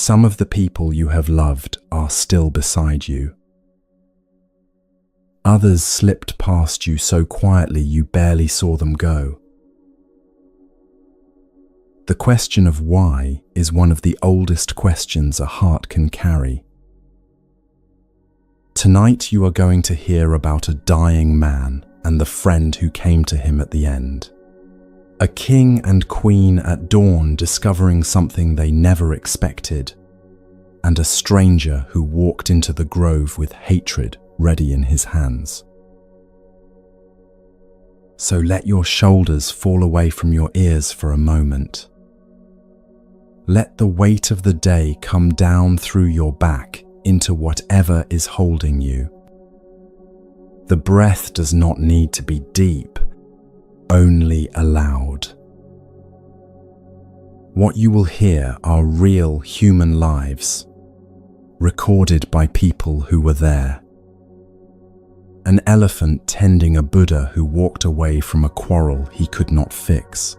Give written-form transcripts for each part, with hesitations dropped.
Some of the people you have loved are still beside you. Others slipped past you so quietly you barely saw them go. The question of why is one of the oldest questions a heart can carry. Tonight you are going to hear about a dying man and the friend who came to him at the end. A king and queen at dawn discovering something they never expected, and a stranger who walked into the grove with hatred ready in his hands. So let your shoulders fall away from your ears for a moment. Let the weight of the day come down through your back into whatever is holding you. The breath does not need to be deep, only allowed. What you will hear are real human lives, recorded by people who were there. An elephant tending a Buddha who walked away from a quarrel he could not fix.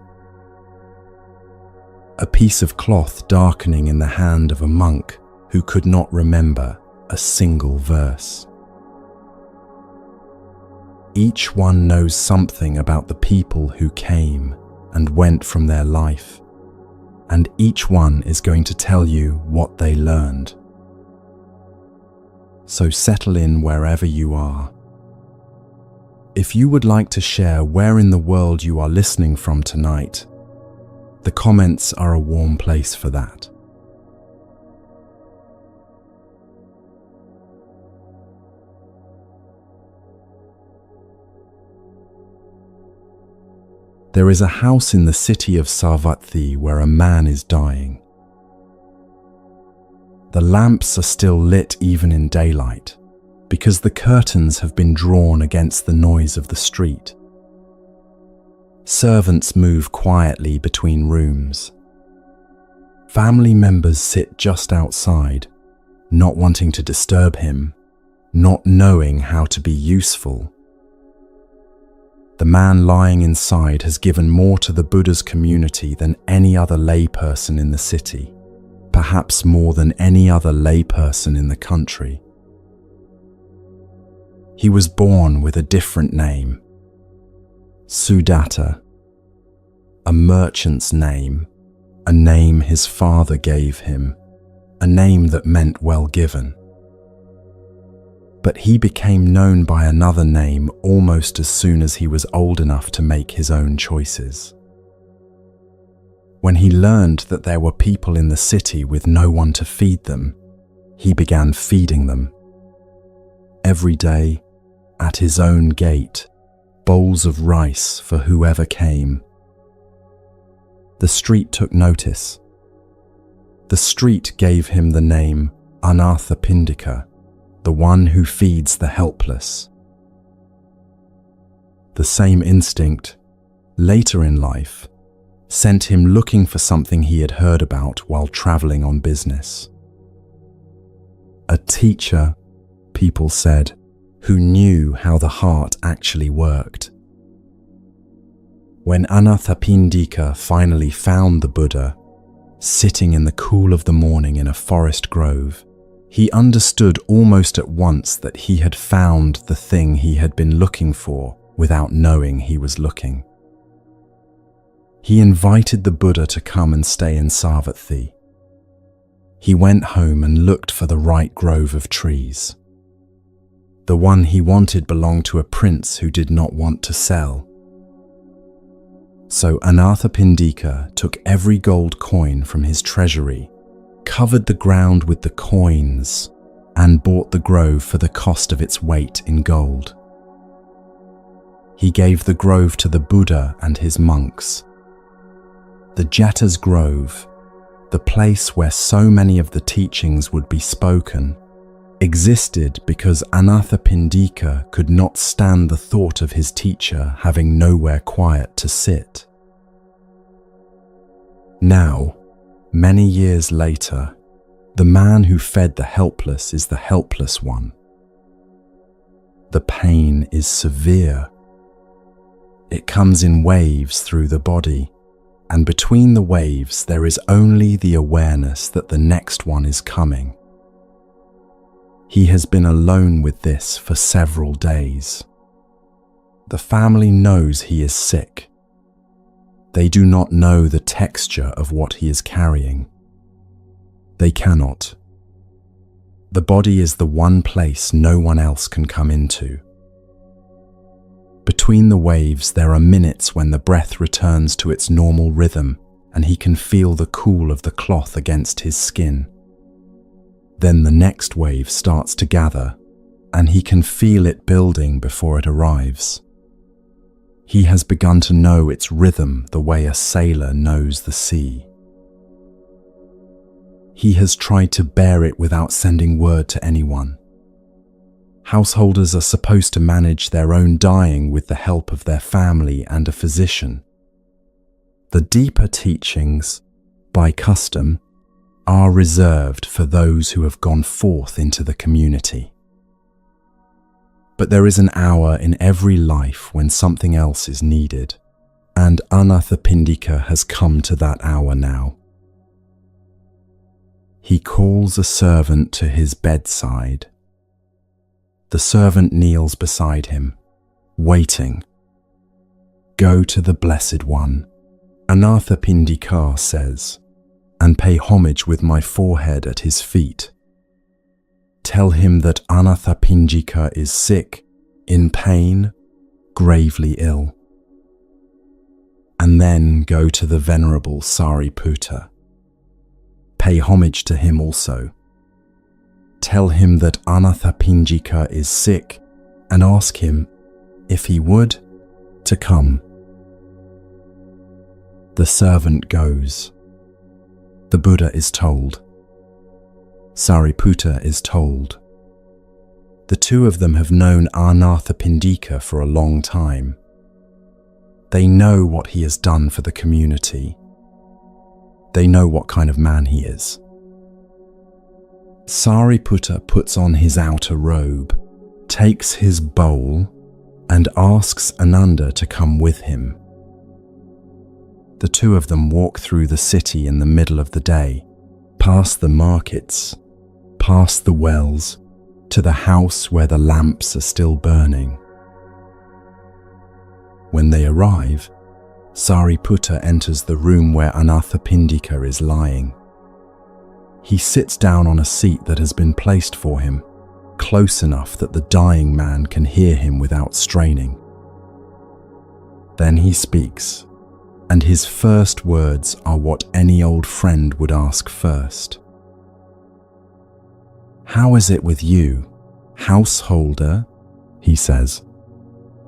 A piece of cloth darkening in the hand of a monk who could not remember a single verse. Each one knows something about the people who came and went from their life, and each one is going to tell you what they learned. So settle in wherever you are. If you would like to share where in the world you are listening from tonight, the comments are a warm place for that. There is a house in the city of Savatthi where a man is dying. The lamps are still lit even in daylight, because the curtains have been drawn against the noise of the street. Servants move quietly between rooms. Family members sit just outside, not wanting to disturb him, not knowing how to be useful. The man lying inside has given more to the Buddha's community than any other layperson in the city, perhaps more than any other layperson in the country. He was born with a different name, Sudatta, a merchant's name, a name his father gave him, a name that meant well given. But he became known by another name almost as soon as he was old enough to make his own choices. When he learned that there were people in the city with no one to feed them, he began feeding them. Every day, at his own gate, bowls of rice for whoever came. The street took notice. The street gave him the name Anathapindika, the one who feeds the helpless. The same instinct, later in life, sent him looking for something he had heard about while traveling on business. A teacher, people said, who knew how the heart actually worked. When Anathapindika finally found the Buddha, sitting in the cool of the morning in a forest grove, he understood almost at once that he had found the thing he had been looking for without knowing he was looking. He invited the Buddha to come and stay in Savatthi. He went home and looked for the right grove of trees. The one he wanted belonged to a prince who did not want to sell. So Anathapindika took every gold coin from his treasury, covered the ground with the coins, and bought the grove for the cost of its weight in gold. He gave the grove to the Buddha and his monks. The Jetta's grove, the place where so many of the teachings would be spoken, existed because Anathapindika could not stand the thought of his teacher having nowhere quiet to sit. Now, many years later, the man who fed the helpless is the helpless one. The pain is severe. It comes in waves through the body, and between the waves there is only the awareness that the next one is coming. He has been alone with this for several days. The family knows he is sick. They do not know the texture of what he is carrying. They cannot. The body is the one place no one else can come into. Between the waves there are minutes when the breath returns to its normal rhythm and he can feel the cool of the cloth against his skin. Then the next wave starts to gather and he can feel it building before it arrives. He has begun to know its rhythm the way a sailor knows the sea. He has tried to bear it without sending word to anyone. Householders are supposed to manage their own dying with the help of their family and a physician. The deeper teachings, by custom, are reserved for those who have gone forth into the community. But there is an hour in every life when something else is needed, and Anathapindika has come to that hour now. He calls a servant to his bedside. The servant kneels beside him, waiting. "Go to the Blessed One," Anathapindika says, "and pay homage with my forehead at his feet. Tell him that Anathapindika is sick, in pain, gravely ill. And then go to the Venerable Sariputta. Pay homage to him also. Tell him that Anathapindika is sick and ask him, if he would, to come." The servant goes. The Buddha is told. Sariputta is told. The two of them have known Anathapindika for a long time. They know what he has done for the community. They know what kind of man he is. Sariputta puts on his outer robe, takes his bowl, and asks Ananda to come with him. The two of them walk through the city in the middle of the day, past the markets, past the wells, to the house where the lamps are still burning. When they arrive, Sariputta enters the room where Anathapindika is lying. He sits down on a seat that has been placed for him, close enough that the dying man can hear him without straining. Then he speaks, and his first words are what any old friend would ask first. "How is it with you, householder?" he says.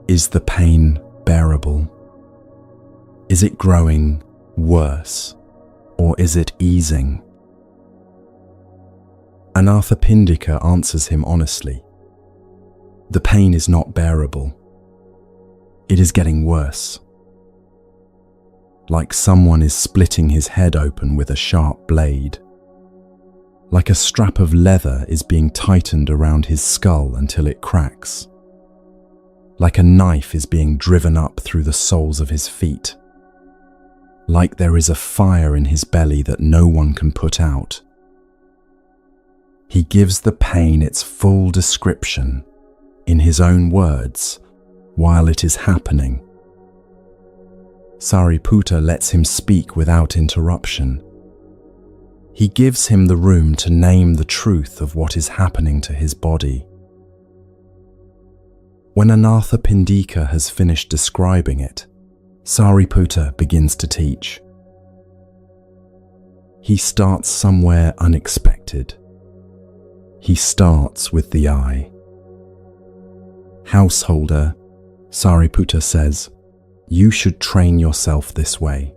"Is the pain bearable? Is it growing worse, or is it easing?" Anathapindika answers him honestly. "The pain is not bearable. It is getting worse. Like someone is splitting his head open with a sharp blade. Like a strap of leather is being tightened around his skull until it cracks. Like a knife is being driven up through the soles of his feet. Like there is a fire in his belly that no one can put out." He gives the pain its full description, in his own words, while it is happening. Sariputta lets him speak without interruption. He gives him the room to name the truth of what is happening to his body. When Anathapindika has finished describing it, Sariputta begins to teach. He starts somewhere unexpected. He starts with the eye. "Householder," Sariputta says, "you should train yourself this way.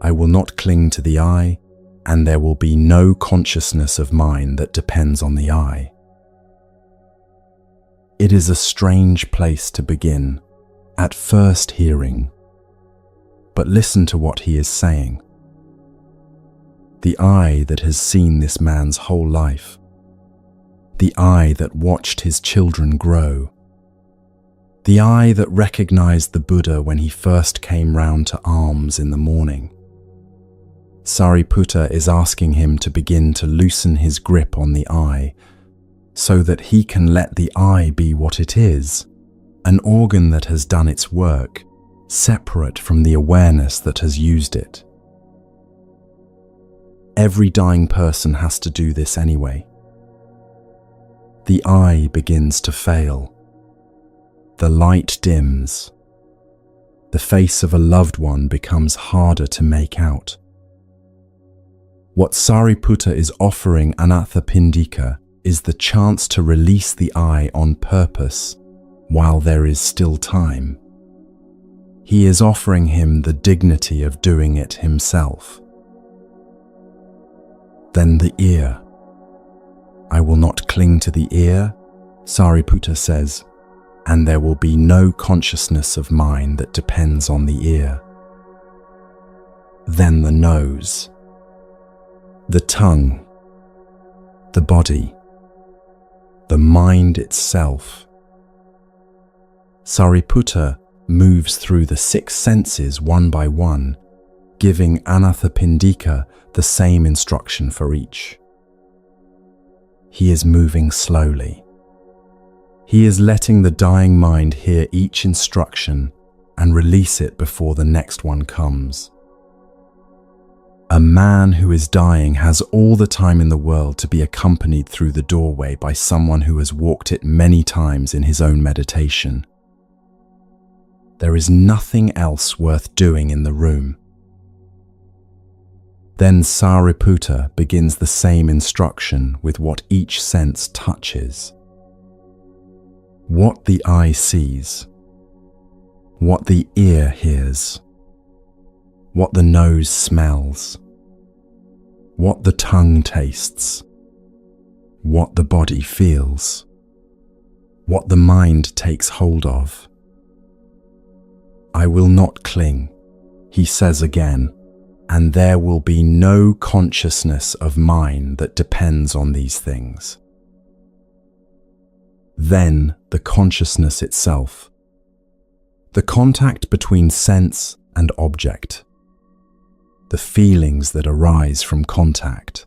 I will not cling to the eye, and there will be no consciousness of mine that depends on the eye." It is a strange place to begin, at first hearing. But listen to what he is saying. The eye that has seen this man's whole life. The eye that watched his children grow. The eye that recognized the Buddha when he first came round to alms in the morning. Sariputta is asking him to begin to loosen his grip on the eye so that he can let the eye be what it is, an organ that has done its work, separate from the awareness that has used it. Every dying person has to do this anyway. The eye begins to fail. The light dims. The face of a loved one becomes harder to make out. What Sariputta is offering Anathapindika is the chance to release the eye on purpose while there is still time. He is offering him the dignity of doing it himself. Then the ear. I will not cling to the ear, Sariputta says, and there will be no consciousness of mine that depends on the ear. Then the nose, the tongue, the body, the mind itself. Sariputta moves through the 6 senses one by one, giving Anathapindika the same instruction for each. He is moving slowly. He is letting the dying mind hear each instruction and release it before the next one comes. A man who is dying has all the time in the world to be accompanied through the doorway by someone who has walked it many times in his own meditation. There is nothing else worth doing in the room. Then Sariputta begins the same instruction with what each sense touches. What the eye sees, what the ear hears, what the nose smells, what the tongue tastes, what the body feels, what the mind takes hold of. I will not cling, he says again, and there will be no consciousness of mine that depends on these things. Then the consciousness itself, the contact between sense and object, the feelings that arise from contact.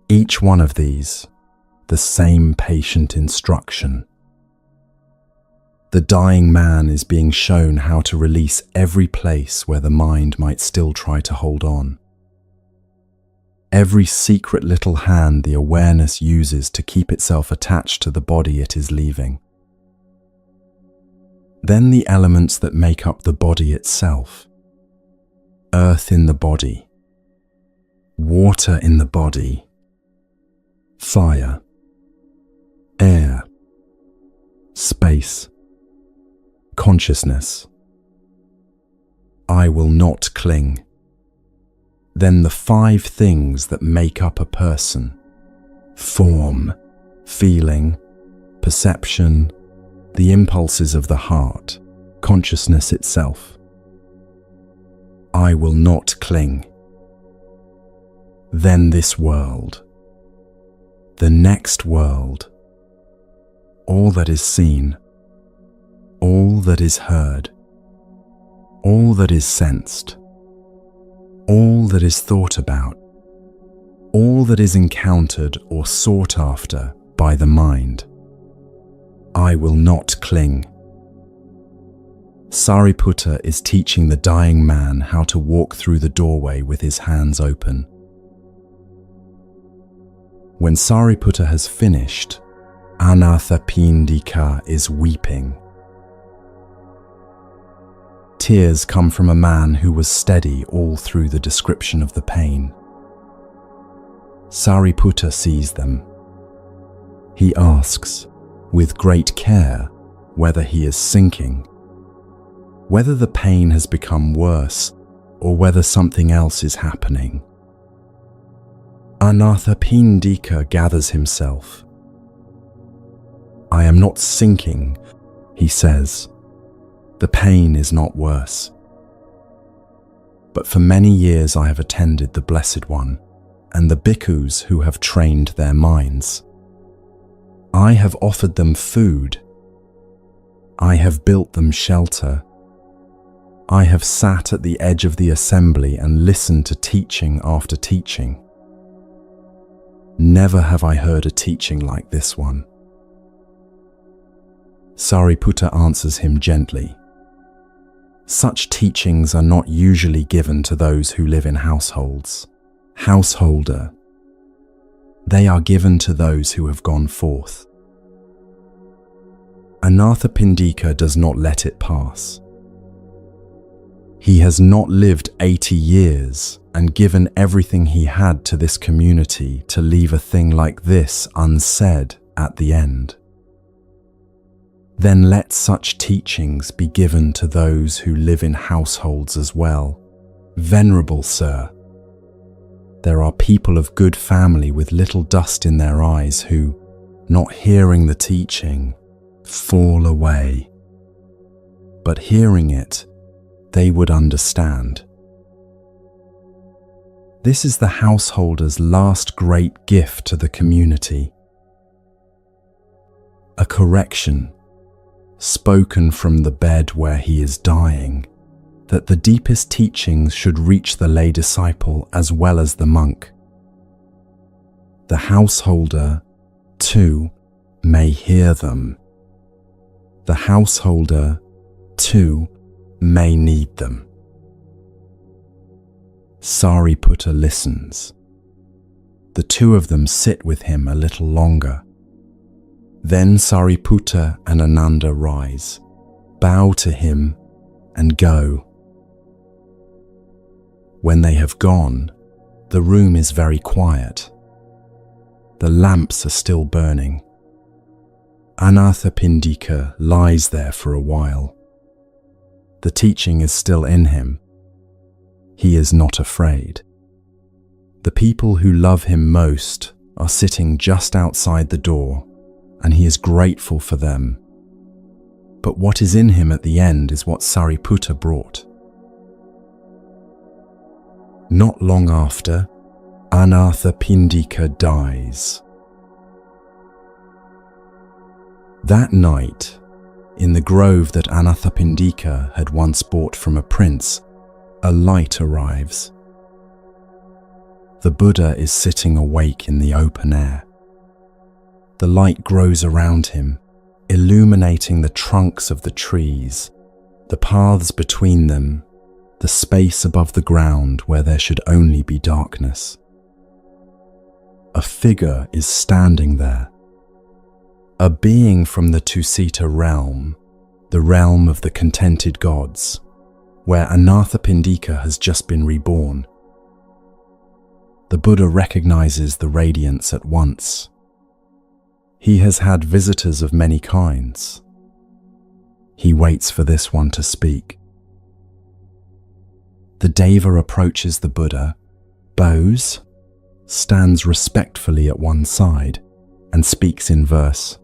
Each one of these, the same patient instruction. The dying man is being shown how to release every place where the mind might still try to hold on. Every secret little hand the awareness uses to keep itself attached to the body it is leaving. Then the elements that make up the body itself. Earth in the body, water in the body, fire, air, space, consciousness. I will not cling. Then the 5 things that make up a person: form, feeling, perception, the impulses of the heart, consciousness itself. I will not cling. Then this world, the next world, all that is seen, all that is heard, all that is sensed, all that is thought about, all that is encountered or sought after by the mind. I will not cling. Sariputta is teaching the dying man how to walk through the doorway with his hands open. When Sariputta has finished, Anathapindika is weeping. Tears come from a man who was steady all through the description of the pain. Sariputta sees them. He asks, with great care, whether he is sinking, whether the pain has become worse, or whether something else is happening. Anathapindika gathers himself. I am not sinking, he says. The pain is not worse. But for many years I have attended the Blessed One and the bhikkhus who have trained their minds. I have offered them food. I have built them shelter. I have sat at the edge of the assembly and listened to teaching after teaching. Never have I heard a teaching like this one. Sariputta answers him gently. Such teachings are not usually given to those who live in households. Householder. They are given to those who have gone forth. Anathapindika does not let it pass. He has not lived 80 years and given everything he had to this community to leave a thing like this unsaid at the end. Then let such teachings be given to those who live in households as well. Venerable Sir, there are people of good family with little dust in their eyes who, not hearing the teaching, fall away. But hearing it, they would understand. This is the householder's last great gift to the community. A correction, spoken from the bed where he is dying, that the deepest teachings should reach the lay disciple as well as the monk. The householder, too, may hear them. The householder, too, may need them. Sariputta listens. The two of them sit with him a little longer. Then Sariputta and Ananda rise, bow to him, and go. When they have gone, the room is very quiet. The lamps are still burning. Anathapindika lies there for a while. The teaching is still in him. He is not afraid. The people who love him most are sitting just outside the door, and he is grateful for them. But what is in him at the end is what Sariputta brought. Not long after, Anathapindika dies. That night, in the grove that Anathapindika had once bought from a prince, a light arrives. The Buddha is sitting awake in the open air. The light grows around him, illuminating the trunks of the trees, the paths between them, the space above the ground where there should only be darkness. A figure is standing there. A being from the Tusita realm, the realm of the contented gods, where Anathapindika has just been reborn. The Buddha recognizes the radiance at once. He has had visitors of many kinds. He waits for this one to speak. The Deva approaches the Buddha, bows, stands respectfully at one side, and speaks in verse.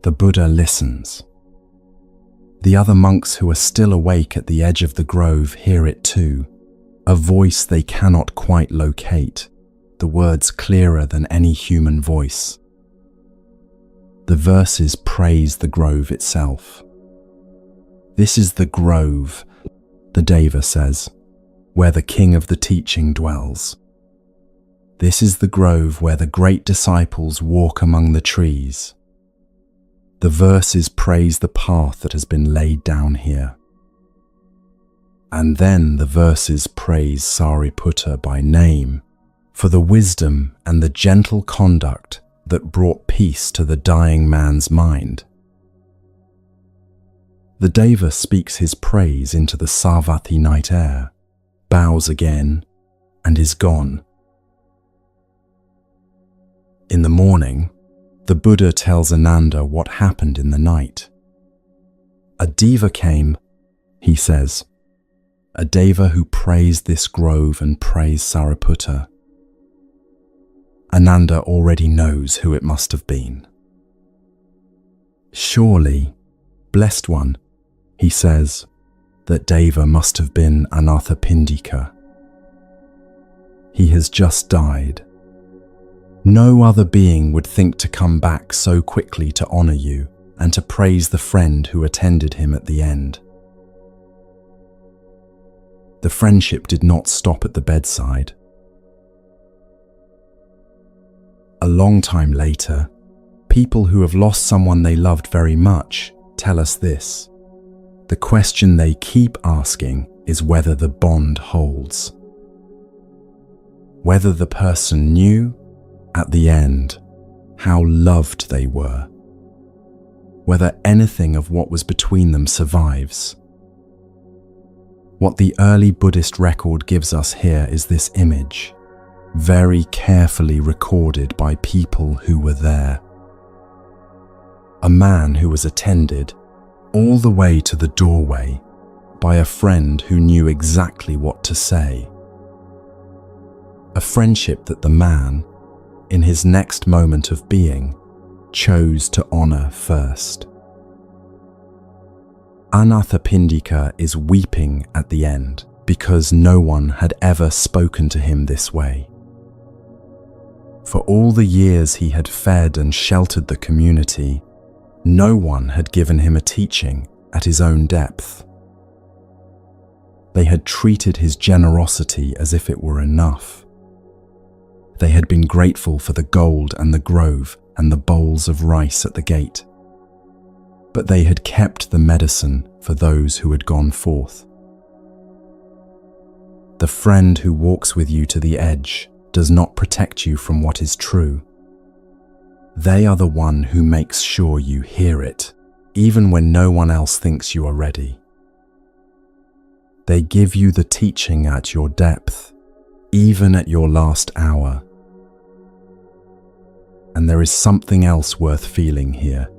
The Buddha listens. The other monks who are still awake at the edge of the grove hear it too, a voice they cannot quite locate, the words clearer than any human voice. The verses praise the grove itself. This is the grove, the Deva says, where the king of the teaching dwells. This is the grove where the great disciples walk among the trees. The verses praise the path that has been laid down here. And then the verses praise Sariputta by name for the wisdom and the gentle conduct that brought peace to the dying man's mind. The Deva speaks his praise into the Savatthi night air, bows again, and is gone. In the morning, the Buddha tells Ananda what happened in the night. A Deva came, he says, a Deva who praised this grove and praised Sariputta. Ananda already knows who it must have been. Surely, blessed one, he says, that Deva must have been Anathapindika. He has just died. No other being would think to come back so quickly to honor you and to praise the friend who attended him at the end. the friendship did not stop at the bedside. A long time later, people who have lost someone they loved very much tell us this. The question they keep asking is whether the bond holds. Whether the person knew, at the end, how loved they were. Whether anything of what was between them survives. What the early Buddhist record gives us here is this image, very carefully recorded by people who were there. A man who was attended all the way to the doorway by a friend who knew exactly what to say. A friendship that the man, in his next moment of being, chose to honor first. Anathapindika is weeping at the end because no one had ever spoken to him this way. For all the years he had fed and sheltered the community, no one had given him a teaching at his own depth. They had treated his generosity as if it were enough. They had been grateful for the gold and the grove and the bowls of rice at the gate. But they had kept the medicine for those who had gone forth. The friend who walks with you to the edge does not protect you from what is true. They are the one who makes sure you hear it, even when no one else thinks you are ready. They give you the teaching at your depth, even at your last hour. And there is something else worth feeling here.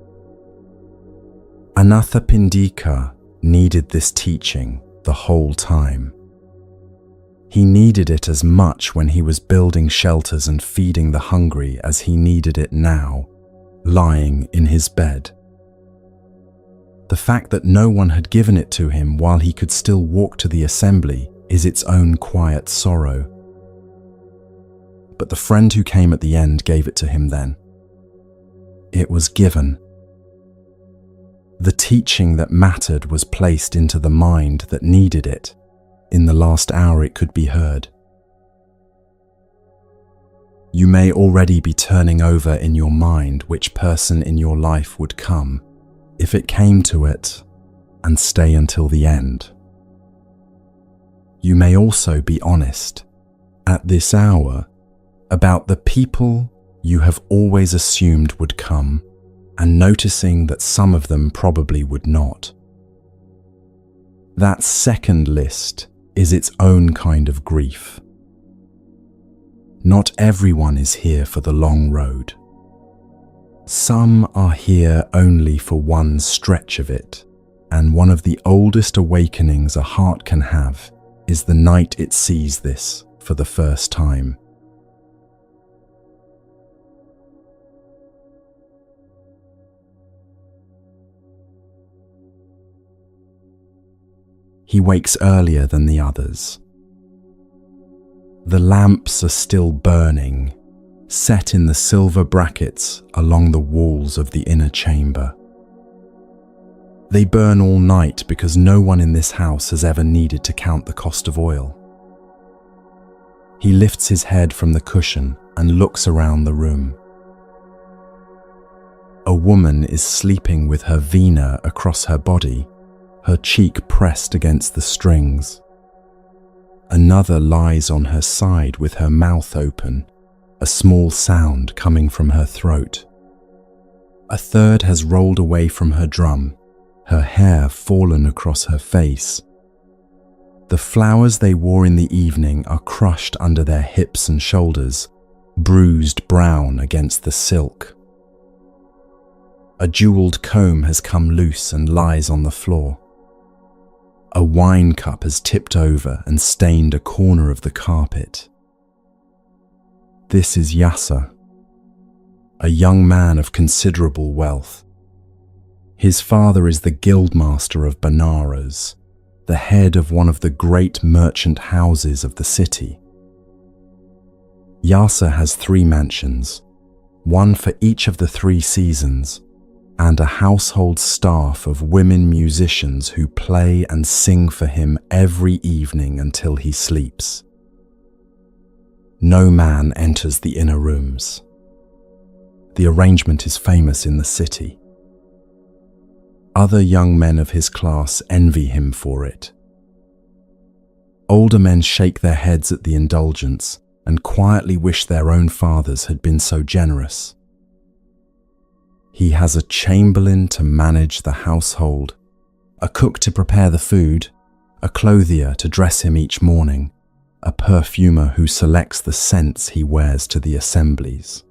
Anathapindika needed this teaching the whole time. He needed it as much when he was building shelters and feeding the hungry as he needed it now, lying in his bed. The fact that no one had given it to him while he could still walk to the assembly is its own quiet sorrow. But the friend who came at the end gave it to him then. It was given. The teaching that mattered was placed into the mind that needed it. In the last hour it could be heard. You may already be turning over in your mind which person in your life would come, if it came to it, and stay until the end. You may also be honest, at this hour, about the people you have always assumed would come, and noticing that some of them probably would not. That second list is its own kind of grief. Not everyone is here for the long road. Some are here only for one stretch of it, and one of the oldest awakenings a heart can have is the night it sees this for the first time. He wakes earlier than the others. The lamps are still burning, set in the silver brackets along the walls of the inner chamber. They burn all night because no one in this house has ever needed to count the cost of oil. He lifts his head from the cushion and looks around the room. A woman is sleeping with her vina across her body, her cheek pressed against the strings. Another lies on her side with her mouth open, a small sound coming from her throat. A third has rolled away from her drum, her hair fallen across her face. The flowers they wore in the evening are crushed under their hips and shoulders, bruised brown against the silk. A jeweled comb has come loose and lies on the floor. A wine cup has tipped over and stained a corner of the carpet. This is Yasa, a young man of considerable wealth. His father is the guildmaster of Benares, the head of one of the great merchant houses of the city. Yasa has 3 mansions, one for each of the 3 seasons, and a household staff of women musicians who play and sing for him every evening until he sleeps. No man enters the inner rooms. The arrangement is famous in the city. Other young men of his class envy him for it. Older men shake their heads at the indulgence and quietly wish their own fathers had been so generous. He has a chamberlain to manage the household, a cook to prepare the food, a clothier to dress him each morning, a perfumer who selects the scents he wears to the assemblies.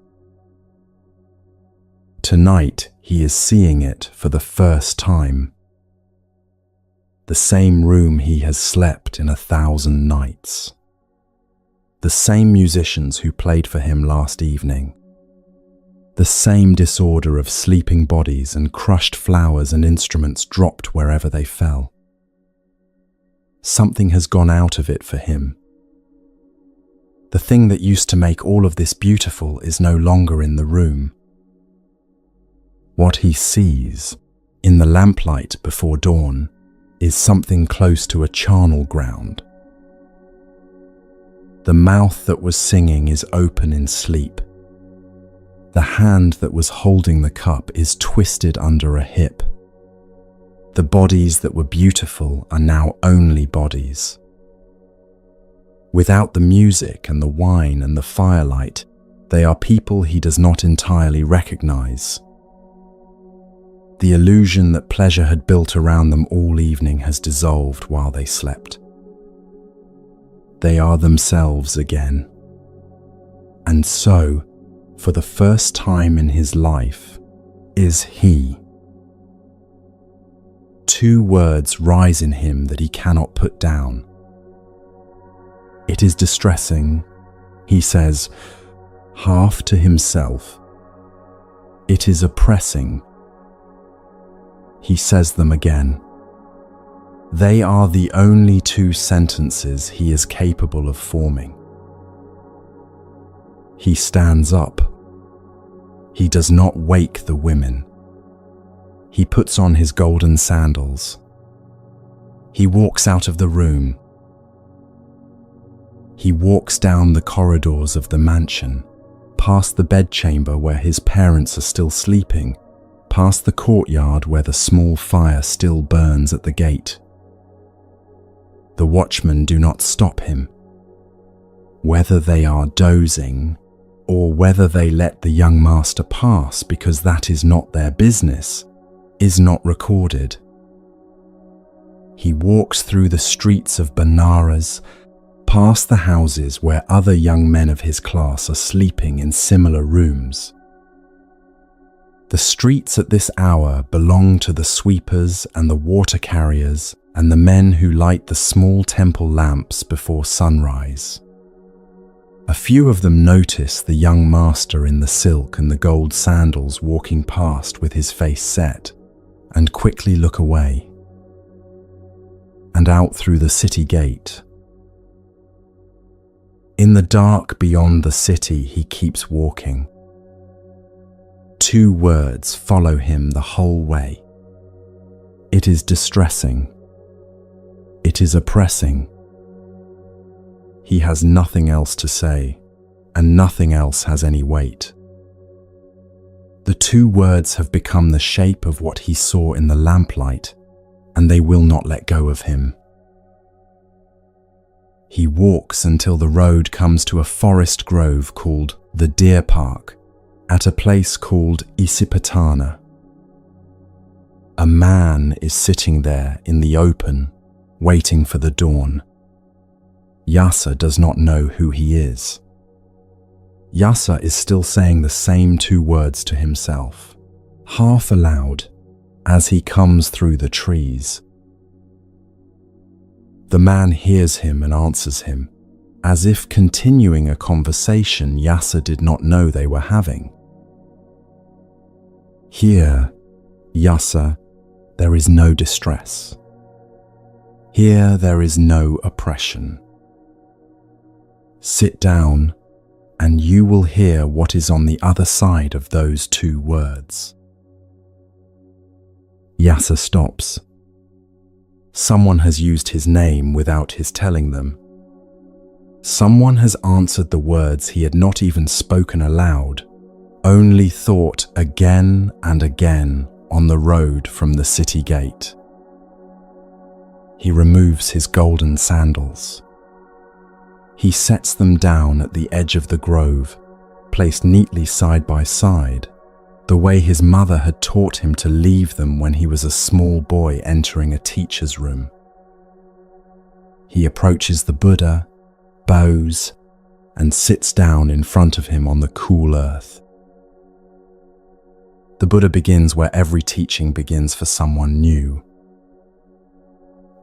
Tonight he is seeing it for the first time. The same room he has slept in 1,000 nights. The same musicians who played for him last evening. The same disorder of sleeping bodies and crushed flowers and instruments dropped wherever they fell. Something has gone out of it for him. The thing that used to make all of this beautiful is no longer in the room. What he sees, in the lamplight before dawn, is something close to a charnel ground. The mouth that was singing is open in sleep. The hand that was holding the cup is twisted under a hip. The bodies that were beautiful are now only bodies. Without the music and the wine and the firelight, they are people he does not entirely recognize. The illusion that pleasure had built around them all evening has dissolved while they slept. They are themselves again. And so, for the first time in his life, is he. Two words rise in him that he cannot put down. It is distressing, he says, half to himself. It is oppressing. He says them again. They are the only two sentences he is capable of forming. He stands up. He does not wake the women. He puts on his golden sandals. He walks out of the room. He walks down the corridors of the mansion, past the bedchamber where his parents are still sleeping, past the courtyard where the small fire still burns at the gate. The watchmen do not stop him. Whether they are dozing, or whether they let the young master pass because that is not their business, is not recorded. He walks through the streets of Benares, past the houses where other young men of his class are sleeping in similar rooms. The streets at this hour belong to the sweepers and the water carriers and the men who light the small temple lamps before sunrise. A few of them notice the young master in the silk and the gold sandals walking past with his face set, and quickly look away. And out through the city gate. In the dark beyond the city he keeps walking. Two words follow him the whole way. It is distressing. It is oppressing. He has nothing else to say, and nothing else has any weight. The two words have become the shape of what he saw in the lamplight, and they will not let go of him. He walks until the road comes to a forest grove called the Deer Park, at a place called Isipatana. A man is sitting there in the open, waiting for the dawn. Yasa does not know who he is. Yasa is still saying the same two words to himself, half aloud, as he comes through the trees. The man hears him and answers him, as if continuing a conversation Yasa did not know they were having. Here, Yasa, there is no distress. Here there is no oppression. Sit down, and you will hear what is on the other side of those two words. Yasa stops. Someone has used his name without his telling them. Someone has answered the words he had not even spoken aloud, only thought again and again on the road from the city gate. He removes his golden sandals. He sets them down at the edge of the grove, placed neatly side by side, the way his mother had taught him to leave them when he was a small boy entering a teacher's room. He approaches the Buddha, bows, and sits down in front of him on the cool earth. The Buddha begins where every teaching begins for someone new.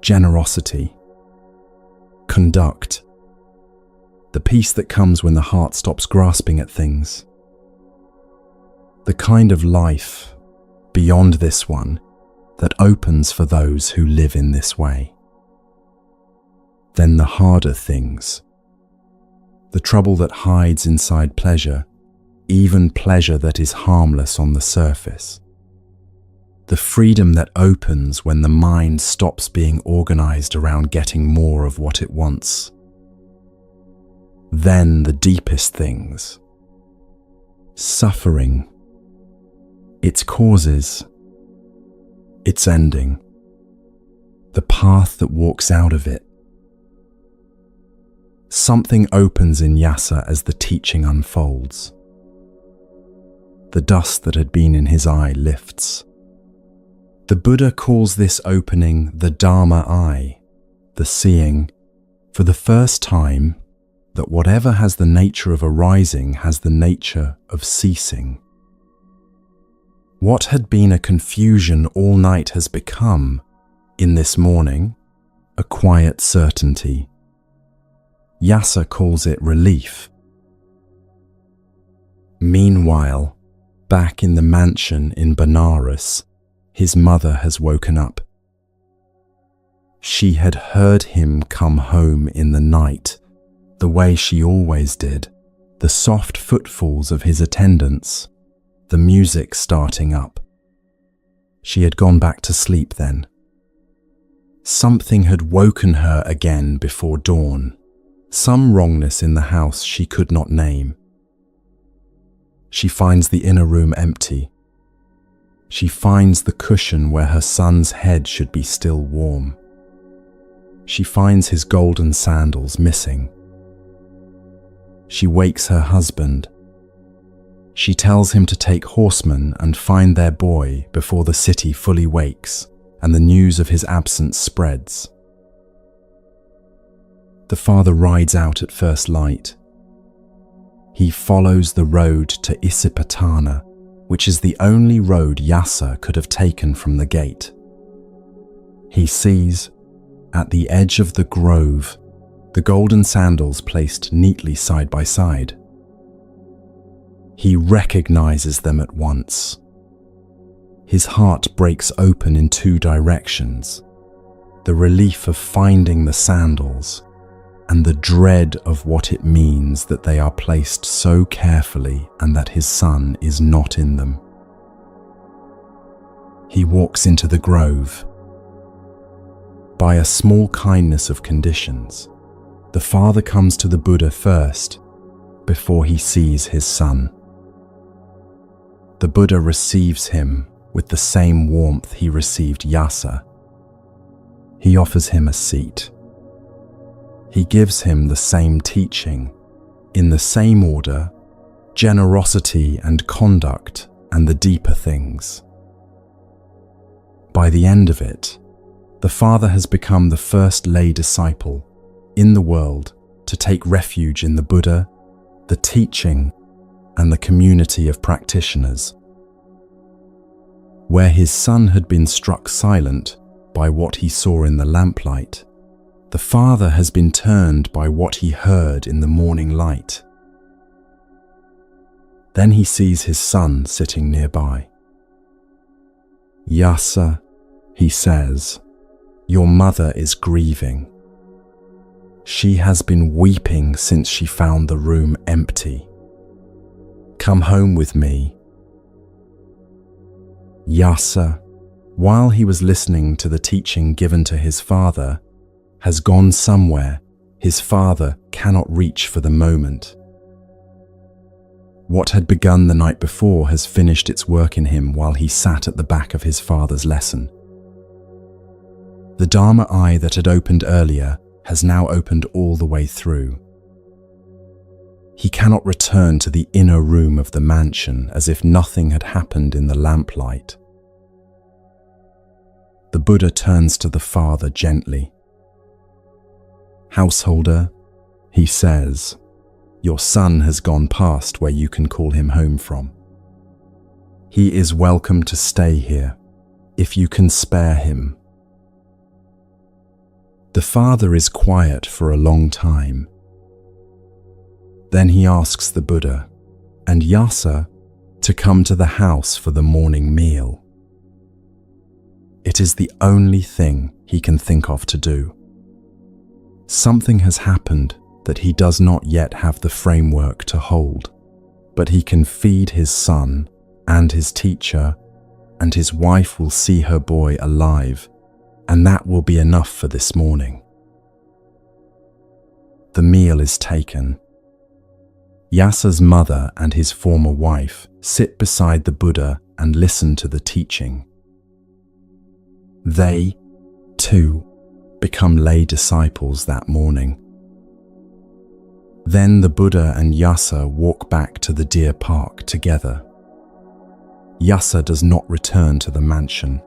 Generosity. Conduct. The peace that comes when the heart stops grasping at things. The kind of life, beyond this one, that opens for those who live in this way. Then the harder things. The trouble that hides inside pleasure, even pleasure that is harmless on the surface. The freedom that opens when the mind stops being organized around getting more of what it wants. Then the deepest things. Suffering. Its causes. Its ending. The path that walks out of it. Something opens in Yasa as the teaching unfolds. The dust that had been in his eye lifts. The Buddha calls this opening the Dharma eye, the seeing, for the first time, that whatever has the nature of arising has the nature of ceasing. What had been a confusion all night has become, in this morning, a quiet certainty. Yasa calls it relief. Meanwhile, back in the mansion in Benares, his mother has woken up. She had heard him come home in the night, the way she always did, the soft footfalls of his attendants, the music starting up. She had gone back to sleep then. Something had woken her again before dawn, some wrongness in the house she could not name. She finds the inner room empty. She finds the cushion where her son's head should be still warm. She finds his golden sandals missing. She wakes her husband. She tells him to take horsemen and find their boy before the city fully wakes and the news of his absence spreads. The father rides out at first light. He follows the road to Isipatana, which is the only road Yasa could have taken from the gate. He sees, at the edge of the grove, the golden sandals placed neatly side by side. He recognizes them at once. His heart breaks open in two directions, the relief of finding the sandals and the dread of what it means that they are placed so carefully and that his son is not in them. He walks into the grove. By a small kindness of conditions, the father comes to the Buddha first, before he sees his son. The Buddha receives him with the same warmth he received Yasa. He offers him a seat. He gives him the same teaching, in the same order, generosity and conduct and the deeper things. By the end of it, the father has become the first lay disciple in the world to take refuge in the Buddha, the teaching, and the community of practitioners. Where his son had been struck silent by what he saw in the lamplight, the father has been turned by what he heard in the morning light. Then he sees his son sitting nearby. "Yasa," he says, "your mother is grieving. She has been weeping since she found the room empty. Come home with me." "Yasa," while he was listening to the teaching given to his father, has gone somewhere his father cannot reach for the moment. What had begun the night before has finished its work in him while he sat at the back of his father's lesson. The Dharma eye that had opened earlier has now opened all the way through. He cannot return to the inner room of the mansion as if nothing had happened in the lamplight. The Buddha turns to the father gently. "Householder," he says, "your son has gone past where you can call him home from. He is welcome to stay here, if you can spare him." The father is quiet for a long time. Then he asks the Buddha and Yasa to come to the house for the morning meal. It is the only thing he can think of to do. Something has happened that he does not yet have the framework to hold, but he can feed his son and his teacher, and his wife will see her boy alive, and that will be enough for this morning. The meal is taken. Yasa's mother and his former wife sit beside the Buddha and listen to the teaching. They, too, become lay disciples that morning. Then the Buddha and Yasa walk back to the deer park together. Yasa does not return to the mansion.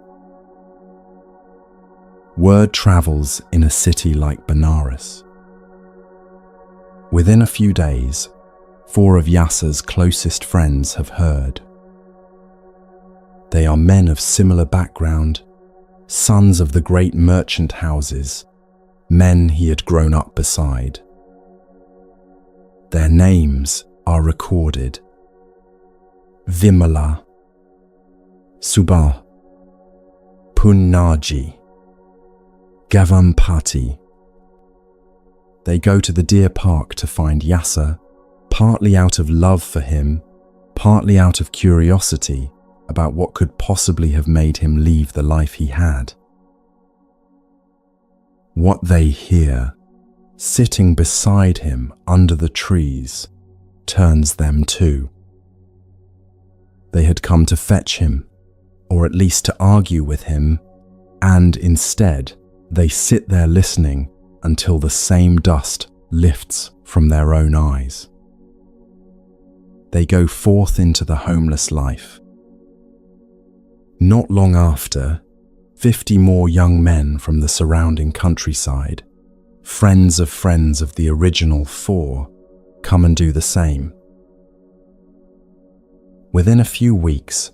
Word travels in a city like Benares. Within a few days, 4 of Yasa's closest friends have heard. They are men of similar background, sons of the great merchant houses, men he had grown up beside. Their names are recorded: Vimala, Subal, Punnaji, Gavampati. They go to the deer park to find Yasa, partly out of love for him, partly out of curiosity about what could possibly have made him leave the life he had. What they hear, sitting beside him under the trees, turns them too. They had come to fetch him, or at least to argue with him, and instead they sit there listening until the same dust lifts from their own eyes. They go forth into the homeless life. Not long after, 50 more young men from the surrounding countryside, friends of the original 4, come and do the same. Within a few weeks,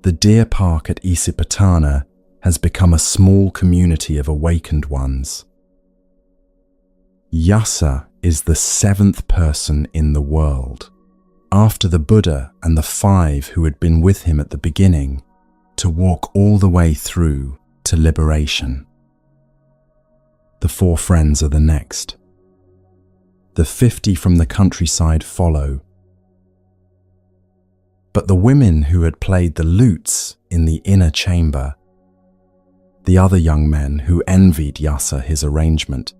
the deer park at Isipatana has become a small community of awakened ones. Yasa is the 7th person in the world, after the Buddha and the 5 who had been with him at the beginning, to walk all the way through to liberation. The 4 friends are the next. The 50 from the countryside follow. But the women who had played the lutes in the inner chamber, the other young men who envied Yasa his arrangement,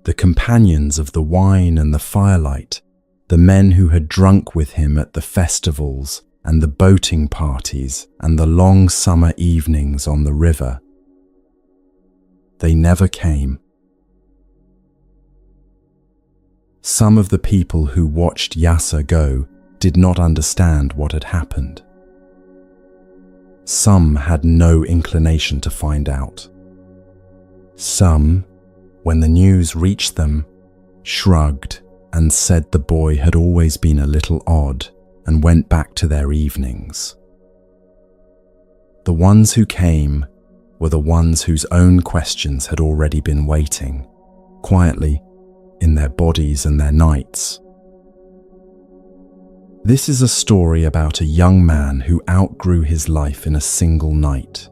the companions of the wine and the firelight, the men who had drunk with him at the festivals and the boating parties and the long summer evenings on the river, they never came. Some of the people who watched Yasa go did not understand what had happened. Some had no inclination to find out. Some, when the news reached them, shrugged and said the boy had always been a little odd and went back to their evenings. The ones who came were the ones whose own questions had already been waiting, quietly, in their bodies and their nights. This is a story about a young man who outgrew his life in a single night.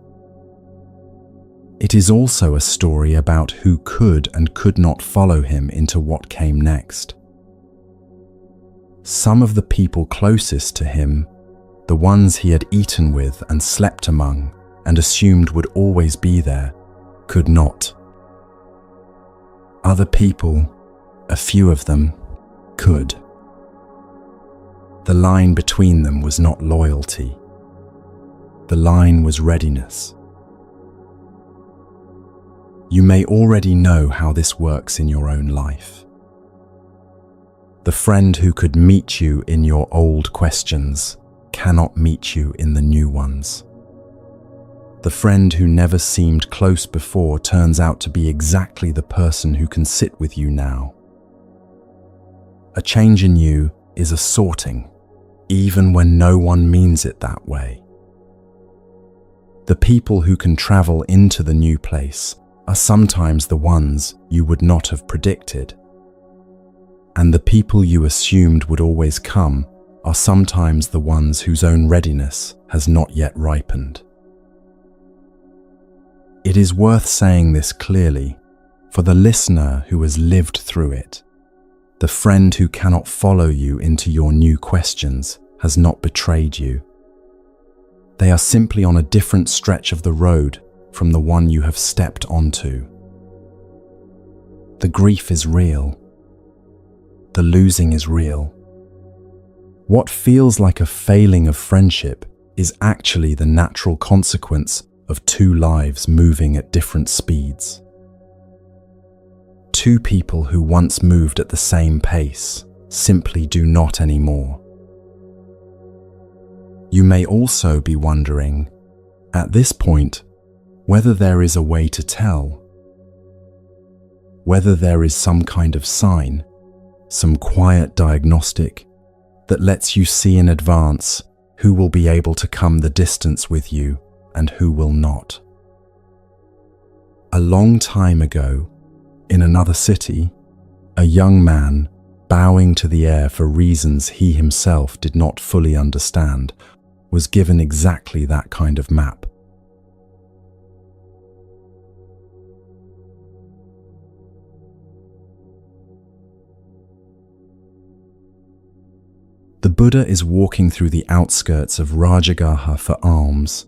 It is also a story about who could and could not follow him into what came next. Some of the people closest to him, the ones he had eaten with and slept among and assumed would always be there could not. Other people, a few of them, could. The line between them was not loyalty. The line was readiness. You may already know how this works in your own life. The friend who could meet you in your old questions cannot meet you in the new ones. The friend who never seemed close before turns out to be exactly the person who can sit with you now. A change in you is a sorting, even when no one means it that way. The people who can travel into the new place are sometimes the ones you would not have predicted. And the people you assumed would always come are sometimes the ones whose own readiness has not yet ripened. It is worth saying this clearly for the listener who has lived through it. The friend who cannot follow you into your new questions has not betrayed you. They are simply on a different stretch of the road from the one you have stepped onto. The grief is real. The losing is real. What feels like a failing of friendship is actually the natural consequence of two lives moving at different speeds. Two people who once moved at the same pace simply do not anymore. You may also be wondering, at this point, whether there is a way to tell, whether there is some kind of sign, some quiet diagnostic that lets you see in advance who will be able to come the distance with you and who will not. A long time ago, in another city, a young man, bowing to the air for reasons he himself did not fully understand, was given exactly that kind of map. The Buddha is walking through the outskirts of Rajagaha for alms,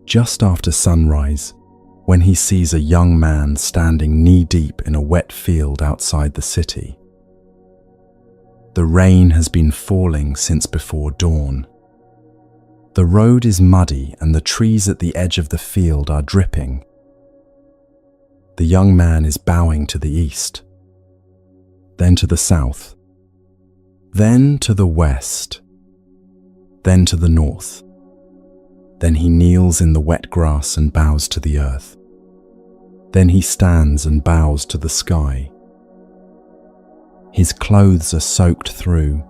just after sunrise, when he sees a young man standing knee-deep in a wet field outside the city. The rain has been falling since before dawn. The road is muddy and the trees at the edge of the field are dripping. The young man is bowing to the east, then to the south, then to the west, then to the north. Then he kneels in the wet grass and bows to the earth. Then he stands and bows to the sky. His clothes are soaked through.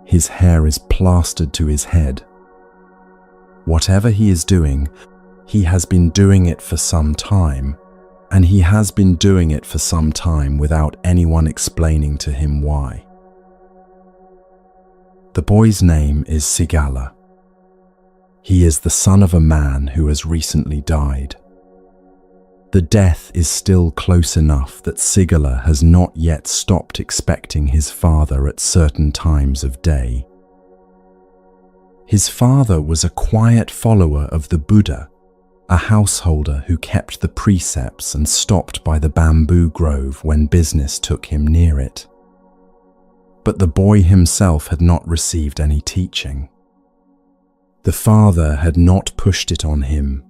His hair is plastered to his head. Whatever he is doing, he has been doing it for some time, and he has been doing it for some time without anyone explaining to him why. The boy's name is Sigala. He is the son of a man who has recently died. The death is still close enough that Sigala has not yet stopped expecting his father at certain times of day. His father was a quiet follower of the Buddha, a householder who kept the precepts and stopped by the bamboo grove when business took him near it. But the boy himself had not received any teaching. The father had not pushed it on him,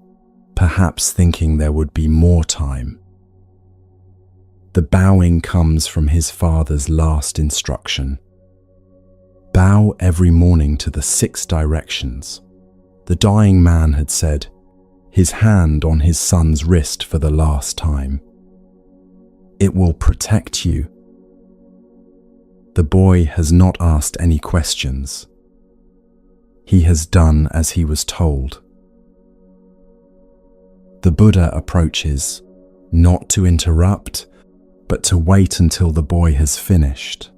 perhaps thinking there would be more time. The bowing comes from his father's last instruction. Bow every morning to the 6 directions. The dying man had said, his hand on his son's wrist for the last time. It will protect you. The boy has not asked any questions. He has done as he was told. The Buddha approaches, not to interrupt, but to wait until the boy has finished.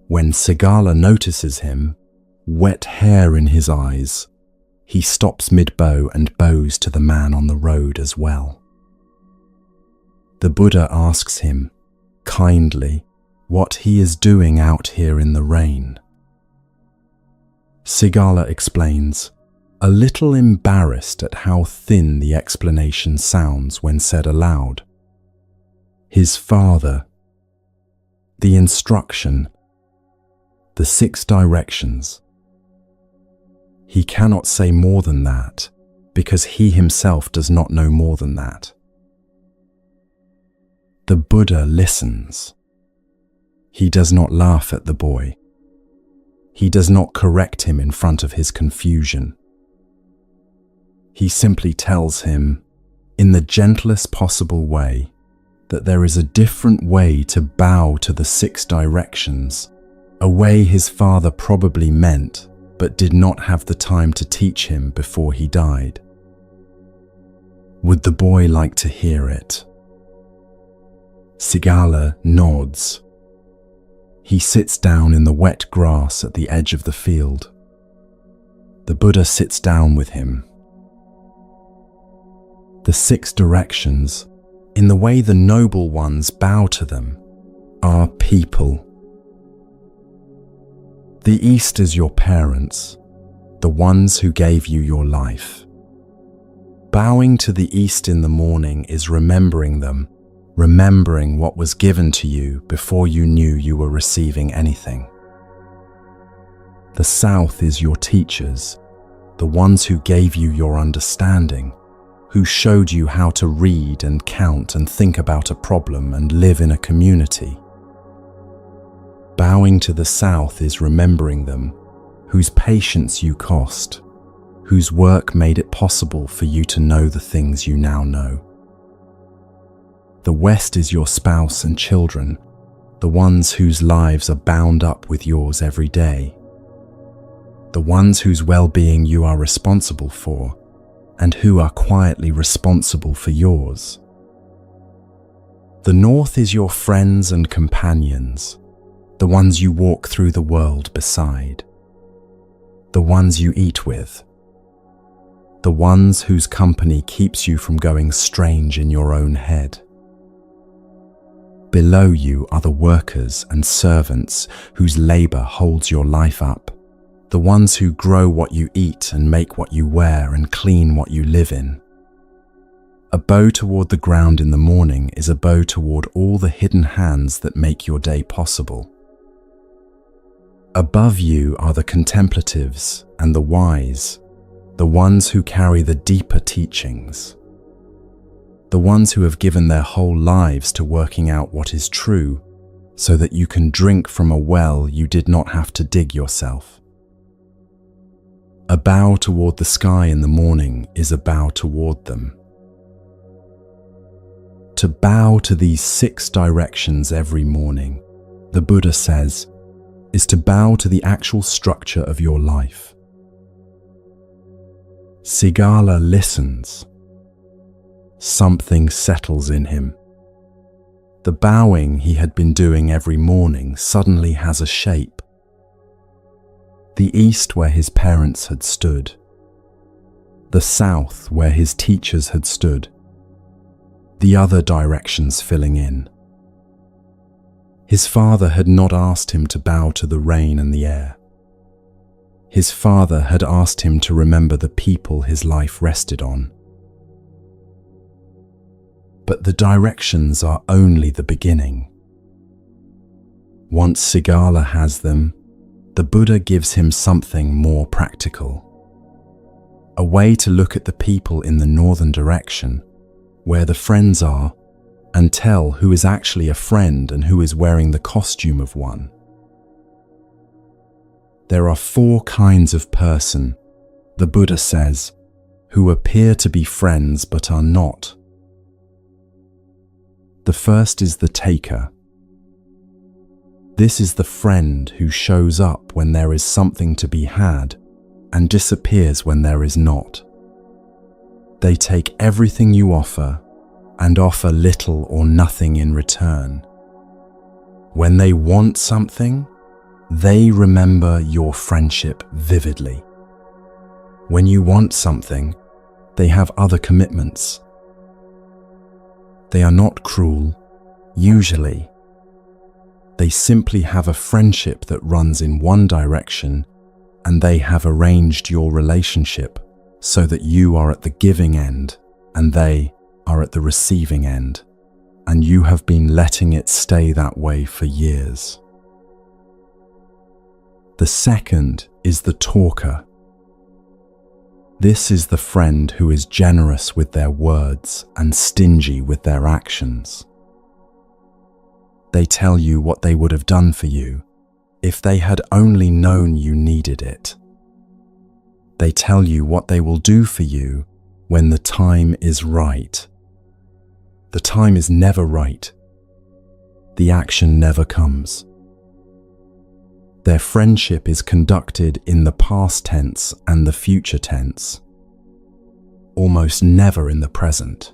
When Sigala notices him, wet hair in his eyes, he stops mid-bow and bows to the man on the road as well. The Buddha asks him, kindly, what he is doing out here in the rain. Sigala explains, a little embarrassed at how thin the explanation sounds when said aloud. His father, the instruction, the 6 directions. He cannot say more than that, because he himself does not know more than that. The Buddha listens. He does not laugh at the boy. He does not correct him in front of his confusion. He simply tells him, in the gentlest possible way, that there is a different way to bow to the 6 directions, a way his father probably meant but did not have the time to teach him before he died. Would the boy like to hear it? Sigala nods. He sits down in the wet grass at the edge of the field. The Buddha sits down with him. The 6 directions, in the way the noble ones bow to them, are people. The East is your parents, the ones who gave you your life. Bowing to the East in the morning is remembering them, remembering what was given to you before you knew you were receiving anything. The South is your teachers, the ones who gave you your understanding, who showed you how to read and count and think about a problem and live in a community. Bowing to the South is remembering them, whose patience you cost, whose work made it possible for you to know the things you now know. The West is your spouse and children, the ones whose lives are bound up with yours every day. The ones whose well-being you are responsible for, and who are quietly responsible for yours. The North is your friends and companions, the ones you walk through the world beside, the ones you eat with, the ones whose company keeps you from going strange in your own head. Below you are the workers and servants whose labor holds your life up, the ones who grow what you eat and make what you wear and clean what you live in. A bow toward the ground in the morning is a bow toward all the hidden hands that make your day possible. Above you are the contemplatives and the wise, the ones who carry the deeper teachings, the ones who have given their whole lives to working out what is true so that you can drink from a well you did not have to dig yourself. A bow toward the sky in the morning is a bow toward them. To bow to these 6 directions every morning, the Buddha says, is to bow to the actual structure of your life. Sigala listens. Something settles in him. The bowing he had been doing every morning suddenly has a shape. The East where his parents had stood. The South where his teachers had stood. The other directions filling in. His father had not asked him to bow to the rain and the air. His father had asked him to remember the people his life rested on. But the directions are only the beginning. Once Sigala has them, the Buddha gives him something more practical. A way to look at the people in the northern direction, where the friends are, and tell who is actually a friend and who is wearing the costume of one. There are 4 kinds of person, the Buddha says, who appear to be friends but are not. The first is the taker. This is the friend who shows up when there is something to be had and disappears when there is not. They take everything you offer and offer little or nothing in return. When they want something, they remember your friendship vividly. When you want something, they have other commitments. They are not cruel, usually. They simply have a friendship that runs in one direction, and they have arranged your relationship so that you are at the giving end and they are at the receiving end, and you have been letting it stay that way for years. The second is the talker. This is the friend who is generous with their words and stingy with their actions. They tell you what they would have done for you if they had only known you needed it. They tell you what they will do for you when the time is right. The time is never right. The action never comes. Their friendship is conducted in the past tense and the future tense, almost never in the present.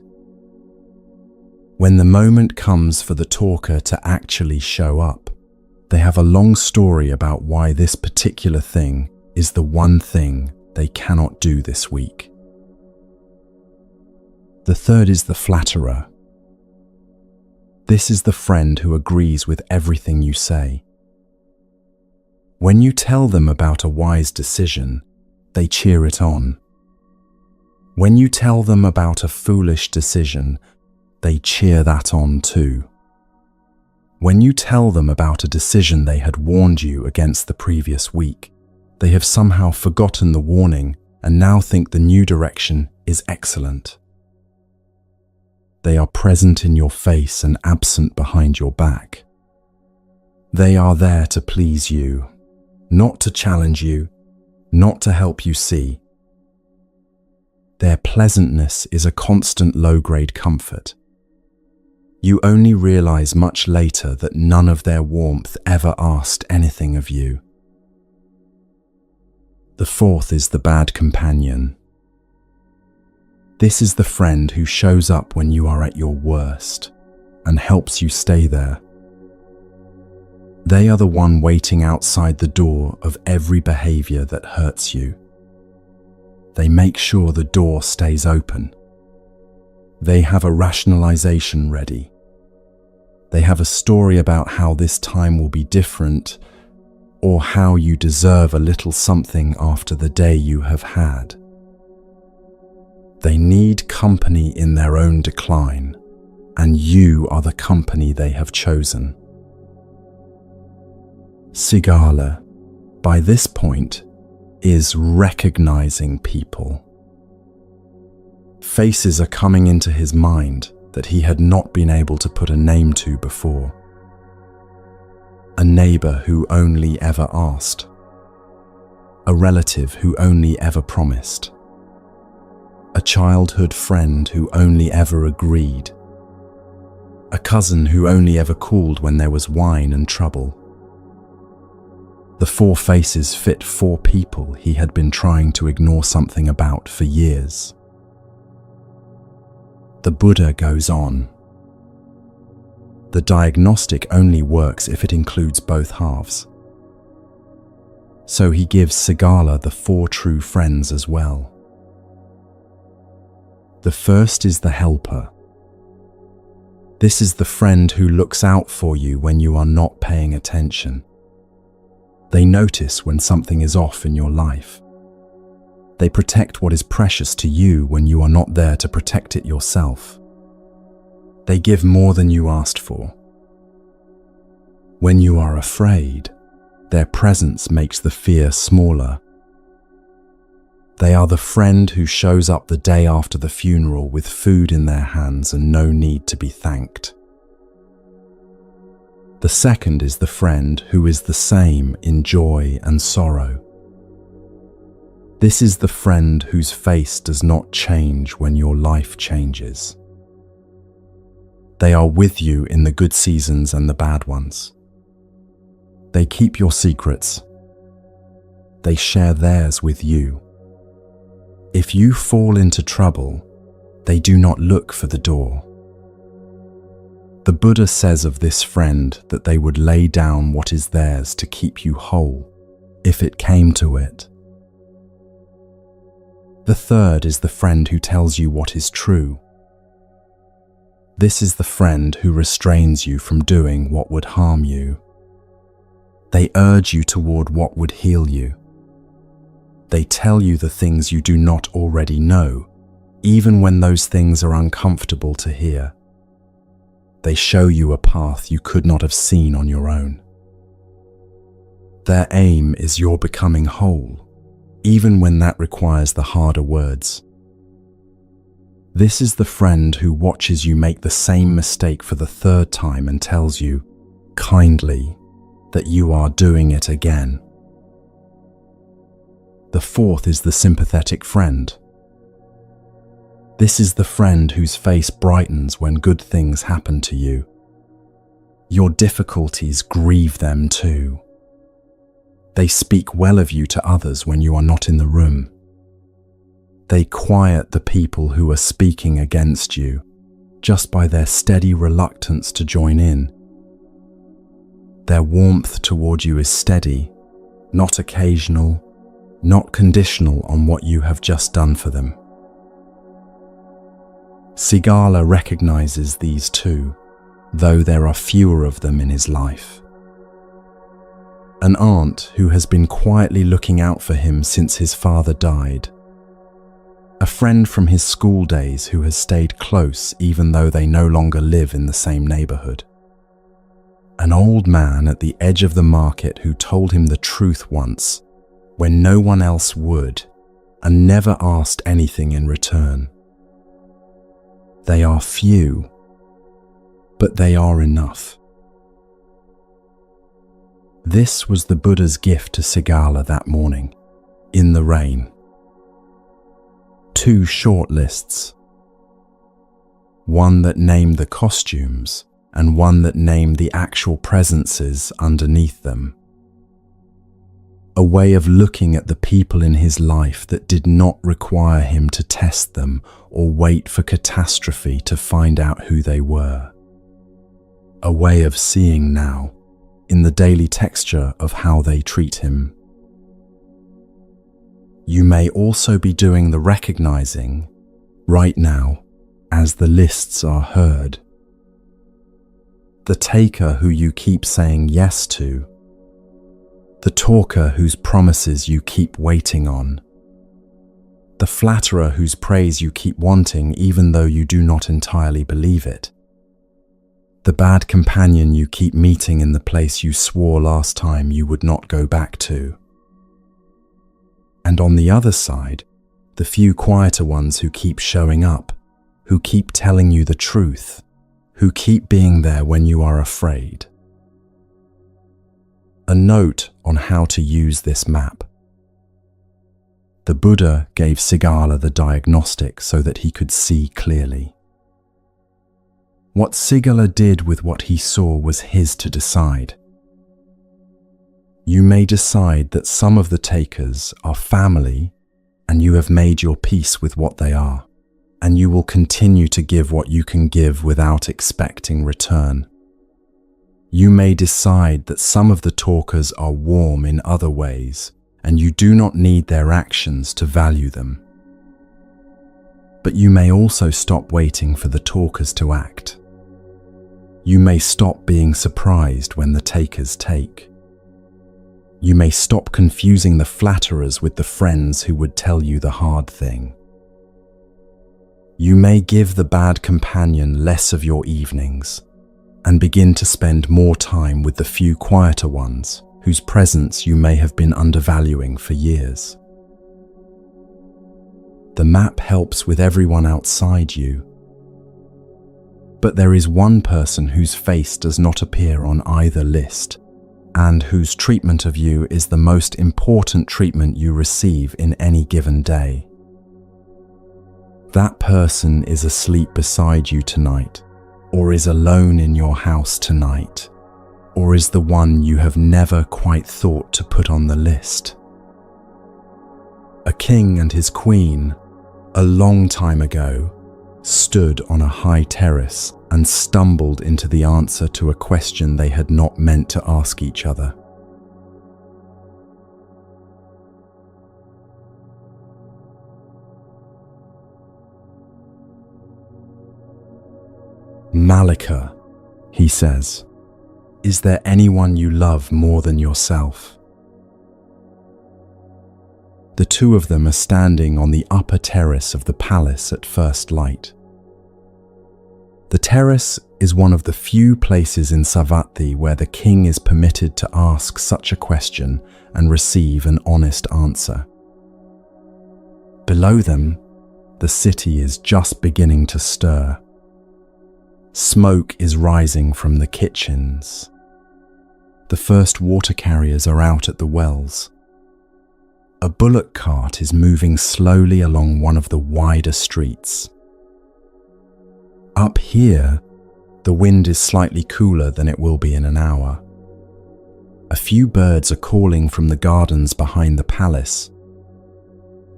When the moment comes for the talker to actually show up, they have a long story about why this particular thing is the one thing they cannot do this week. The third is the flatterer. This is the friend who agrees with everything you say. When you tell them about a wise decision, they cheer it on. When you tell them about a foolish decision, they cheer that on too. When you tell them about a decision they had warned you against the previous week, they have somehow forgotten the warning and now think the new direction is excellent. They are present in your face and absent behind your back. They are there to please you, not to challenge you, not to help you see. Their pleasantness is a constant low-grade comfort. You only realize much later that none of their warmth ever asked anything of you. The fourth is the bad companion. This is the friend who shows up when you are at your worst and helps you stay there. They are the one waiting outside the door of every behavior that hurts you. They make sure the door stays open. They have a rationalization ready. They have a story about how this time will be different, or how you deserve a little something after the day you have had. They need company in their own decline, and you are the company they have chosen. Sigala, by this point, is recognizing people. Faces are coming into his mind that he had not been able to put a name to before. A neighbor who only ever asked. A relative who only ever promised. A childhood friend who only ever agreed. A cousin who only ever called when there was wine and trouble. The four faces fit four people he had been trying to ignore something about for years. The Buddha goes on. The diagnostic only works if it includes both halves. So he gives Sigala the four true friends as well. The first is the helper. This is the friend who looks out for you when you are not paying attention. They notice when something is off in your life. They protect what is precious to you when you are not there to protect it yourself. They give more than you asked for. When you are afraid, their presence makes the fear smaller. They are the friend who shows up the day after the funeral with food in their hands and no need to be thanked. The second is the friend who is the same in joy and sorrow. This is the friend whose face does not change when your life changes. They are with you in the good seasons and the bad ones. They keep your secrets. They share theirs with you. If you fall into trouble, they do not look for the door. The Buddha says of this friend that they would lay down what is theirs to keep you whole, if it came to it. The third is the friend who tells you what is true. This is the friend who restrains you from doing what would harm you. They urge you toward what would heal you. They tell you the things you do not already know, even when those things are uncomfortable to hear. They show you a path you could not have seen on your own. Their aim is your becoming whole, even when that requires the harder words. This is the friend who watches you make the same mistake for the third time and tells you, kindly, that you are doing it again. The fourth is the sympathetic friend. This is the friend whose face brightens when good things happen to you. Your difficulties grieve them too. They speak well of you to others when you are not in the room. They quiet the people who are speaking against you just by their steady reluctance to join in. Their warmth toward you is steady, not occasional, not conditional on what you have just done for them. Sigala recognizes these too, though there are fewer of them in his life. An aunt who has been quietly looking out for him since his father died. A friend from his school days who has stayed close even though they no longer live in the same neighborhood. An old man at the edge of the market who told him the truth once, when no one else would, and never asked anything in return. They are few, but they are enough. This was the Buddha's gift to Sigala that morning, in the rain. 2 short lists. One that named the costumes, and one that named the actual presences underneath them. A way of looking at the people in his life that did not require him to test them or wait for catastrophe to find out who they were. A way of seeing now, in the daily texture of how they treat him. You may also be doing the recognizing, right now, as the lists are heard. The taker who you keep saying yes to. The talker whose promises you keep waiting on. The flatterer whose praise you keep wanting even though you do not entirely believe it. The bad companion you keep meeting in the place you swore last time you would not go back to. And on the other side, the few quieter ones who keep showing up, who keep telling you the truth, who keep being there when you are afraid. A note on how to use this map. The Buddha gave Sigala the diagnostic so that he could see clearly. What Sigala did with what he saw was his to decide. You may decide that some of the takers are family and you have made your peace with what they are, and you will continue to give what you can give without expecting return. You may decide that some of the talkers are warm in other ways, and you do not need their actions to value them. But you may also stop waiting for the talkers to act. You may stop being surprised when the takers take. You may stop confusing the flatterers with the friends who would tell you the hard thing. You may give the bad companion less of your evenings and begin to spend more time with the few quieter ones whose presence you may have been undervaluing for years. The map helps with everyone outside you, but there is one person whose face does not appear on either list and whose treatment of you is the most important treatment you receive in any given day. That person is asleep beside you tonight, or is alone in your house tonight, or is the one you have never quite thought to put on the list. A king and his queen, a long time ago, stood on a high terrace and stumbled into the answer to a question they had not meant to ask each other. Malika, he says, is there anyone you love more than yourself? The two of them are standing on the upper terrace of the palace at first light. The terrace is one of the few places in Savatthi where the king is permitted to ask such a question and receive an honest answer. Below them, the city is just beginning to stir. Smoke is rising from the kitchens. The first water carriers are out at the wells. A bullock cart is moving slowly along one of the wider streets. Up here, the wind is slightly cooler than it will be in an hour. A few birds are calling from the gardens behind the palace.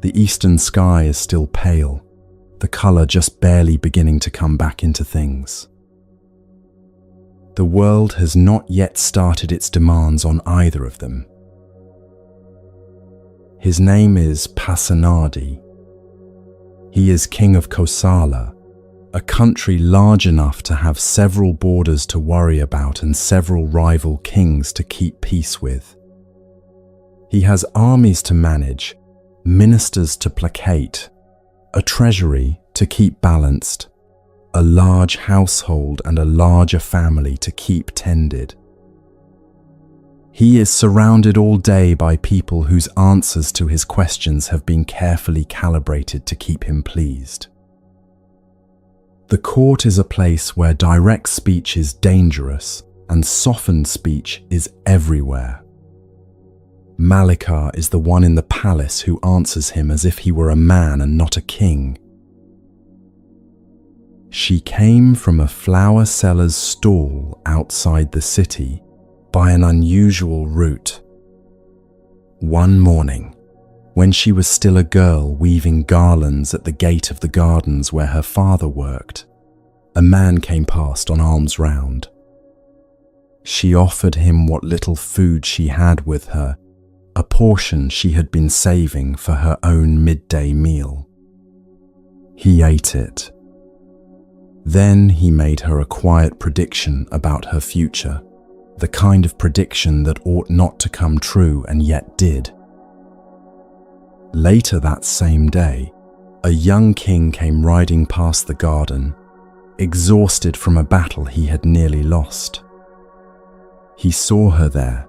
The eastern sky is still pale, the colour just barely beginning to come back into things. The world has not yet started its demands on either of them. His name is Pasenadi. He is king of Kosala, a country large enough to have several borders to worry about and several rival kings to keep peace with. He has armies to manage, ministers to placate, a treasury to keep balanced, a large household and a larger family to keep tended. He is surrounded all day by people whose answers to his questions have been carefully calibrated to keep him pleased. The court is a place where direct speech is dangerous and softened speech is everywhere. Malika is the one in the palace who answers him as if he were a man and not a king. She came from a flower seller's stall outside the city by an unusual route. One morning, when she was still a girl weaving garlands at the gate of the gardens where her father worked, a man came past on alms round. She offered him what little food she had with her, a portion she had been saving for her own midday meal. He ate it. Then he made her a quiet prediction about her future, the kind of prediction that ought not to come true and yet did. Later that same day, a young king came riding past the garden, exhausted from a battle he had nearly lost. He saw her there.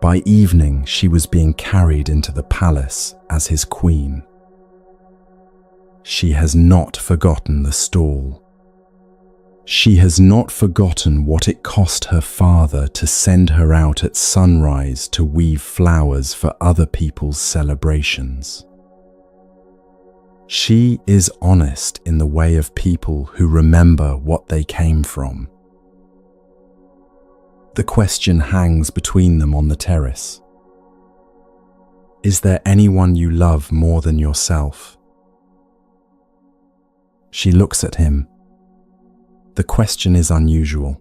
By evening, she was being carried into the palace as his queen. She has not forgotten the stall. She has not forgotten what it cost her father to send her out at sunrise to weave flowers for other people's celebrations. She is honest in the way of people who remember what they came from. The question hangs between them on the terrace. Is there anyone you love more than yourself? She looks at him. The question is unusual.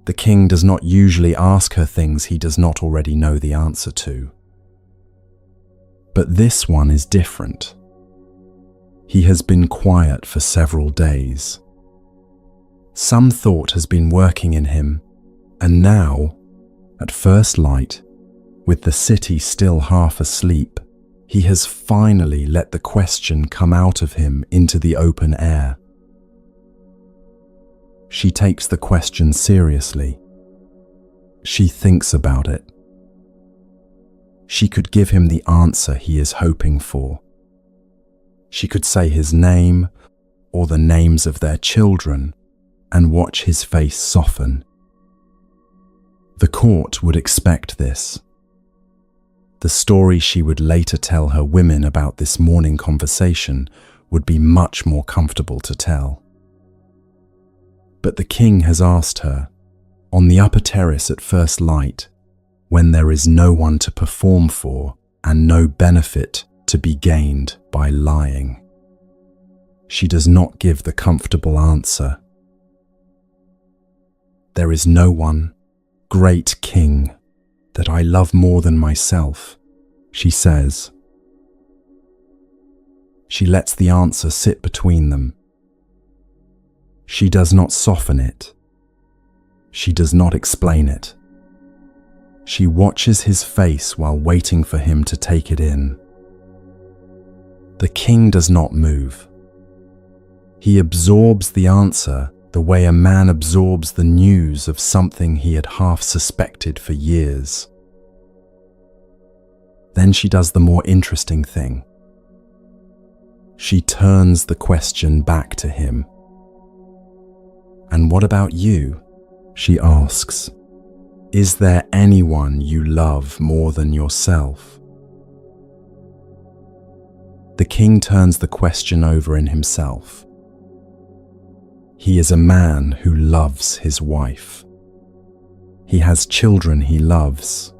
The king does not usually ask her things he does not already know the answer to. But this one is different. He has been quiet for several days. Some thought has been working in him, and now, at first light, with the city still half asleep, he has finally let the question come out of him into the open air. She takes the question seriously. She thinks about it. She could give him the answer he is hoping for. She could say his name or the names of their children and watch his face soften. The court would expect this. The story she would later tell her women about this morning conversation would be much more comfortable to tell. But the king has asked her, on the upper terrace at first light, when there is no one to perform for and no benefit to be gained by lying. She does not give the comfortable answer. There is no one, great king, that I love more than myself, she says. She lets the answer sit between them. She does not soften it. She does not explain it. She watches his face while waiting for him to take it in. The king does not move. He absorbs the answer the way a man absorbs the news of something he had half suspected for years. Then she does the more interesting thing. She turns the question back to him. "And what about you?" she asks. "Is there anyone you love more than yourself?" The king turns the question over in himself. He is a man who loves his wife. He has children he loves.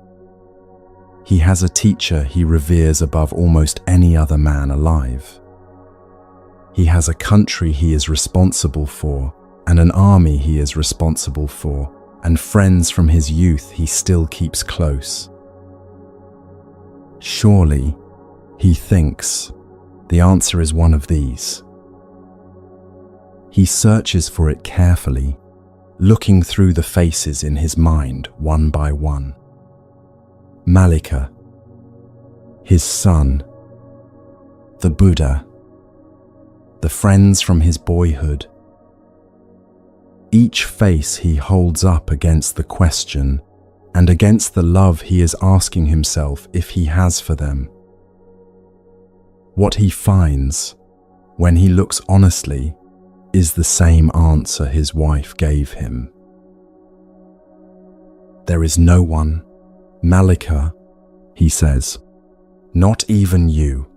He has a teacher he reveres above almost any other man alive. He has a country he is responsible for, and an army he is responsible for, and friends from his youth he still keeps close. Surely, he thinks, the answer is one of these. He searches for it carefully, looking through the faces in his mind one by one. Malika, his son, the Buddha, the friends from his boyhood. Each face he holds up against the question and against the love he is asking himself if he has for them. What he finds, when he looks honestly, is the same answer his wife gave him. "There is no one, Malika," he says, "not even you.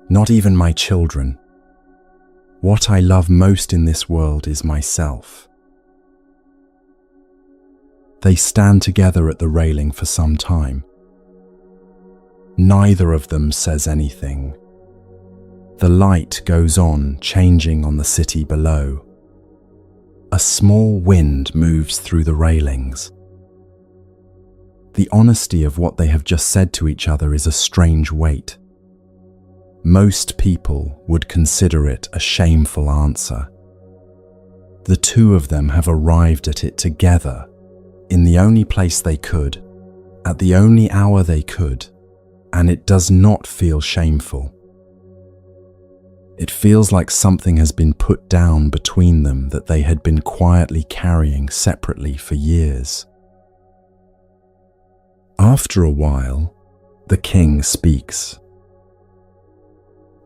Not even my children. What I love most in this world is myself." They stand together at the railing for some time. Neither of them says anything. The light goes on, changing on the city below. A small wind moves through the railings. The honesty of what they have just said to each other is a strange weight. Most people would consider it a shameful answer. The two of them have arrived at it together, in the only place they could, at the only hour they could, and it does not feel shameful. It feels like something has been put down between them that they had been quietly carrying separately for years. After a while, the king speaks.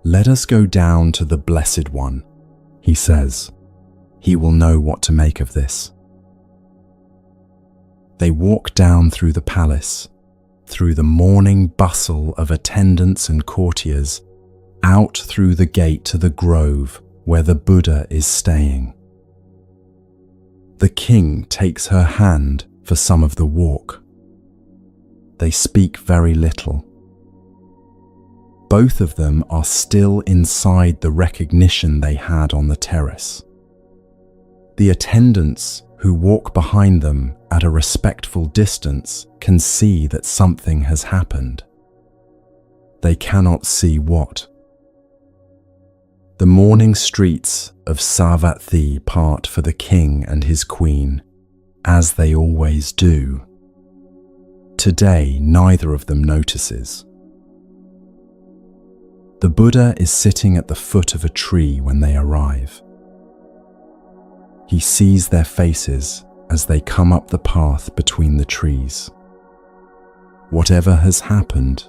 "Let us go down to the Blessed One," he says. "He will know what to make of this." They walk down through the palace, through the morning bustle of attendants and courtiers, out through the gate to the grove where the Buddha is staying. The king takes her hand for some of the walk. They speak very little. Both of them are still inside the recognition they had on the terrace. The attendants who walk behind them at a respectful distance can see that something has happened. They cannot see what. The morning streets of Savatthi part for the king and his queen, as they always do. Today, neither of them notices. The Buddha is sitting at the foot of a tree when they arrive. He sees their faces as they come up the path between the trees. Whatever has happened,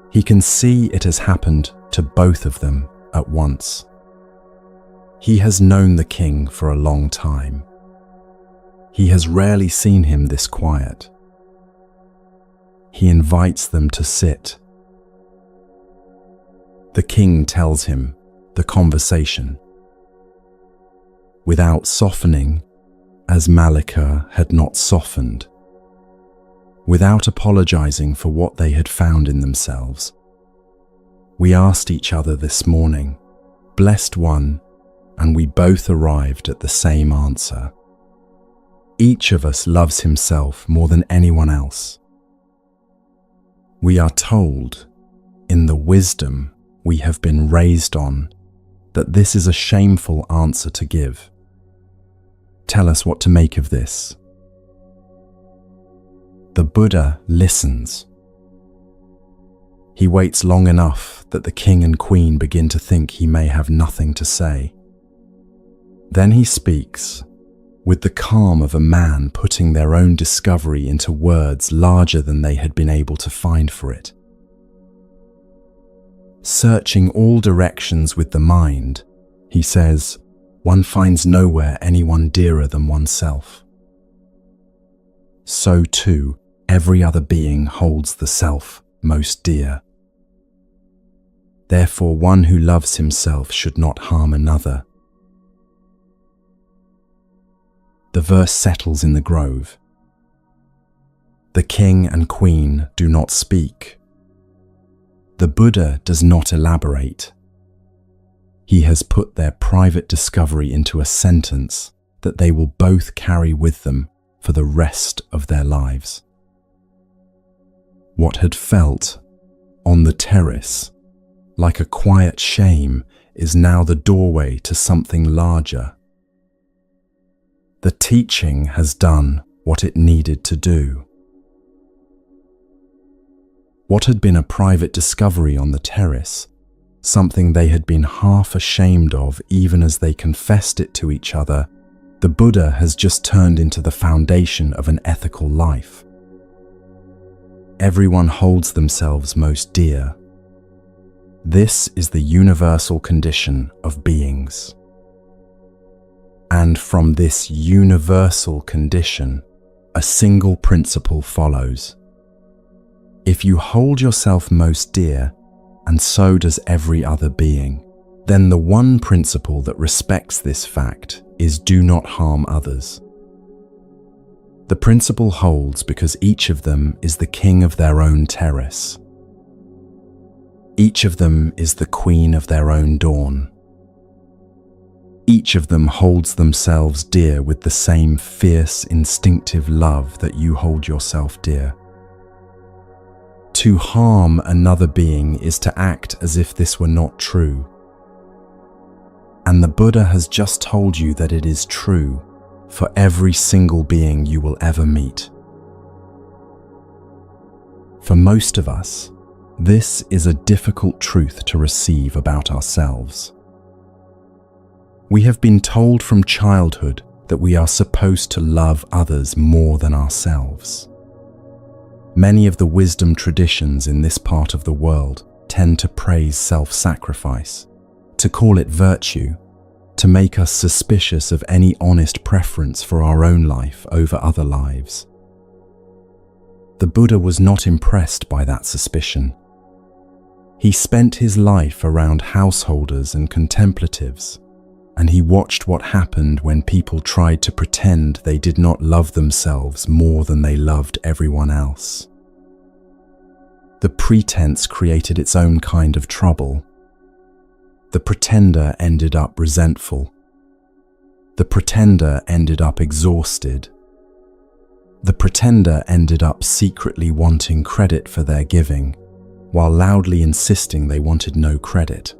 he can see it has happened to both of them at once. He has known the king for a long time. He has rarely seen him this quiet. He invites them to sit. The king tells him the conversation. Without softening, as Malika had not softened. Without apologizing for what they had found in themselves. We asked each other this morning, Blessed One, and we both arrived at the same answer. Each of us loves himself more than anyone else. We are told, in the wisdom we have been raised on, that this is a shameful answer to give. Tell us what to make of this. The Buddha listens. He waits long enough that the king and queen begin to think he may have nothing to say. Then he speaks, with the calm of a man putting their own discovery into words larger than they had been able to find for it. Searching all directions with the mind, he says, one finds nowhere anyone dearer than oneself. So too, every other being holds the self most dear. Therefore, one who loves himself should not harm another. The verse settles in the grove. The king and queen do not speak. The Buddha does not elaborate. He has put their private discovery into a sentence that they will both carry with them for the rest of their lives. What had felt, on the terrace, like a quiet shame is now the doorway to something larger. The teaching has done what it needed to do. What had been a private discovery on the terrace, something they had been half ashamed of even as they confessed it to each other, the Buddha has just turned into the foundation of an ethical life. Everyone holds themselves most dear. This is the universal condition of beings. And from this universal condition, a single principle follows. If you hold yourself most dear, and so does every other being, then the one principle that respects this fact is do not harm others. The principle holds because each of them is the king of their own terrace. Each of them is the queen of their own dawn. Each of them holds themselves dear with the same fierce, instinctive love that you hold yourself dear. To harm another being is to act as if this were not true. And the Buddha has just told you that it is true for every single being you will ever meet. For most of us, this is a difficult truth to receive about ourselves. We have been told from childhood that we are supposed to love others more than ourselves. Many of the wisdom traditions in this part of the world tend to praise self-sacrifice, to call it virtue, to make us suspicious of any honest preference for our own life over other lives. The Buddha was not impressed by that suspicion. He spent his life around householders and contemplatives, and he watched what happened when people tried to pretend they did not love themselves more than they loved everyone else. The pretense created its own kind of trouble. The pretender ended up resentful. The pretender ended up exhausted. The pretender ended up secretly wanting credit for their giving, while loudly insisting they wanted no credit.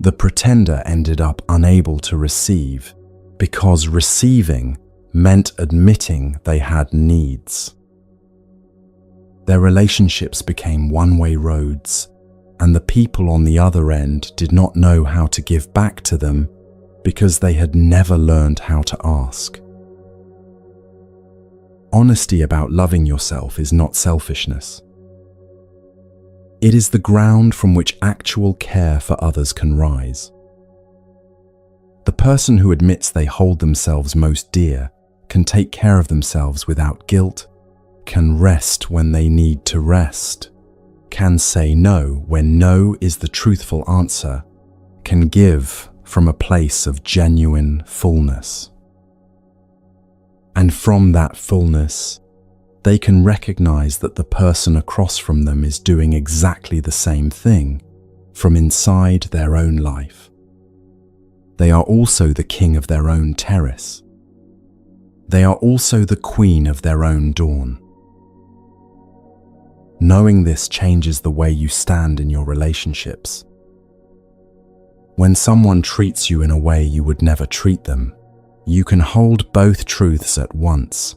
The pretender ended up unable to receive because receiving meant admitting they had needs. Their relationships became one-way roads, and the people on the other end did not know how to give back to them because they had never learned how to ask. Honesty about loving yourself is not selfishness. It is the ground from which actual care for others can rise. The person who admits they hold themselves most dear can take care of themselves without guilt, can rest when they need to rest, can say no when no is the truthful answer, can give from a place of genuine fullness. And from that fullness, they can recognize that the person across from them is doing exactly the same thing from inside their own life. They are also the king of their own terrace. They are also the queen of their own dawn. Knowing this changes the way you stand in your relationships. When someone treats you in a way you would never treat them, you can hold both truths at once.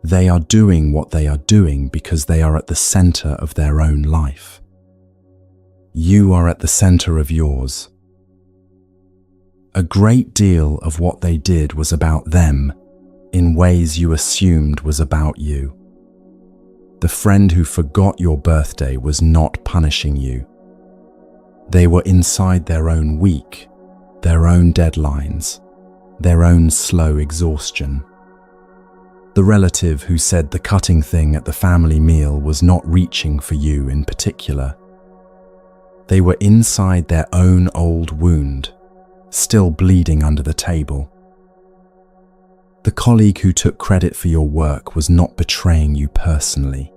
They are doing what they are doing because they are at the center of their own life. You are at the center of yours. A great deal of what they did was about them in ways you assumed was about you. The friend who forgot your birthday was not punishing you. They were inside their own week, their own deadlines, their own slow exhaustion. The relative who said the cutting thing at the family meal was not reaching for you in particular. They were inside their own old wound, still bleeding under the table. The colleague who took credit for your work was not betraying you personally.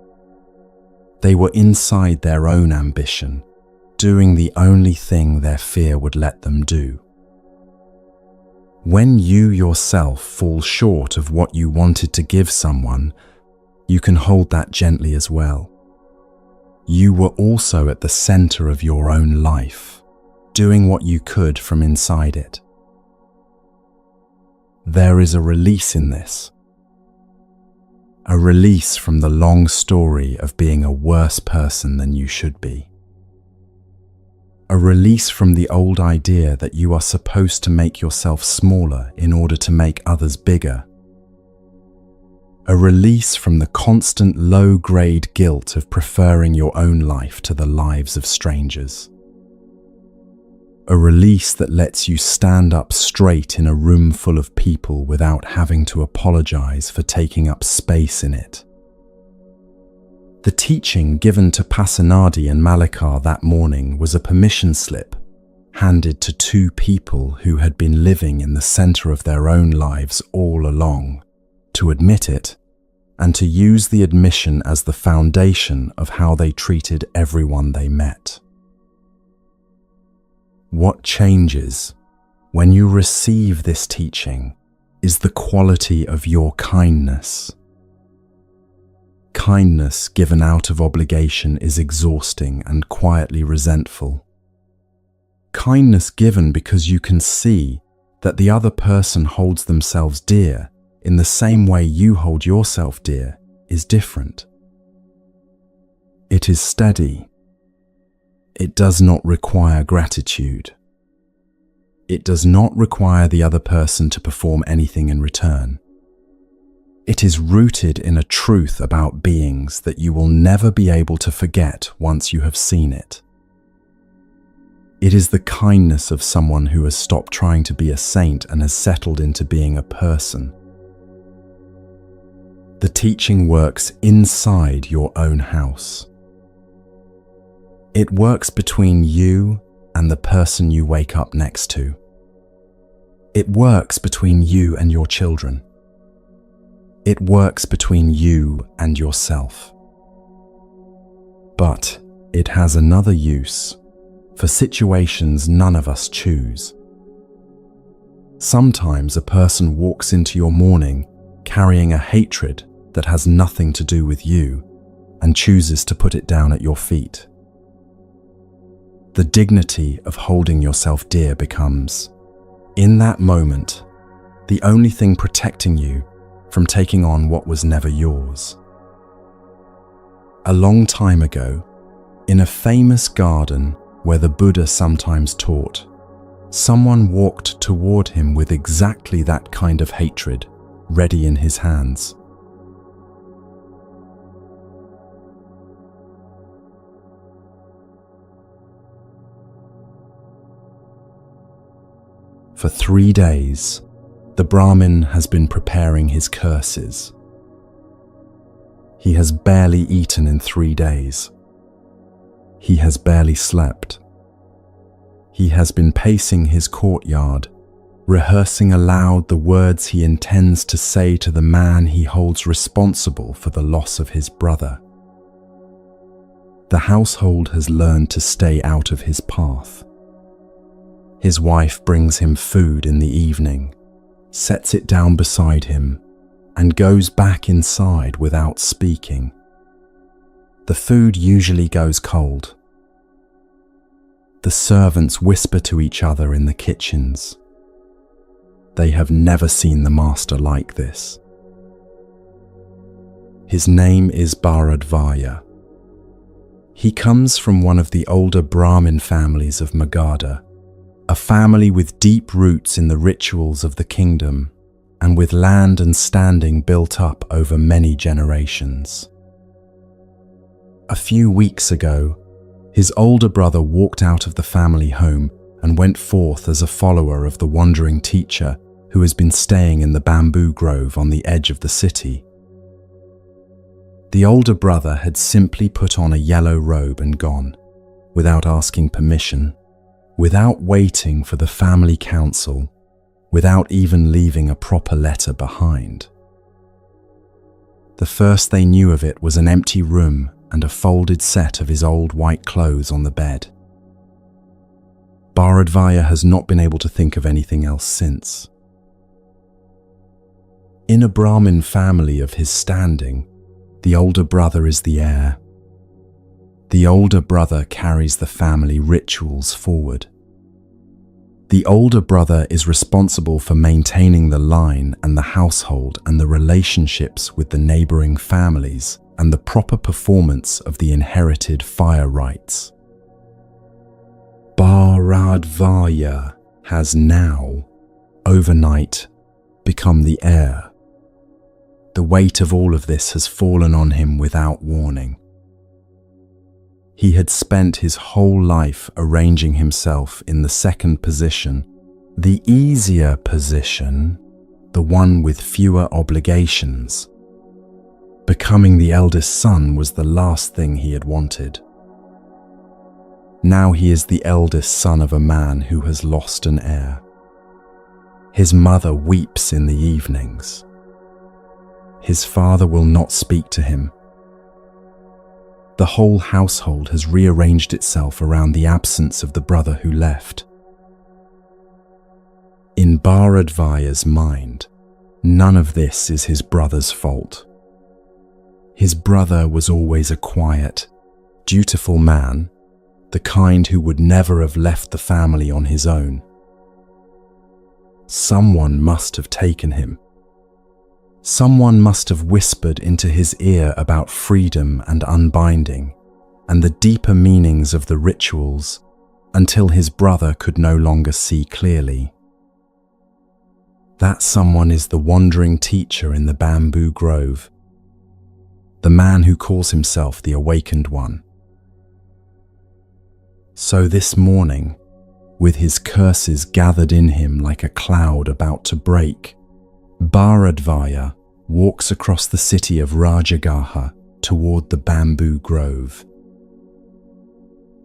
They were inside their own ambition, doing the only thing their fear would let them do. When you yourself fall short of what you wanted to give someone, you can hold that gently as well. You were also at the center of your own life, doing what you could from inside it. There is a release in this. A release from the long story of being a worse person than you should be. A release from the old idea that you are supposed to make yourself smaller in order to make others bigger. A release from the constant low-grade guilt of preferring your own life to the lives of strangers. A release that lets you stand up straight in a room full of people without having to apologize for taking up space in it. The teaching given to Pasanadi and Malika that morning was a permission slip handed to two people who had been living in the center of their own lives all along, to admit it and to use the admission as the foundation of how they treated everyone they met. What changes when you receive this teaching is the quality of your kindness. Kindness given out of obligation is exhausting and quietly resentful. Kindness given because you can see that the other person holds themselves dear in the same way you hold yourself dear is different. It is steady. It does not require gratitude. It does not require the other person to perform anything in return. It is rooted in a truth about beings that you will never be able to forget once you have seen it. It is the kindness of someone who has stopped trying to be a saint and has settled into being a person. The teaching works inside your own house. It works between you and the person you wake up next to. It works between you and your children. It works between you and yourself. But it has another use for situations none of us choose. Sometimes a person walks into your morning carrying a hatred that has nothing to do with you and chooses to put it down at your feet. The dignity of holding yourself dear becomes, in that moment, the only thing protecting you from taking on what was never yours. A long time ago, in a famous garden where the Buddha sometimes taught, someone walked toward him with exactly that kind of hatred ready in his hands. For 3 days, the Brahmin has been preparing his curses. He has barely eaten in 3 days. He has barely slept. He has been pacing his courtyard, rehearsing aloud the words he intends to say to the man he holds responsible for the loss of his brother. The household has learned to stay out of his path. His wife brings him food in the evening, sets it down beside him, and goes back inside without speaking. The food usually goes cold. The servants whisper to each other in the kitchens. They have never seen the master like this. His name is Bharadvaja. He comes from one of the older Brahmin families of Magadha, a family with deep roots in the rituals of the kingdom and with land and standing built up over many generations. A few weeks ago, his older brother walked out of the family home and went forth as a follower of the wandering teacher who has been staying in the bamboo grove on the edge of the city. The older brother had simply put on a yellow robe and gone, without asking permission, without waiting for the family council, without even leaving a proper letter behind. The first they knew of it was an empty room and a folded set of his old white clothes on the bed. Bharadvaja has not been able to think of anything else since. In a Brahmin family of his standing, the older brother is the heir. The older brother carries the family rituals forward. The older brother is responsible for maintaining the line and the household and the relationships with the neighboring families and the proper performance of the inherited fire rites. Bharadvaja has now, overnight, become the heir. The weight of all of this has fallen on him without warning. He had spent his whole life arranging himself in the second position, the easier position, the one with fewer obligations. Becoming the eldest son was the last thing he had wanted. Now he is the eldest son of a man who has lost an heir. His mother weeps in the evenings. His father will not speak to him. The whole household has rearranged itself around the absence of the brother who left. In Bharadvaja's mind, none of this is his brother's fault. His brother was always a quiet, dutiful man, the kind who would never have left the family on his own. Someone must have taken him. Someone must have whispered into his ear about freedom and unbinding, and the deeper meanings of the rituals, until his brother could no longer see clearly. That someone is the wandering teacher in the bamboo grove, the man who calls himself the awakened one. So this morning, with his curses gathered in him like a cloud about to break, Bharadvaja walks across the city of Rajagaha toward the bamboo grove.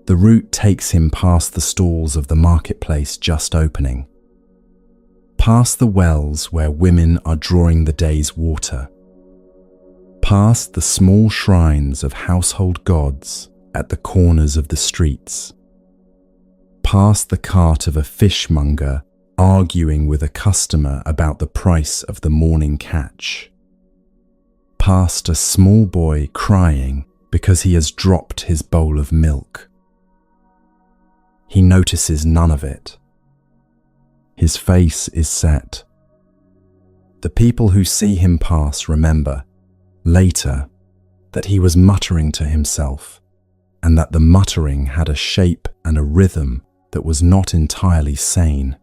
The route takes him past the stalls of the marketplace just opening, past the wells where women are drawing the day's water, past the small shrines of household gods at the corners of the streets, past the cart of a fishmonger arguing with a customer about the price of the morning catch, past a small boy crying because he has dropped his bowl of milk. He notices none of it. His face is set. The people who see him pass remember, later, that he was muttering to himself, and that the muttering had a shape and a rhythm that was not entirely sane.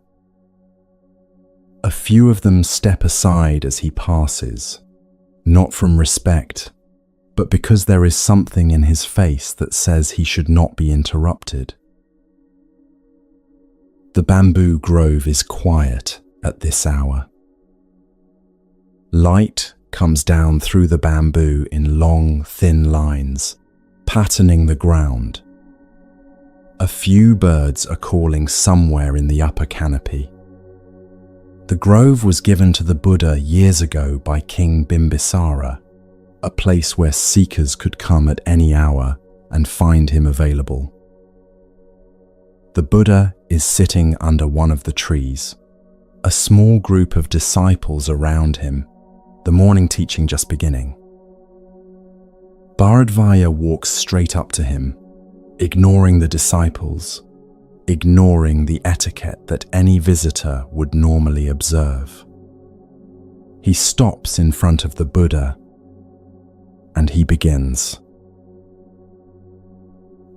A few of them step aside as he passes, not from respect, but because there is something in his face that says he should not be interrupted. The bamboo grove is quiet at this hour. Light comes down through the bamboo in long, thin lines, patterning the ground. A few birds are calling somewhere in the upper canopy. The grove was given to the Buddha years ago by King Bimbisara, a place where seekers could come at any hour and find him available. The Buddha is sitting under one of the trees, a small group of disciples around him, the morning teaching just beginning. Bharadvaja walks straight up to him, ignoring the disciples, ignoring the etiquette that any visitor would normally observe. He stops in front of the Buddha. and he begins.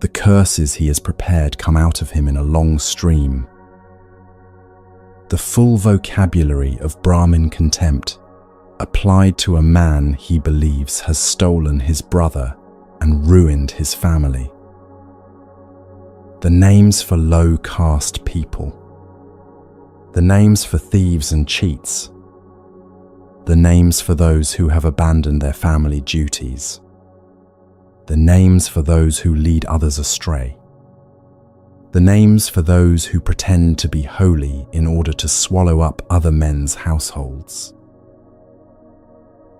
The curses he has prepared come out of him in a long stream. The full vocabulary of Brahmin contempt applied to a man he believes has stolen his brother and ruined his family. The names for low caste people. The names for thieves and cheats. The names for those who have abandoned their family duties. The names for those who lead others astray. The names for those who pretend to be holy in order to swallow up other men's households.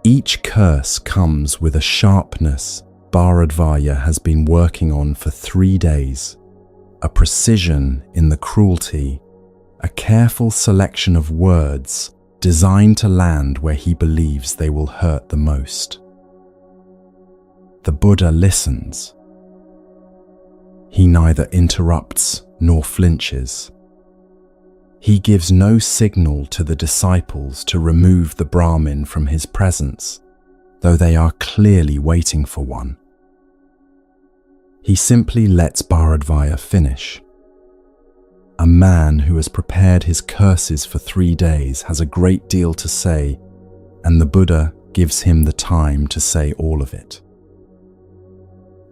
Each curse comes with a sharpness Bharadvaja has been working on for 3 days, a precision in the cruelty, a careful selection of words designed to land where he believes they will hurt the most. The Buddha listens. He neither interrupts nor flinches. He gives no signal to the disciples to remove the Brahmin from his presence, though they are clearly waiting for one. He simply lets Bharadvaja finish. A man who has prepared his curses for 3 days has a great deal to say, and the Buddha gives him the time to say all of it.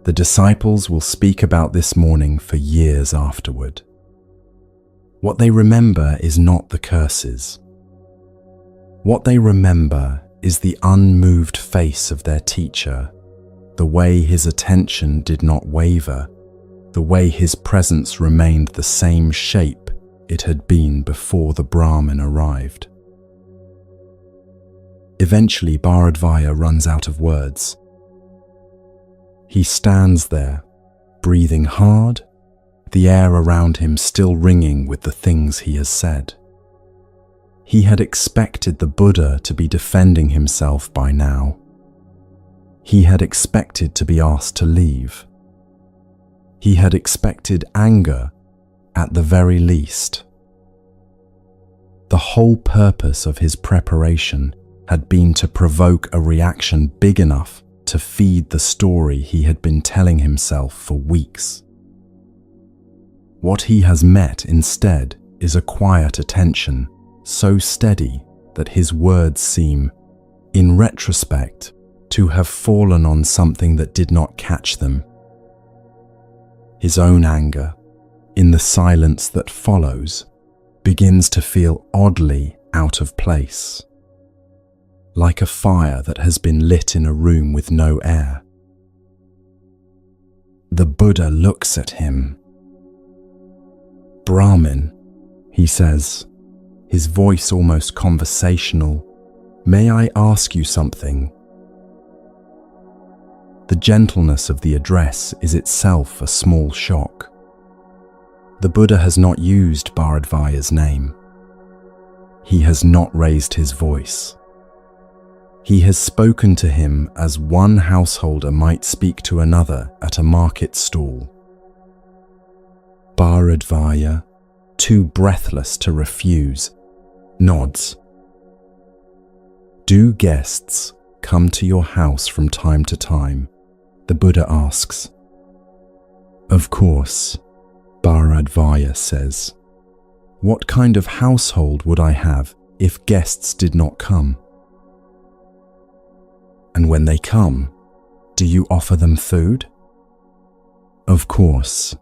The disciples will speak about this morning for years afterward. What they remember is not the curses. What they remember is the unmoved face of their teacher, the way his attention did not waver, the way his presence remained the same shape it had been before the Brahmin arrived. Eventually, Bharadvaja runs out of words. He stands there, breathing hard, the air around him still ringing with the things he has said. He had expected the Buddha to be defending himself by now. He had expected to be asked to leave. He had expected anger, at the very least. The whole purpose of his preparation had been to provoke a reaction big enough to feed the story he had been telling himself for weeks. What he has met instead is a quiet attention, so steady that his words seem, in retrospect, to have fallen on something that did not catch them. His own anger, in the silence that follows, begins to feel oddly out of place, like a fire that has been lit in a room with no air. The Buddha looks at him. "Brahmin," he says, his voice almost conversational, "may I ask you something?" The gentleness of the address is itself a small shock. The Buddha has not used Bharadvaja's name. He has not raised his voice. He has spoken to him as one householder might speak to another at a market stall. Bharadvaja, too breathless to refuse, nods. "Do guests come to your house from time to time?" the Buddha asks. "Of course," Bharadvaja says. "What kind of household would I have if guests did not come?" "And when they come, do you offer them food?" "Of course,"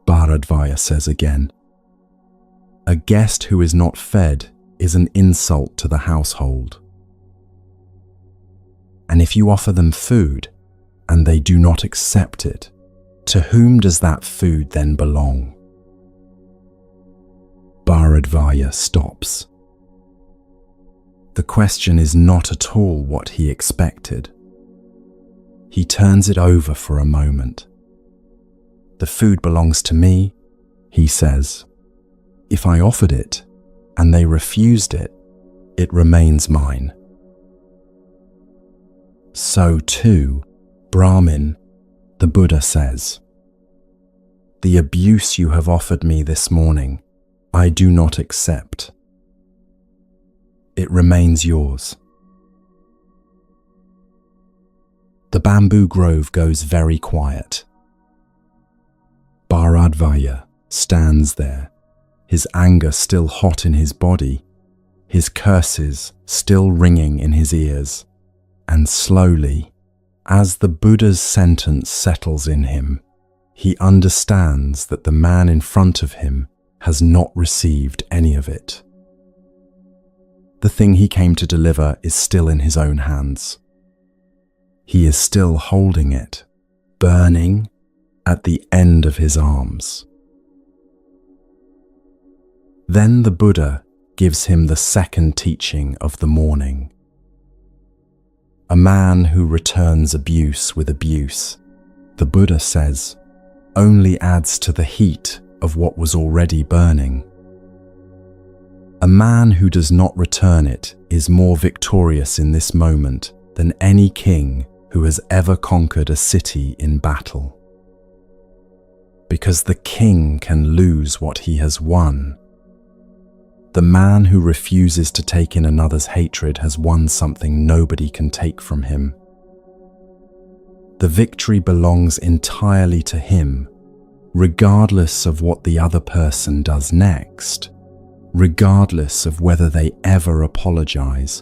Bharadvaja says again. "A guest who is not fed is an insult to the household. And if you offer them food and they do not accept it, to whom does that food then belong?" Bharadvaja stops. The question is not at all what he expected. He turns it over for a moment. "The food belongs to me," he says. "If I offered it and they refused it, it remains mine." "So too, Brahmin," the Buddha says. "The abuse you have offered me this morning, I do not accept. It remains yours." The bamboo grove goes very quiet. Bharadvaja stands there, his anger still hot in his body, his curses still ringing in his ears, and slowly, as the Buddha's sentence settles in him, he understands that the man in front of him has not received any of it. The thing he came to deliver is still in his own hands. He is still holding it, burning at the end of his arms. Then the Buddha gives him the second teaching of the morning. A man who returns abuse with abuse, the Buddha says, only adds to the heat of what was already burning. A man who does not return it is more victorious in this moment than any king who has ever conquered a city in battle. Because the king can lose what he has won. The man who refuses to take in another's hatred has won something nobody can take from him. The victory belongs entirely to him, regardless of what the other person does next, regardless of whether they ever apologize,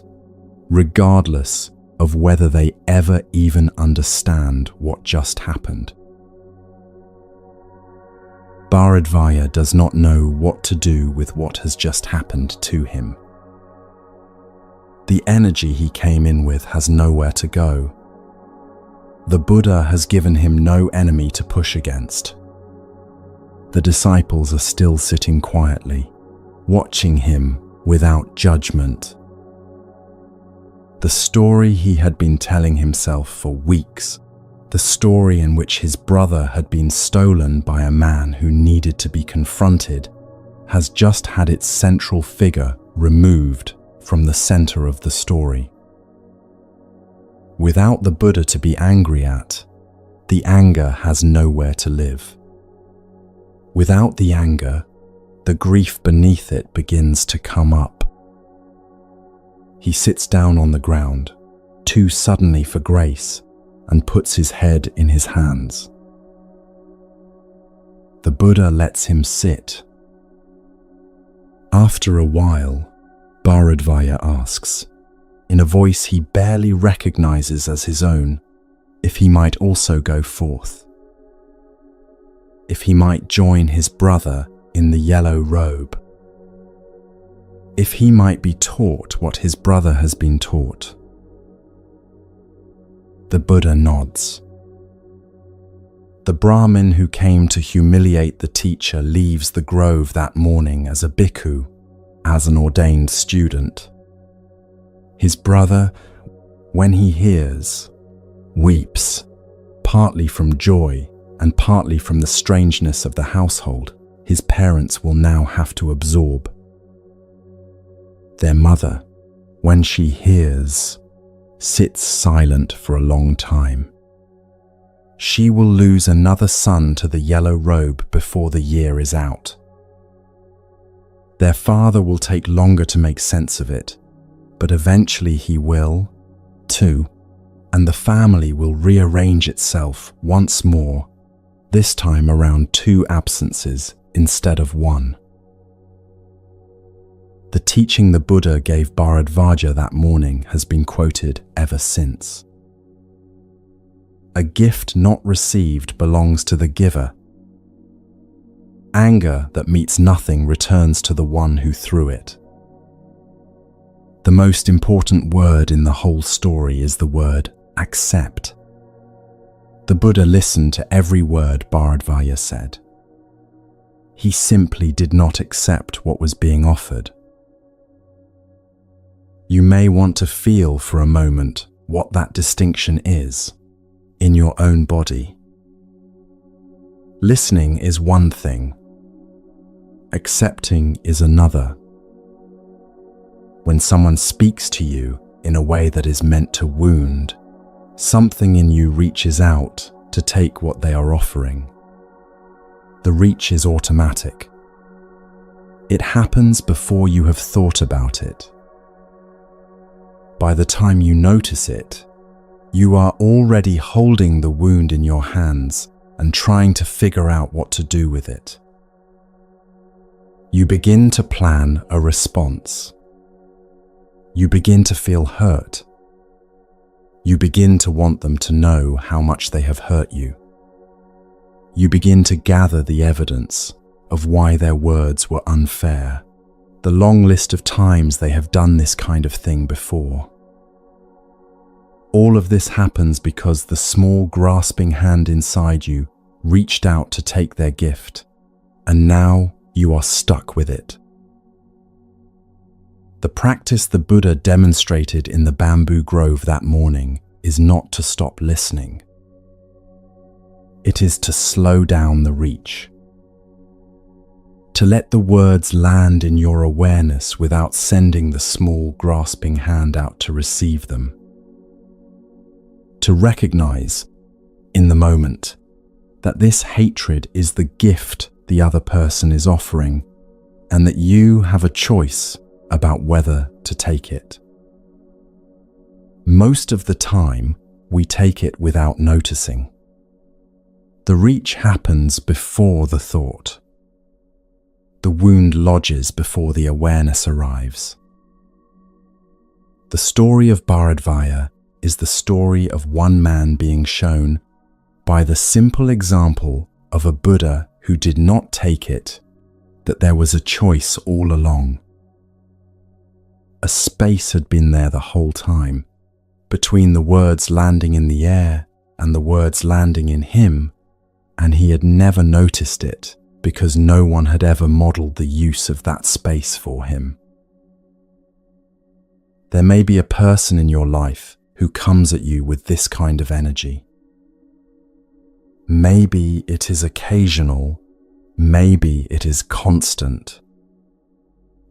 regardless of whether they ever even understand what just happened. Bharadvaja does not know what to do with what has just happened to him. The energy he came in with has nowhere to go. The Buddha has given him no enemy to push against. The disciples are still sitting quietly, watching him without judgment. The story he had been telling himself for weeks, the story in which his brother had been stolen by a man who needed to be confronted, has just had its central figure removed from the center of the story. Without the Buddha to be angry at, the anger has nowhere to live. Without the anger, the grief beneath it begins to come up. He sits down on the ground, too suddenly for grace, and puts his head in his hands. The Buddha lets him sit. After a while, Bharadvaja asks, in a voice he barely recognizes as his own, if he might also go forth. If he might join his brother in the yellow robe. If he might be taught what his brother has been taught. The Buddha nods. The Brahmin who came to humiliate the teacher leaves the grove that morning as a bhikkhu, as an ordained student. His brother, when he hears, weeps, partly from joy and partly from the strangeness of the household his parents will now have to absorb. Their mother, when she hears, sits silent for a long time. She will lose another son to the yellow robe before the year is out. Their father will take longer to make sense of it, but eventually he will, too, and the family will rearrange itself once more, this time around 2 absences instead of 1. The teaching the Buddha gave Bharadvaja that morning has been quoted ever since. A gift not received belongs to the giver. Anger that meets nothing returns to the one who threw it. The most important word in the whole story is the word accept. The Buddha listened to every word Bharadvaja said. He simply did not accept what was being offered. You may want to feel for a moment what that distinction is in your own body. Listening is one thing. Accepting is another. When someone speaks to you in a way that is meant to wound, something in you reaches out to take what they are offering. The reach is automatic. It happens before you have thought about it. By the time you notice it, You are already holding the wound in your hands and trying to figure out what to do with it. You begin to plan a response. You begin to feel hurt. You begin to want them to know how much they have hurt you. You begin to gather the evidence of why their words were unfair, the long list of times they have done this kind of thing before. All of this happens because the small grasping hand inside you reached out to take their gift, and now you are stuck with it. The practice the Buddha demonstrated in the bamboo grove that morning is not to stop listening. It is to slow down the reach. To let the words land in your awareness without sending the small grasping hand out to receive them. To recognize, in the moment, that this hatred is the gift the other person is offering, and that you have a choice about whether to take it. Most of the time, we take it without noticing. The reach happens before the thought. The wound lodges before the awareness arrives. The story of Bharadvaja is the story of one man being shown by the simple example of a Buddha who did not take it, that there was a choice all along. A space had been there the whole time, between the words landing in the air and the words landing in him, and he had never noticed it because no one had ever modeled the use of that space for him. There may be a person in your life who comes at you with this kind of energy. Maybe it is occasional, maybe it is constant.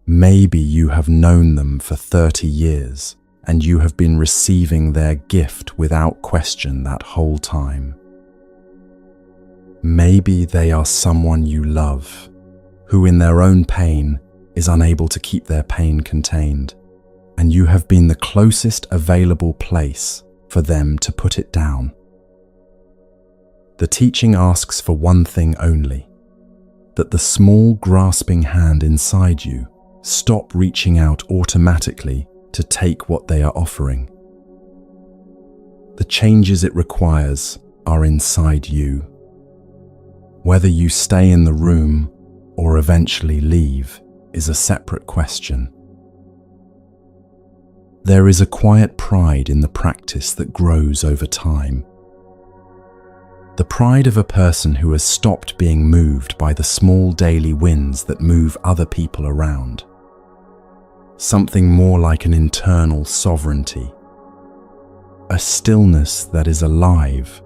Maybe you have known them for 30 years and you have been receiving their gift without question that whole time. Maybe they are someone you love, who in their own pain is unable to keep their pain contained, and you have been the closest available place for them to put it down. The teaching asks for one thing only, that the small grasping hand inside you stop reaching out automatically to take what they are offering. The changes it requires are inside you. Whether you stay in the room or eventually leave is a separate question. There is a quiet pride in the practice that grows over time. The pride of a person who has stopped being moved by the small daily winds that move other people around. Something more like an internal sovereignty. A stillness that is alive,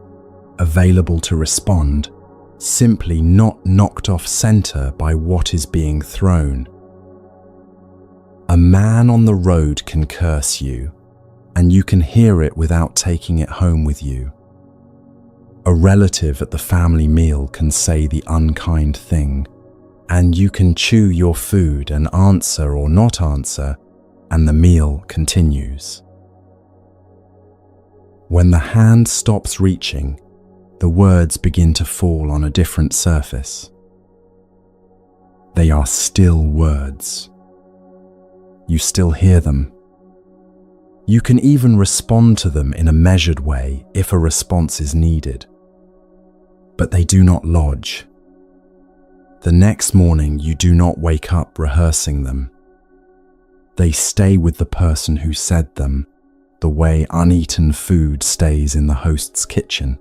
available to respond, simply not knocked off center by what is being thrown. A man on the road can curse you, and you can hear it without taking it home with you. A relative at the family meal can say the unkind thing, and you can chew your food and answer or not answer, and the meal continues. When the hand stops reaching, the words begin to fall on a different surface. They are still words. You still hear them. You can even respond to them in a measured way if a response is needed. But they do not lodge. The next morning you do not wake up rehearsing them. They stay with the person who said them, the way uneaten food stays in the host's kitchen.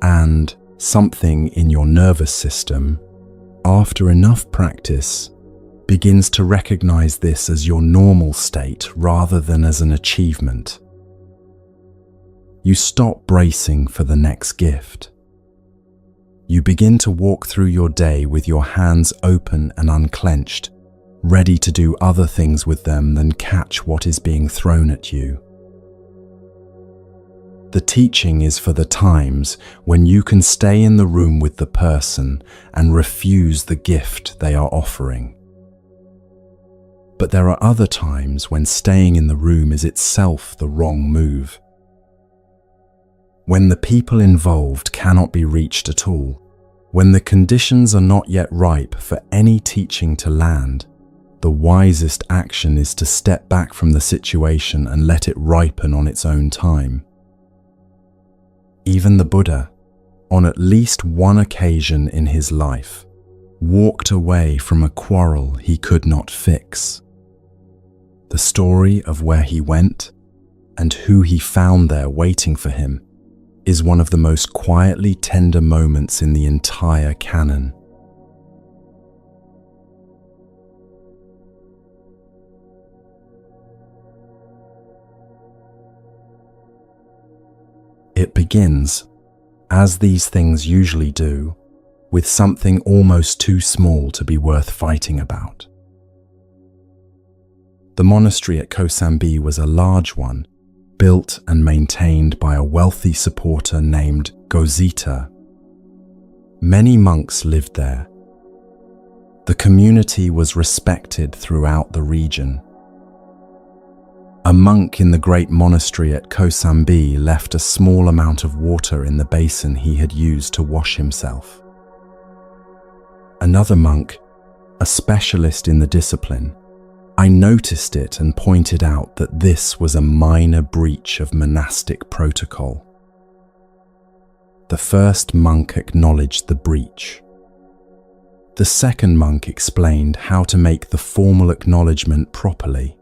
And something in your nervous system, after enough practice, begins to recognize this as your normal state rather than as an achievement. You stop bracing for the next gift. You begin to walk through your day with your hands open and unclenched, ready to do other things with them than catch what is being thrown at you. The teaching is for the times when you can stay in the room with the person and refuse the gift they are offering. But there are other times when staying in the room is itself the wrong move. When the people involved cannot be reached at all, when the conditions are not yet ripe for any teaching to land, the wisest action is to step back from the situation and let it ripen on its own time. Even the Buddha, on at least one occasion in his life, walked away from a quarrel he could not fix. The story of where he went and who he found there waiting for him is one of the most quietly tender moments in the entire canon. It begins, as these things usually do, with something almost too small to be worth fighting about. The monastery at Kosambi was a large one, built and maintained by a wealthy supporter named Gozita. Many monks lived there. The community was respected throughout the region. A monk in the great monastery at Kosambi left a small amount of water in the basin he had used to wash himself. Another monk, a specialist in the discipline, I noticed it and pointed out that this was a minor breach of monastic protocol. The first monk acknowledged the breach. The second monk explained how to make the formal acknowledgement properly.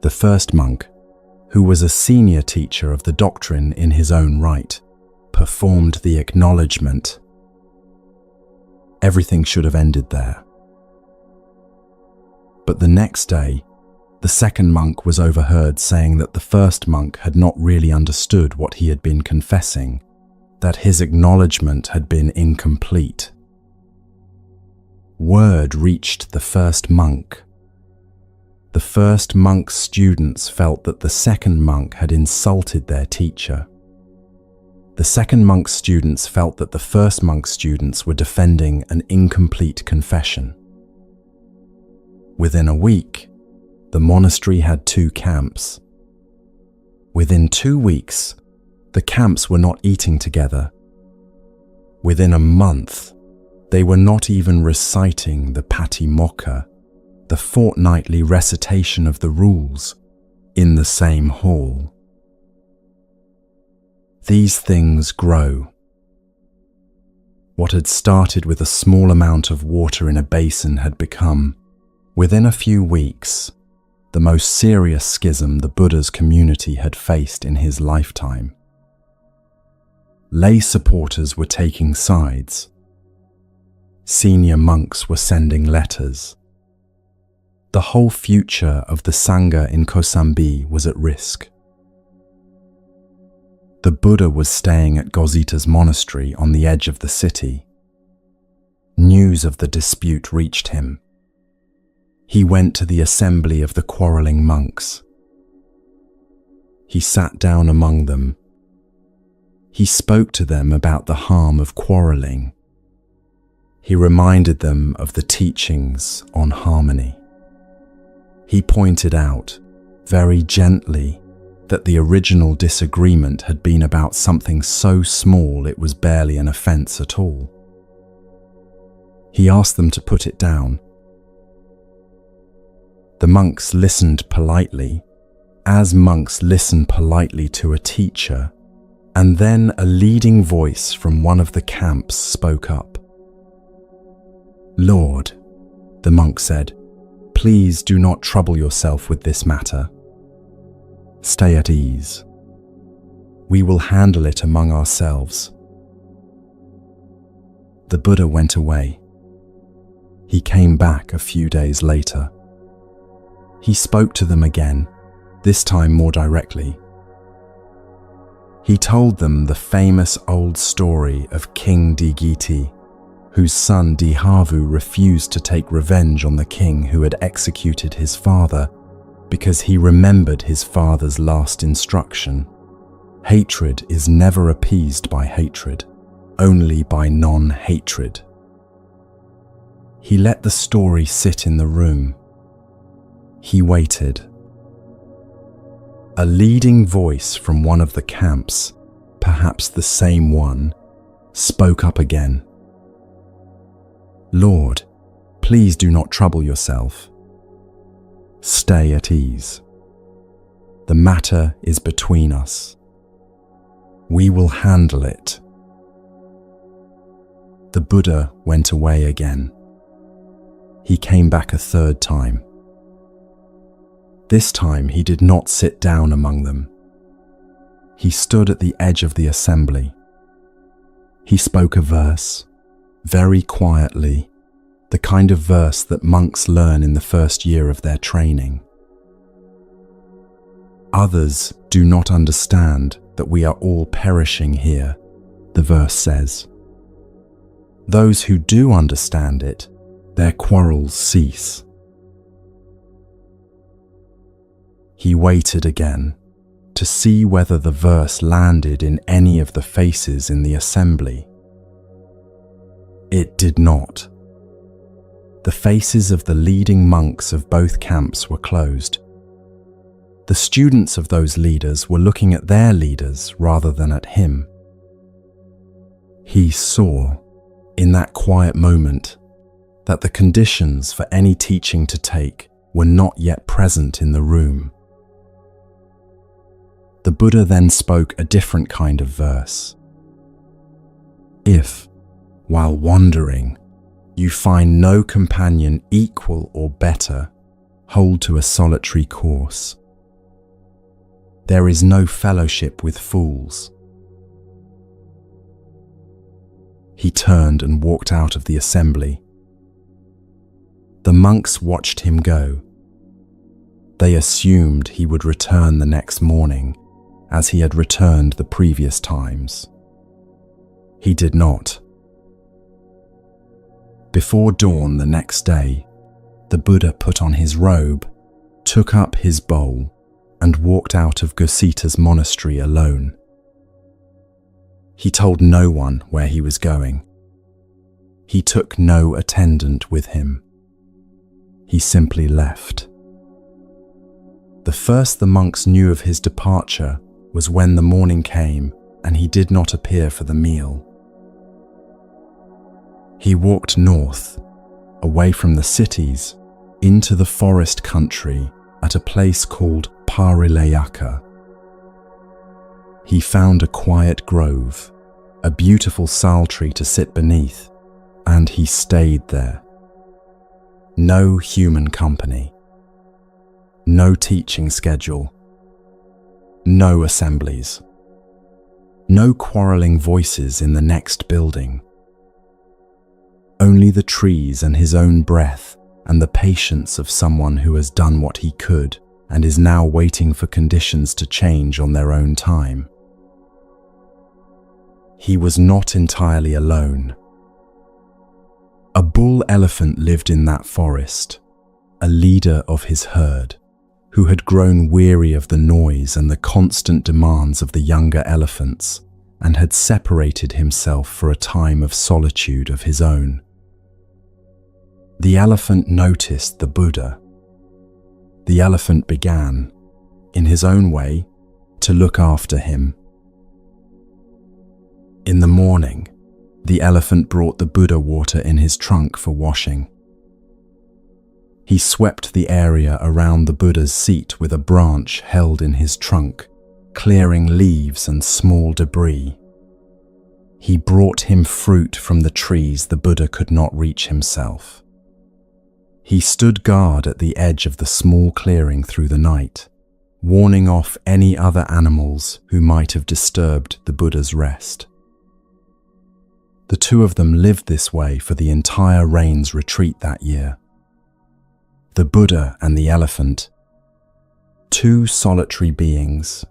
The first monk, who was a senior teacher of the doctrine in his own right, performed the acknowledgement. Everything should have ended there. But the next day, the second monk was overheard saying that the first monk had not really understood what he had been confessing, that his acknowledgement had been incomplete. Word reached the first monk. The first monk's students felt that the second monk had insulted their teacher. The second monk's students felt that the first monk's students were defending an incomplete confession. Within a week, the monastery had 2 camps. Within 2 weeks, the camps were not eating together. Within a month, they were not even reciting the Patimokkha, the fortnightly recitation of the rules, in the same hall. These things grow. What had started with a small amount of water in a basin had become, within a few weeks, the most serious schism the Buddha's community had faced in his lifetime. Lay supporters were taking sides. Senior monks were sending letters. The whole future of the Sangha in Kosambi was at risk. The Buddha was staying at Gozita's monastery on the edge of the city. News of the dispute reached him. He went to the assembly of the quarrelling monks. He sat down among them. He spoke to them about the harm of quarrelling. He reminded them of the teachings on harmony. He pointed out, very gently, that the original disagreement had been about something so small it was barely an offence at all. He asked them to put it down. The monks listened politely, as monks listen politely to a teacher, and then a leading voice from one of the camps spoke up. "Lord," the monk said, "please do not trouble yourself with this matter. Stay at ease. We will handle it among ourselves." The Buddha went away. He came back a few days later. He spoke to them again, this time more directly. He told them the famous old story of King Digiti, whose son Dihavu refused to take revenge on the king who had executed his father because he remembered his father's last instruction. Hatred is never appeased by hatred, only by non-hatred. He let the story sit in the room. He waited. A leading voice from one of the camps, perhaps the same one, spoke up again. "Lord, please do not trouble yourself. Stay at ease. The matter is between us. We will handle it." The Buddha went away again. He came back a third time. This time he did not sit down among them. He stood at the edge of the assembly. He spoke a verse, very quietly, the kind of verse that monks learn in the first year of their training. "Others do not understand that we are all perishing here," the verse says. "Those who do understand it, their quarrels cease." He waited again to see whether the verse landed in any of the faces in the assembly. It did not. The faces of the leading monks of both camps were closed. The students of those leaders were looking at their leaders rather than at him. He saw, in that quiet moment, that the conditions for any teaching to take were not yet present in the room. The Buddha then spoke a different kind of verse. "If, while wandering, you find no companion equal or better, hold to a solitary course. There is no fellowship with fools." He turned and walked out of the assembly. The monks watched him go. They assumed he would return the next morning, as he had returned the previous times. He did not. Before dawn the next day, the Buddha put on his robe, took up his bowl, and walked out of Gusita's monastery alone. He told no one where he was going. He took no attendant with him. He simply left. The first the monks knew of his departure was when the morning came and he did not appear for the meal. He walked north, away from the cities, into the forest country at a place called Parilayaka. He found a quiet grove, a beautiful sal tree to sit beneath, and he stayed there. No human company. No teaching schedule. No assemblies. No quarreling voices in the next building. Only the trees and his own breath and the patience of someone who has done what he could and is now waiting for conditions to change on their own time. He was not entirely alone. A bull elephant lived in that forest, a leader of his herd, who had grown weary of the noise and the constant demands of the younger elephants and had separated himself for a time of solitude of his own. The elephant noticed the Buddha. The elephant began, in his own way, to look after him. In the morning, the elephant brought the Buddha water in his trunk for washing. He swept the area around the Buddha's seat with a branch held in his trunk, clearing leaves and small debris. He brought him fruit from the trees the Buddha could not reach himself. He stood guard at the edge of the small clearing through the night, warning off any other animals who might have disturbed the Buddha's rest. The two of them lived this way for the entire rain's retreat that year. The Buddha and the elephant, two solitary beings,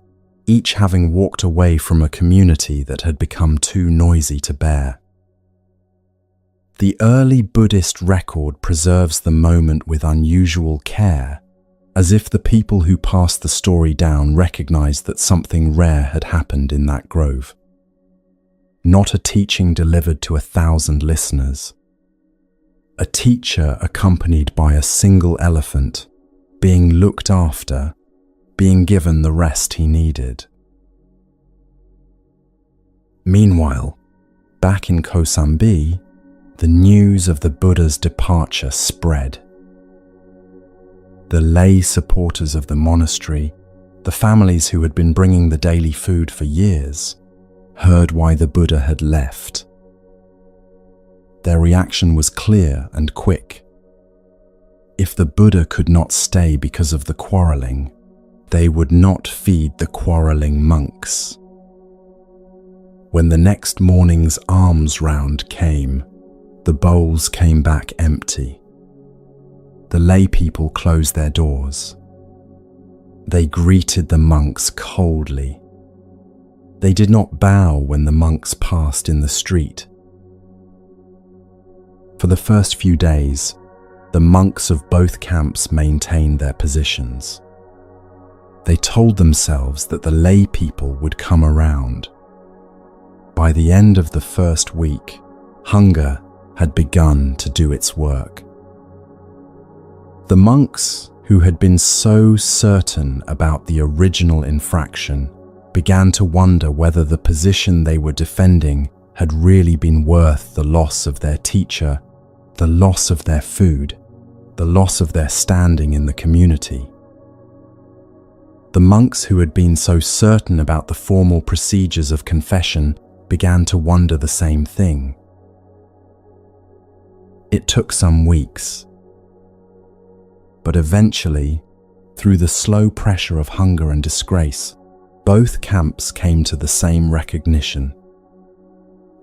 each having walked away from a community that had become too noisy to bear. The early Buddhist record preserves the moment with unusual care, as if the people who passed the story down recognized that something rare had happened in that grove. Not a teaching delivered to 1,000 listeners. A teacher accompanied by a single elephant, being looked after, being given the rest he needed. Meanwhile, back in Kosambi, the news of the Buddha's departure spread. The lay supporters of the monastery, the families who had been bringing the daily food for years, heard why the Buddha had left. Their reaction was clear and quick. If the Buddha could not stay because of the quarreling, they would not feed the quarreling monks. When the next morning's alms round came, the bowls came back empty. The lay people closed their doors. They greeted the monks coldly. They did not bow when the monks passed in the street. For the first few days, the monks of both camps maintained their positions. They told themselves that the lay people would come around. By the end of the first week, hunger had begun to do its work. The monks, who had been so certain about the original infraction, began to wonder whether the position they were defending had really been worth the loss of their teacher, the loss of their food, the loss of their standing in the community. The monks who had been so certain about the formal procedures of confession began to wonder the same thing. It took some weeks, but eventually, through the slow pressure of hunger and disgrace, both camps came to the same recognition.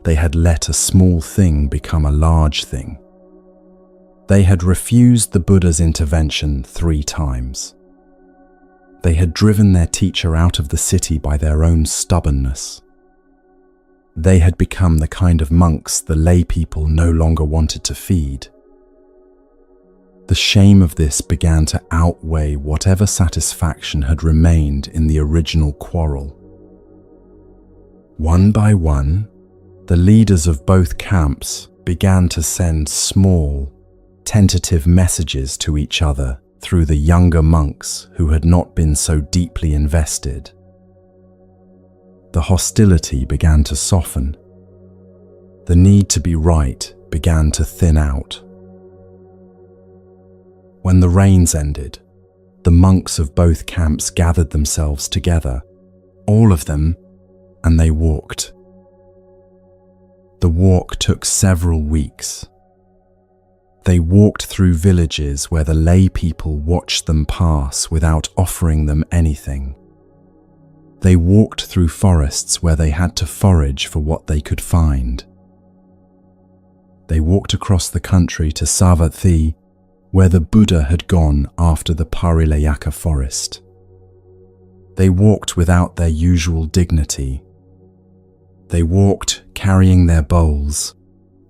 They had let a small thing become a large thing. They had refused the Buddha's intervention 3 times. They had driven their teacher out of the city by their own stubbornness. They had become the kind of monks the lay people no longer wanted to feed. The shame of this began to outweigh whatever satisfaction had remained in the original quarrel. One by one, the leaders of both camps began to send small, tentative messages to each other through the younger monks who had not been so deeply invested. The hostility began to soften. The need to be right began to thin out. When the rains ended, the monks of both camps gathered themselves together, all of them, and they walked. The walk took several weeks. They walked through villages where the lay people watched them pass without offering them anything. They walked through forests where they had to forage for what they could find. They walked across the country to Savatthi, where the Buddha had gone after the Parilayaka forest. They walked without their usual dignity. They walked carrying their bowls,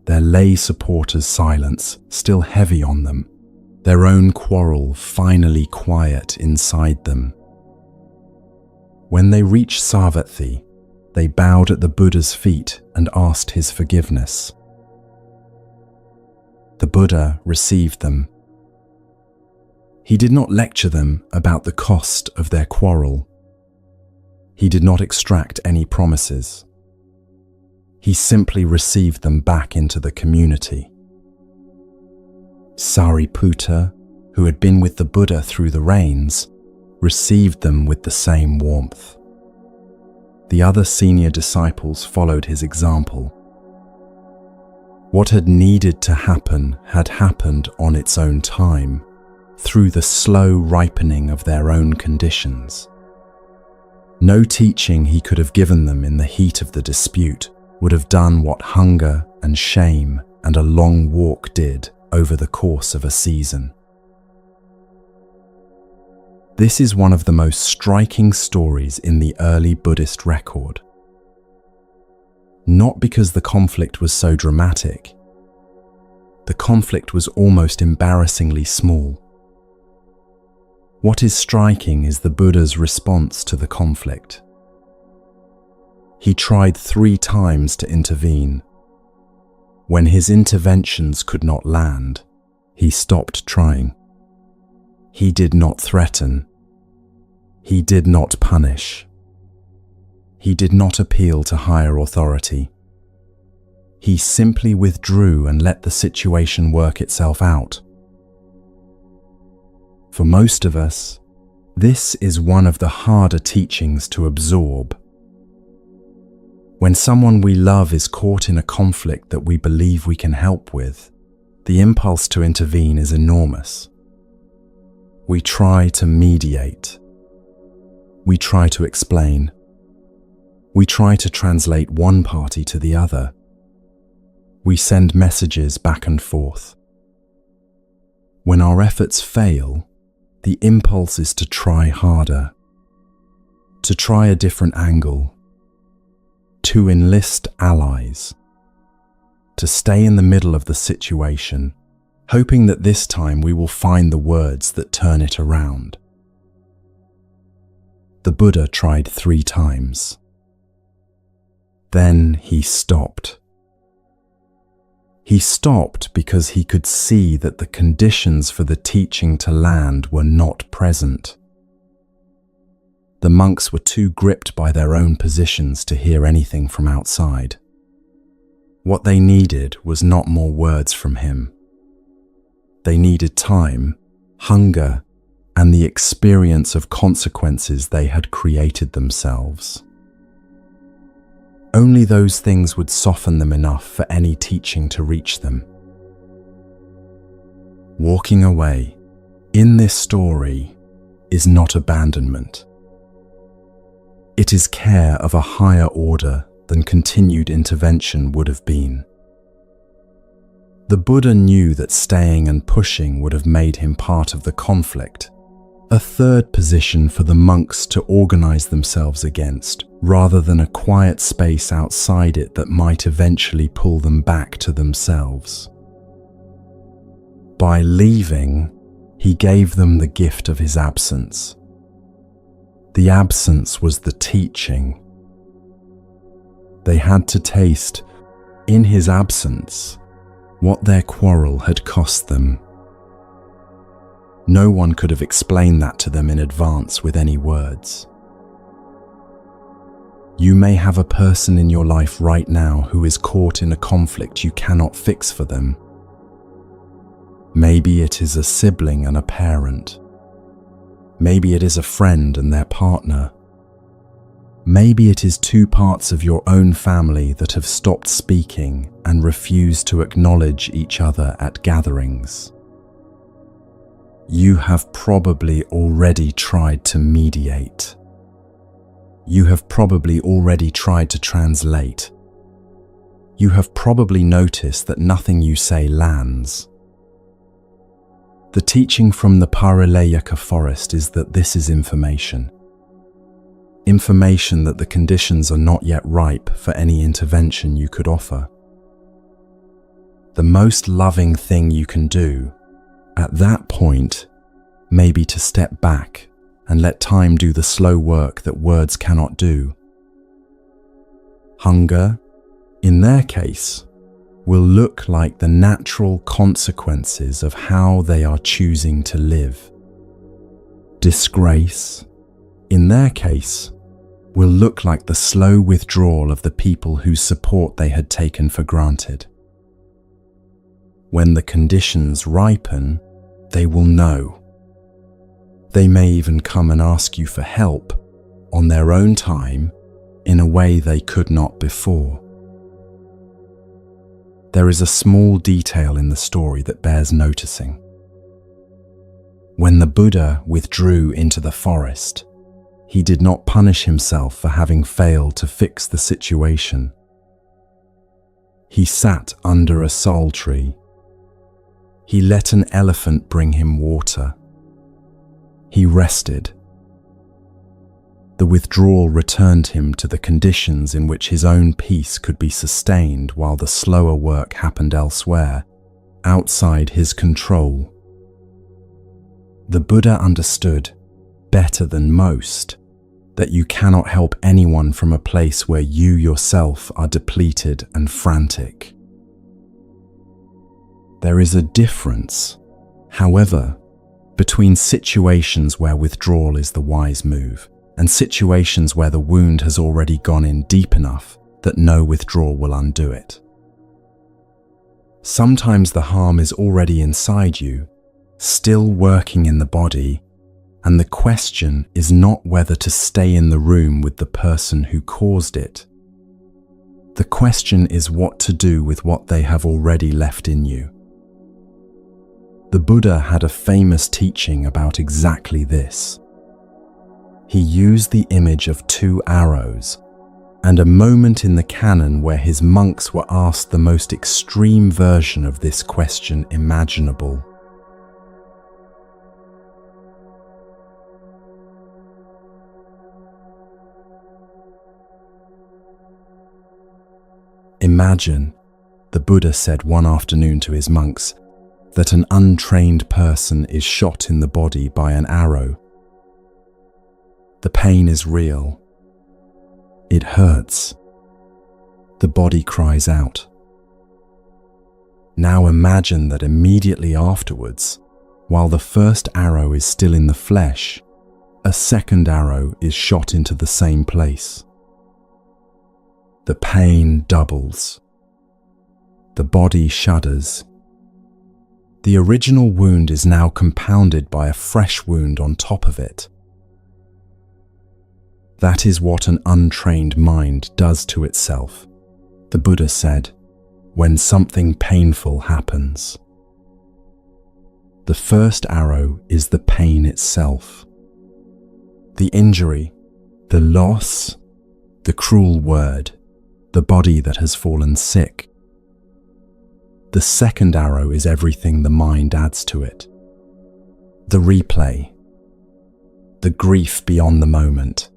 their lay supporters' silence still heavy on them, their own quarrel finally quiet inside them. When they reached Savatthi, they bowed at the Buddha's feet and asked his forgiveness. The Buddha received them. He did not lecture them about the cost of their quarrel. He did not extract any promises. He simply received them back into the community. Sariputta, who had been with the Buddha through the rains, received them with the same warmth. The other senior disciples followed his example. What had needed to happen had happened on its own time, through the slow ripening of their own conditions. No teaching he could have given them in the heat of the dispute would have done what hunger and shame and a long walk did over the course of a season. This is one of the most striking stories in the early Buddhist record. Not because the conflict was so dramatic. The conflict was almost embarrassingly small. What is striking is the Buddha's response to the conflict. He tried 3 times to intervene. When his interventions could not land, he stopped trying. He did not threaten. He did not punish. He did not appeal to higher authority. He simply withdrew and let the situation work itself out. For most of us, this is one of the harder teachings to absorb. When someone we love is caught in a conflict that we believe we can help with, the impulse to intervene is enormous. We try to mediate. We try to explain. We try to translate one party to the other. We send messages back and forth. When our efforts fail, the impulse is to try harder, to try a different angle, to enlist allies, to stay in the middle of the situation, hoping that this time we will find the words that turn it around. The Buddha tried 3 times. Then he stopped. He stopped because he could see that the conditions for the teaching to land were not present. The monks were too gripped by their own positions to hear anything from outside. What they needed was not more words from him. They needed time, hunger, and the experience of consequences they had created themselves. Only those things would soften them enough for any teaching to reach them. Walking away, in this story, is not abandonment. It is care of a higher order than continued intervention would have been. The Buddha knew that staying and pushing would have made him part of the conflict, a third position for the monks to organize themselves against, rather than a quiet space outside it that might eventually pull them back to themselves. By leaving, he gave them the gift of his absence. The absence was the teaching. They had to taste, in his absence, what their quarrel had cost them. No one could have explained that to them in advance with any words. You may have a person in your life right now who is caught in a conflict you cannot fix for them. Maybe it is a sibling and a parent. Maybe it is a friend and their partner. Maybe it is 2 parts of your own family that have stopped speaking and refuse to acknowledge each other at gatherings. You have probably already tried to mediate. You have probably already tried to translate. You have probably noticed that nothing you say lands. The teaching from the Paralayaka forest is that this is information. Information that the conditions are not yet ripe for any intervention you could offer. The most loving thing you can do at that point may be to step back and let time do the slow work that words cannot do. Hunger, in their case, will look like the natural consequences of how they are choosing to live. Disgrace, in their case, will look like the slow withdrawal of the people whose support they had taken for granted. When the conditions ripen, they will know. They may even come and ask you for help on their own time in a way they could not before. There is a small detail in the story that bears noticing. When the Buddha withdrew into the forest, he did not punish himself for having failed to fix the situation. He sat under a sal tree. He let an elephant bring him water. He rested. The withdrawal returned him to the conditions in which his own peace could be sustained while the slower work happened elsewhere, outside his control. The Buddha understood, better than most, that you cannot help anyone from a place where you yourself are depleted and frantic. There is a difference, however, between situations where withdrawal is the wise move and situations where the wound has already gone in deep enough that no withdrawal will undo it. Sometimes the harm is already inside you, still working in the body, and the question is not whether to stay in the room with the person who caused it. The question is what to do with what they have already left in you. The Buddha had a famous teaching about exactly this. He used the image of 2 arrows and a moment in the canon where his monks were asked the most extreme version of this question imaginable. Imagine, the Buddha said one afternoon to his monks, that an untrained person is shot in the body by an arrow. The pain is real. It hurts. The body cries out. Now imagine that immediately afterwards, while the first arrow is still in the flesh, a second arrow is shot into the same place. The pain doubles. The body shudders. The original wound is now compounded by a fresh wound on top of it. That is what an untrained mind does to itself, the Buddha said, when something painful happens. The first arrow is the pain itself. The injury, the loss, the cruel word, the body that has fallen sick. The second arrow is everything the mind adds to it. The replay, the grief beyond the moment,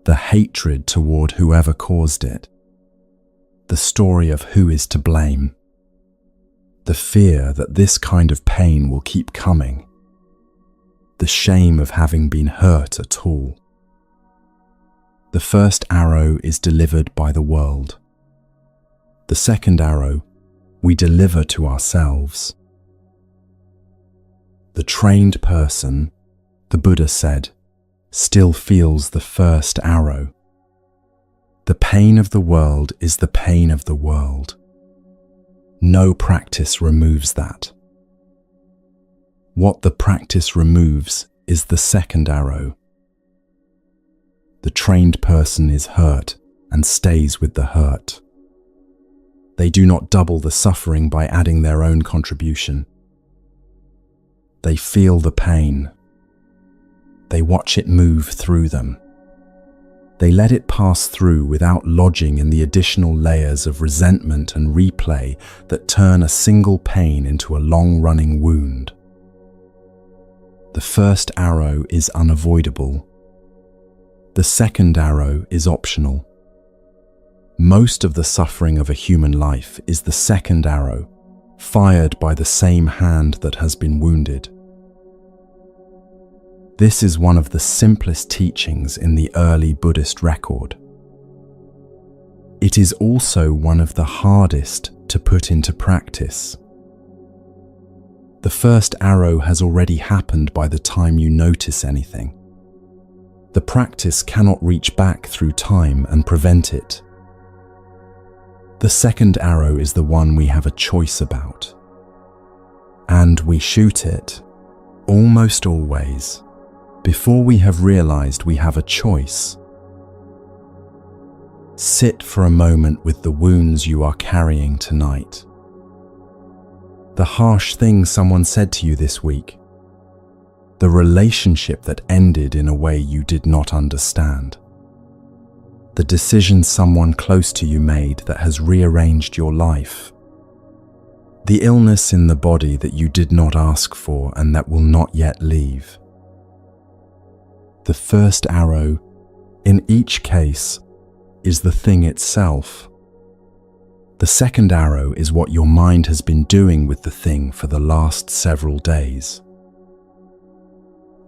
the hatred toward whoever caused it, the story of who is to blame, the fear that this kind of pain will keep coming, the shame of having been hurt at all. The first arrow is delivered by the world. The second arrow we deliver to ourselves. The trained person, the Buddha said, still feels the first arrow. The pain of the world is the pain of the world. No practice removes that. What the practice removes is the second arrow. The trained person is hurt and stays with the hurt. They do not double the suffering by adding their own contribution. They feel the pain. They watch it move through them. They let it pass through without lodging in the additional layers of resentment and replay that turn a single pain into a long-running wound. The first arrow is unavoidable. The second arrow is optional. Most of the suffering of a human life is the second arrow, fired by the same hand that has been wounded. This is one of the simplest teachings in the early Buddhist record. It is also one of the hardest to put into practice. The first arrow has already happened by the time you notice anything. The practice cannot reach back through time and prevent it. The second arrow is the one we have a choice about. And we shoot it, almost always, before we have realized we have a choice. Sit for a moment with the wounds you are carrying tonight. The harsh thing someone said to you this week. The relationship that ended in a way you did not understand. The decision someone close to you made that has rearranged your life. The illness in the body that you did not ask for and that will not yet leave. The first arrow, in each case, is the thing itself. The second arrow is what your mind has been doing with the thing for the last several days,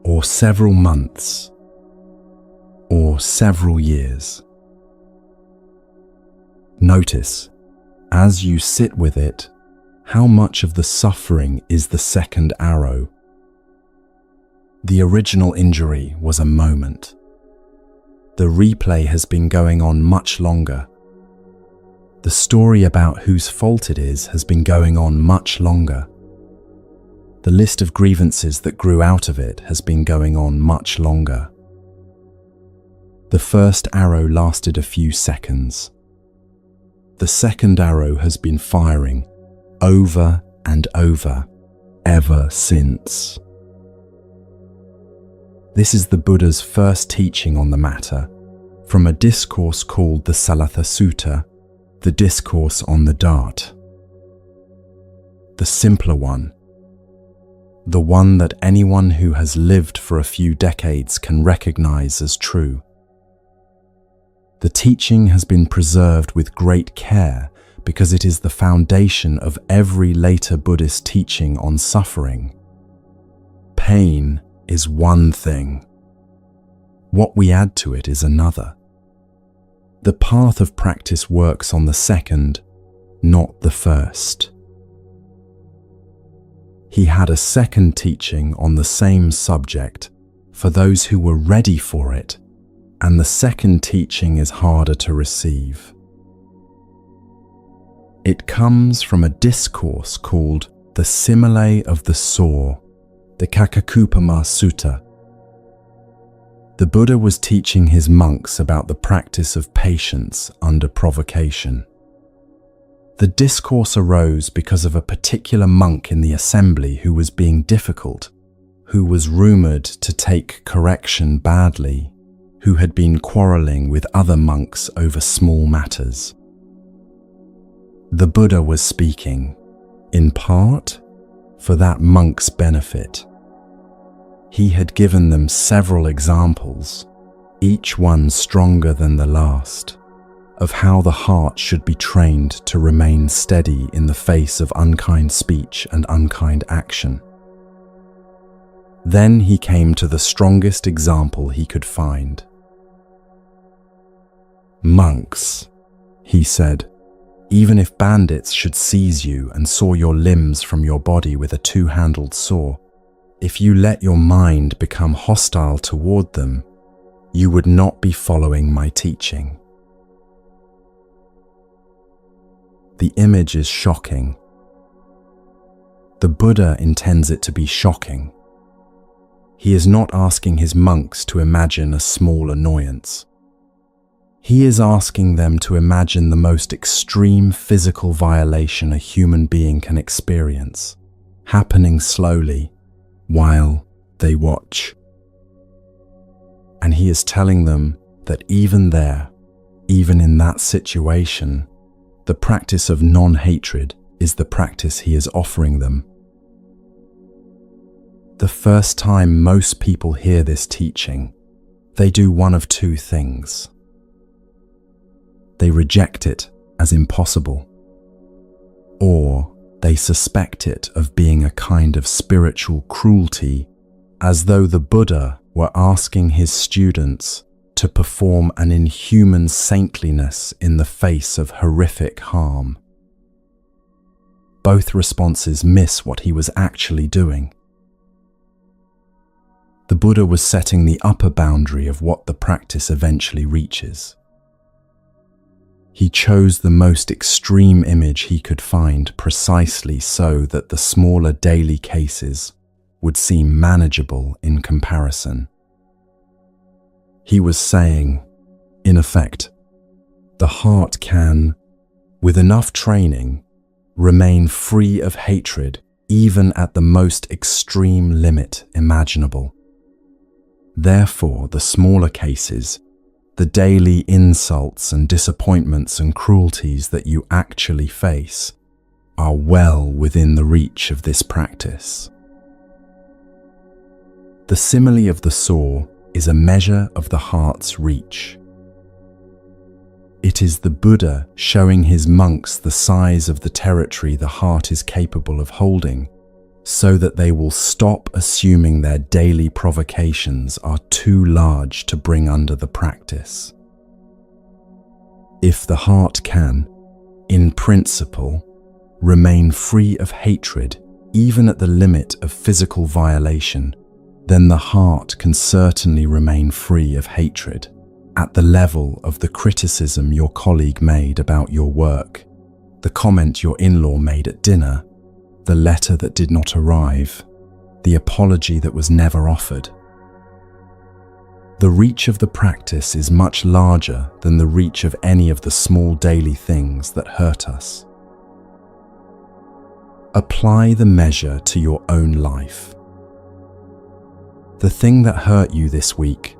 or several months, or several years. Notice, as you sit with it, how much of the suffering is the second arrow, The original injury was a moment. The replay has been going on much longer. The story about whose fault it is has been going on much longer. The list of grievances that grew out of it has been going on much longer. The first arrow lasted a few seconds. The second arrow has been firing over and over, ever since. This is the Buddha's first teaching on the matter, from a discourse called the Salatha Sutta, the discourse on the dart. The simpler one, the one that anyone who has lived for a few decades can recognize as true. The teaching has been preserved with great care because it is the foundation of every later Buddhist teaching on suffering. Pain is one thing. What we add to it is another. The path of practice works on the second, not the first. He had a second teaching on the same subject for those who were ready for it, and the second teaching is harder to receive. It comes from a discourse called the Simile of the Saw, the Kakakupama Sutta. The Buddha was teaching his monks about the practice of patience under provocation. The discourse arose because of a particular monk in the assembly who was being difficult, who was rumored to take correction badly, who had been quarreling with other monks over small matters. The Buddha was speaking, in part, for that monk's benefit. He had given them several examples, each one stronger than the last, of how the heart should be trained to remain steady in the face of unkind speech and unkind action. Then he came to the strongest example he could find. "Monks," he said, "even if bandits should seize you and saw your limbs from your body with a two-handled saw, if you let your mind become hostile toward them, you would not be following my teaching." The image is shocking. The Buddha intends it to be shocking. He is not asking his monks to imagine a small annoyance. He is asking them to imagine the most extreme physical violation a human being can experience, happening slowly while they watch. And he is telling them that even there, even in that situation, the practice of non-hatred is the practice he is offering them. The first time most people hear this teaching, they do one of two things. They reject it as impossible, or they suspect it of being a kind of spiritual cruelty, as though the Buddha were asking his students to perform an inhuman saintliness in the face of horrific harm. Both responses miss what he was actually doing. The Buddha was setting the upper boundary of what the practice eventually reaches. He chose the most extreme image he could find precisely so that the smaller daily cases would seem manageable in comparison. He was saying, in effect, the heart can, with enough training, remain free of hatred even at the most extreme limit imaginable. Therefore, the smaller cases, the daily insults and disappointments and cruelties that you actually face, are well within the reach of this practice. The simile of the saw is a measure of the heart's reach. It is the Buddha showing his monks the size of the territory the heart is capable of holding, so that they will stop assuming their daily provocations are too large to bring under the practice. If the heart can, in principle, remain free of hatred even at the limit of physical violation, then the heart can certainly remain free of hatred at the level of the criticism your colleague made about your work, the comment your in-law made at dinner, the letter that did not arrive, the apology that was never offered. The reach of the practice is much larger than the reach of any of the small daily things that hurt us. Apply the measure to your own life. The thing that hurt you this week,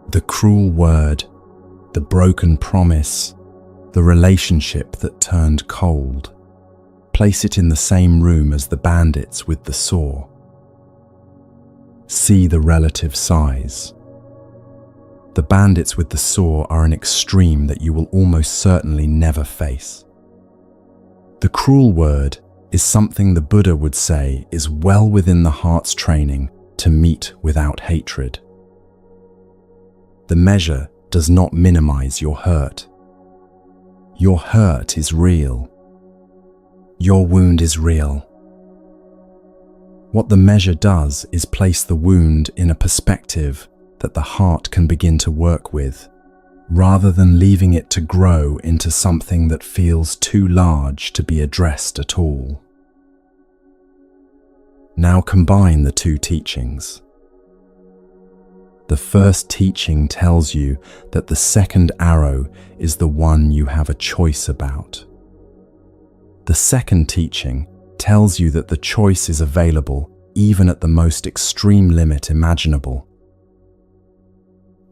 the cruel word, the broken promise, the relationship that turned cold, place it in the same room as the bandits with the saw. See the relative size. The bandits with the saw are an extreme that you will almost certainly never face. The cruel word is something the Buddha would say is well within the heart's training to meet without hatred. The measure does not minimize your hurt. Your hurt is real. Your wound is real. What the measure does is place the wound in a perspective that the heart can begin to work with, rather than leaving it to grow into something that feels too large to be addressed at all. Now combine the two teachings. The first teaching tells you that the second arrow is the one you have a choice about. The second teaching tells you that the choice is available even at the most extreme limit imaginable.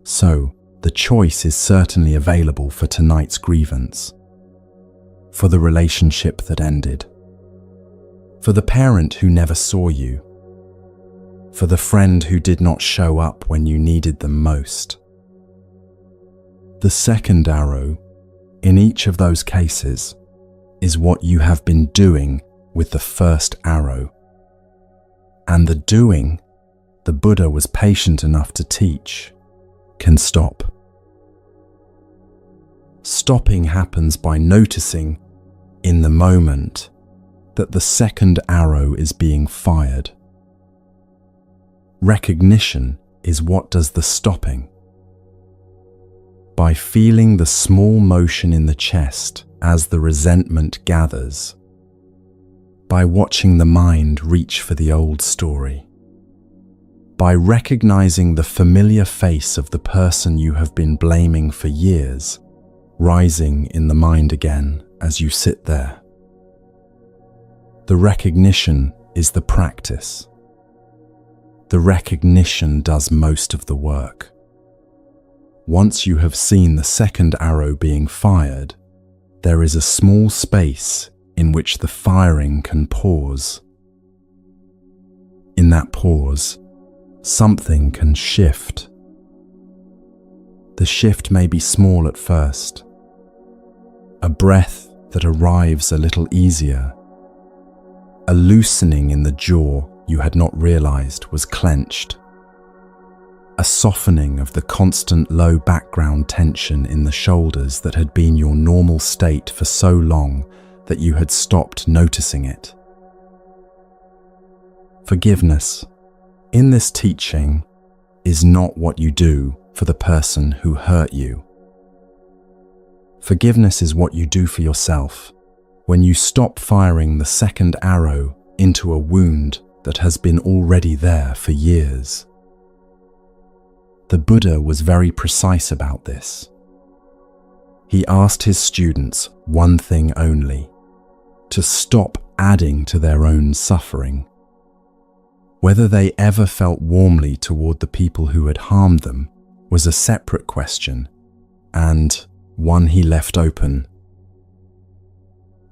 So, the choice is certainly available for tonight's grievance, for the relationship that ended, for the parent who never saw you, for the friend who did not show up when you needed them most. The second arrow, in each of those cases, is what you have been doing with the first arrow. And the doing, the Buddha was patient enough to teach, can stop. Stopping happens by noticing, in the moment, that the second arrow is being fired. Recognition is what does the stopping. By feeling the small motion in the chest as the resentment gathers, by watching the mind reach for the old story, by recognizing the familiar face of the person you have been blaming for years, rising in the mind again as you sit there. The recognition is the practice. The recognition does most of the work. Once you have seen the second arrow being fired, there is a small space in which the firing can pause. In that pause, something can shift. The shift may be small at first. A breath that arrives a little easier. A loosening in the jaw you had not realized was clenched. A softening of the constant low background tension in the shoulders that had been your normal state for so long that you had stopped noticing it. Forgiveness, in this teaching, is not what you do for the person who hurt you. Forgiveness is what you do for yourself when you stop firing the second arrow into a wound that has been already there for years. The Buddha was very precise about this. He asked his students one thing only: to stop adding to their own suffering. Whether they ever felt warmly toward the people who had harmed them was a separate question, and one he left open.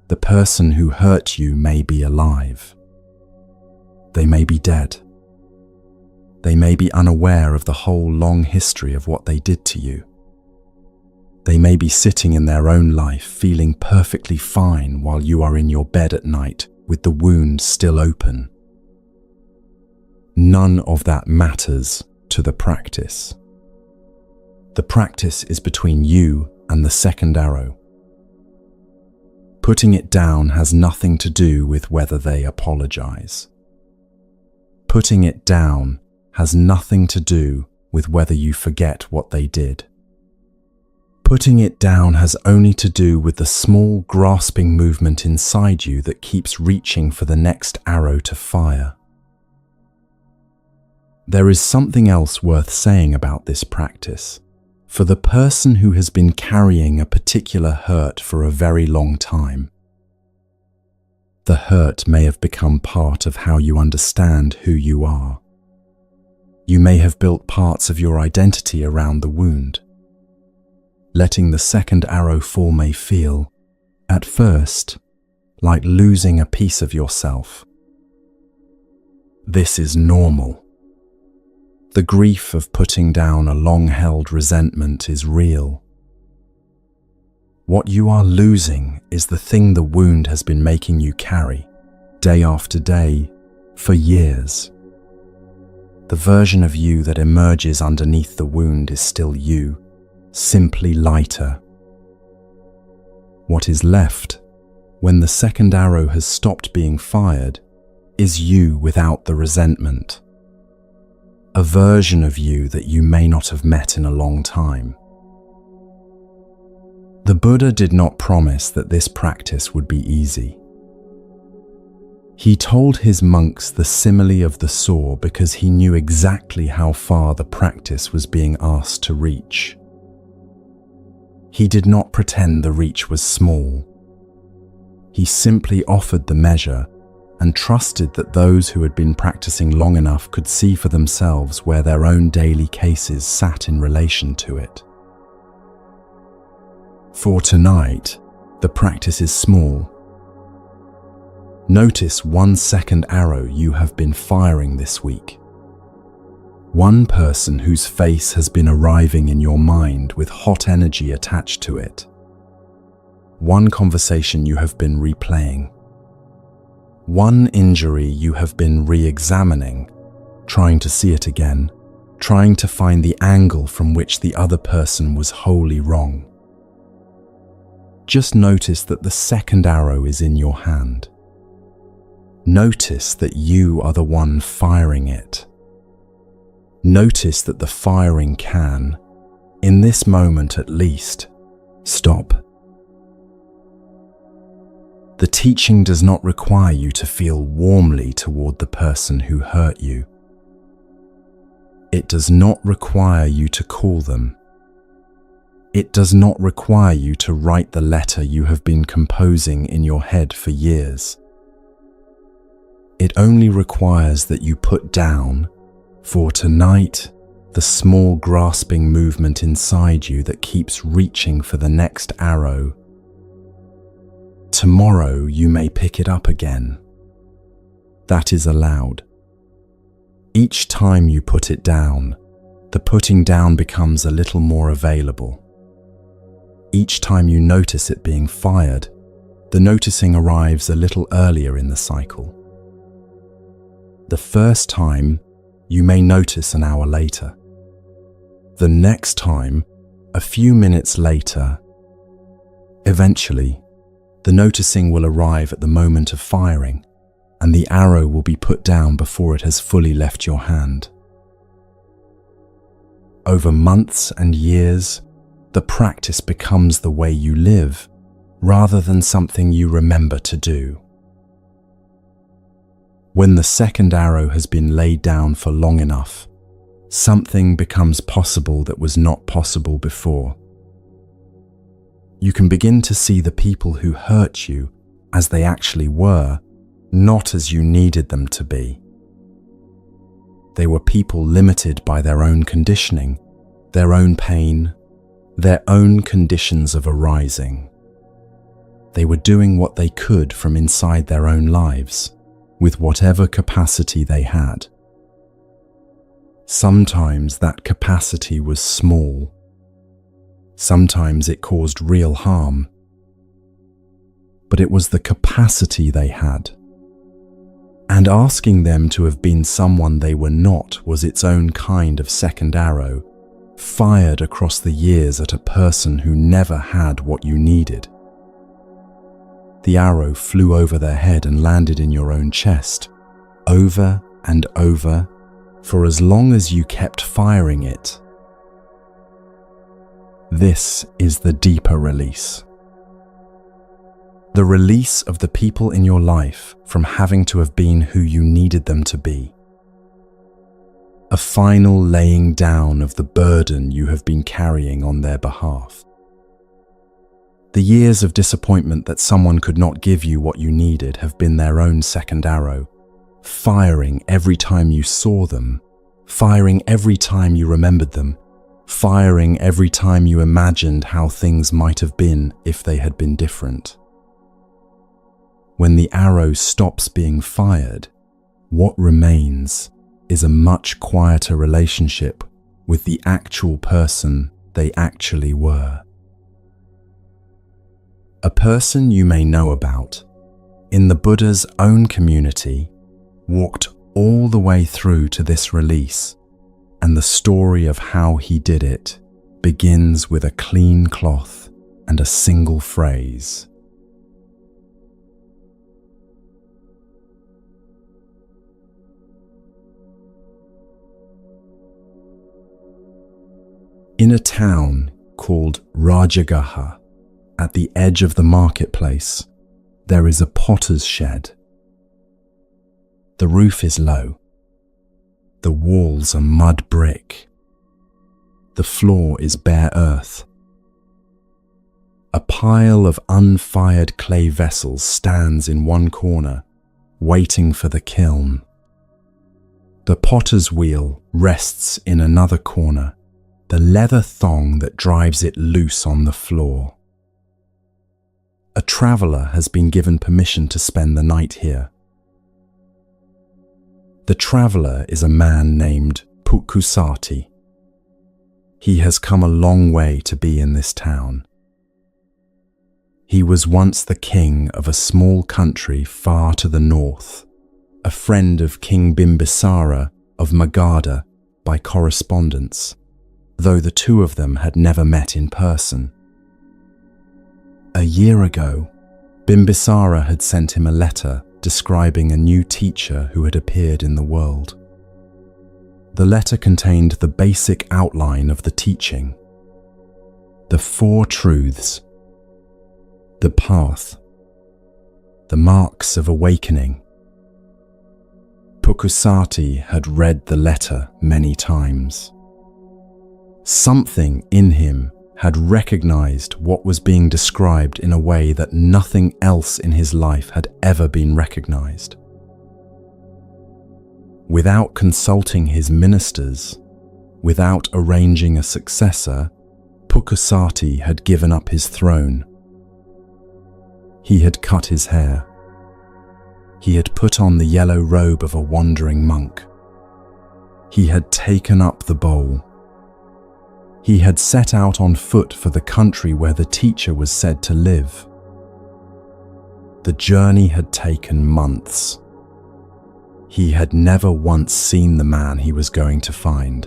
The person who hurt you may be alive. They may be dead. They may be unaware of the whole long history of what they did to you. They may be sitting in their own life feeling perfectly fine while you are in your bed at night with the wound still open. None of that matters to the practice. The practice is between you and the second arrow. Putting it down has nothing to do with whether they apologize. Putting it down has nothing to do with whether you forget what they did. Putting it down has only to do with the small, grasping movement inside you that keeps reaching for the next arrow to fire. There is something else worth saying about this practice. For the person who has been carrying a particular hurt for a very long time, the hurt may have become part of how you understand who you are. You may have built parts of your identity around the wound. Letting the second arrow fall may feel, at first, like losing a piece of yourself. This is normal. The grief of putting down a long-held resentment is real. What you are losing is the thing the wound has been making you carry, day after day, for years. The version of you that emerges underneath the wound is still you, simply lighter. What is left, when the second arrow has stopped being fired, is you without the resentment. A version of you that you may not have met in a long time. The Buddha did not promise that this practice would be easy. He told his monks the simile of the saw because he knew exactly how far the practice was being asked to reach. He did not pretend the reach was small. He simply offered the measure and trusted that those who had been practicing long enough could see for themselves where their own daily cases sat in relation to it. For tonight, the practice is small. Notice one second arrow you have been firing this week. One person whose face has been arriving in your mind with hot energy attached to it. One conversation you have been replaying. One injury you have been re-examining, trying to see it again, trying to find the angle from which the other person was wholly wrong. Just notice that the second arrow is in your hand. Notice that you are the one firing it. Notice that the firing can, in this moment at least, stop. The teaching does not require you to feel warmly toward the person who hurt you. It does not require you to call them. It does not require you to write the letter you have been composing in your head for years. It only requires that you put down, for tonight, the small grasping movement inside you that keeps reaching for the next arrow. Tomorrow you may pick it up again. That is allowed. Each time you put it down, the putting down becomes a little more available. Each time you notice it being fired, the noticing arrives a little earlier in the cycle. The first time, you may notice an hour later. The next time, a few minutes later. Eventually, the noticing will arrive at the moment of firing, and the arrow will be put down before it has fully left your hand. Over months and years, the practice becomes the way you live, rather than something you remember to do. When the second arrow has been laid down for long enough, something becomes possible that was not possible before. You can begin to see the people who hurt you as they actually were, not as you needed them to be. They were people limited by their own conditioning, their own pain, their own conditions of arising. They were doing what they could from inside their own lives, with whatever capacity they had. Sometimes that capacity was small. Sometimes it caused real harm. But it was the capacity they had. And asking them to have been someone they were not was its own kind of second arrow, fired across the years at a person who never had what you needed. The arrow flew over their head and landed in your own chest, over and over for as long as you kept firing it. This is the deeper release. The release of the people in your life from having to have been who you needed them to be. A final laying down of the burden you have been carrying on their behalf. The years of disappointment that someone could not give you what you needed have been their own second arrow, firing every time you saw them, firing every time you remembered them, firing every time you imagined how things might have been if they had been different. When the arrow stops being fired, what remains is a much quieter relationship with the actual person they actually were. A person you may know about, in the Buddha's own community, walked all the way through to this release, and the story of how he did it begins with a clean cloth and a single phrase. In a town called Rajagaha, at the edge of the marketplace, there is a potter's shed. The roof is low. The walls are mud brick. The floor is bare earth. A pile of unfired clay vessels stands in one corner, waiting for the kiln. The potter's wheel rests in another corner, the leather thong that drives it loose on the floor. A traveller has been given permission to spend the night here. The traveller is a man named Pukusati. He has come a long way to be in this town. He was once the king of a small country far to the north, a friend of King Bimbisara of Magadha by correspondence, though the two of them had never met in person. A year ago, Bimbisara had sent him a letter describing a new teacher who had appeared in the world. The letter contained the basic outline of the teaching: the four truths, the path, the marks of awakening. Pukusati had read the letter many times. Something in him had recognized what was being described in a way that nothing else in his life had ever been recognized. Without consulting his ministers, without arranging a successor, Pukusati had given up his throne. He had cut his hair. He had put on the yellow robe of a wandering monk. He had taken up the bowl. He had set out on foot for the country where the teacher was said to live. The journey had taken months. He had never once seen the man he was going to find.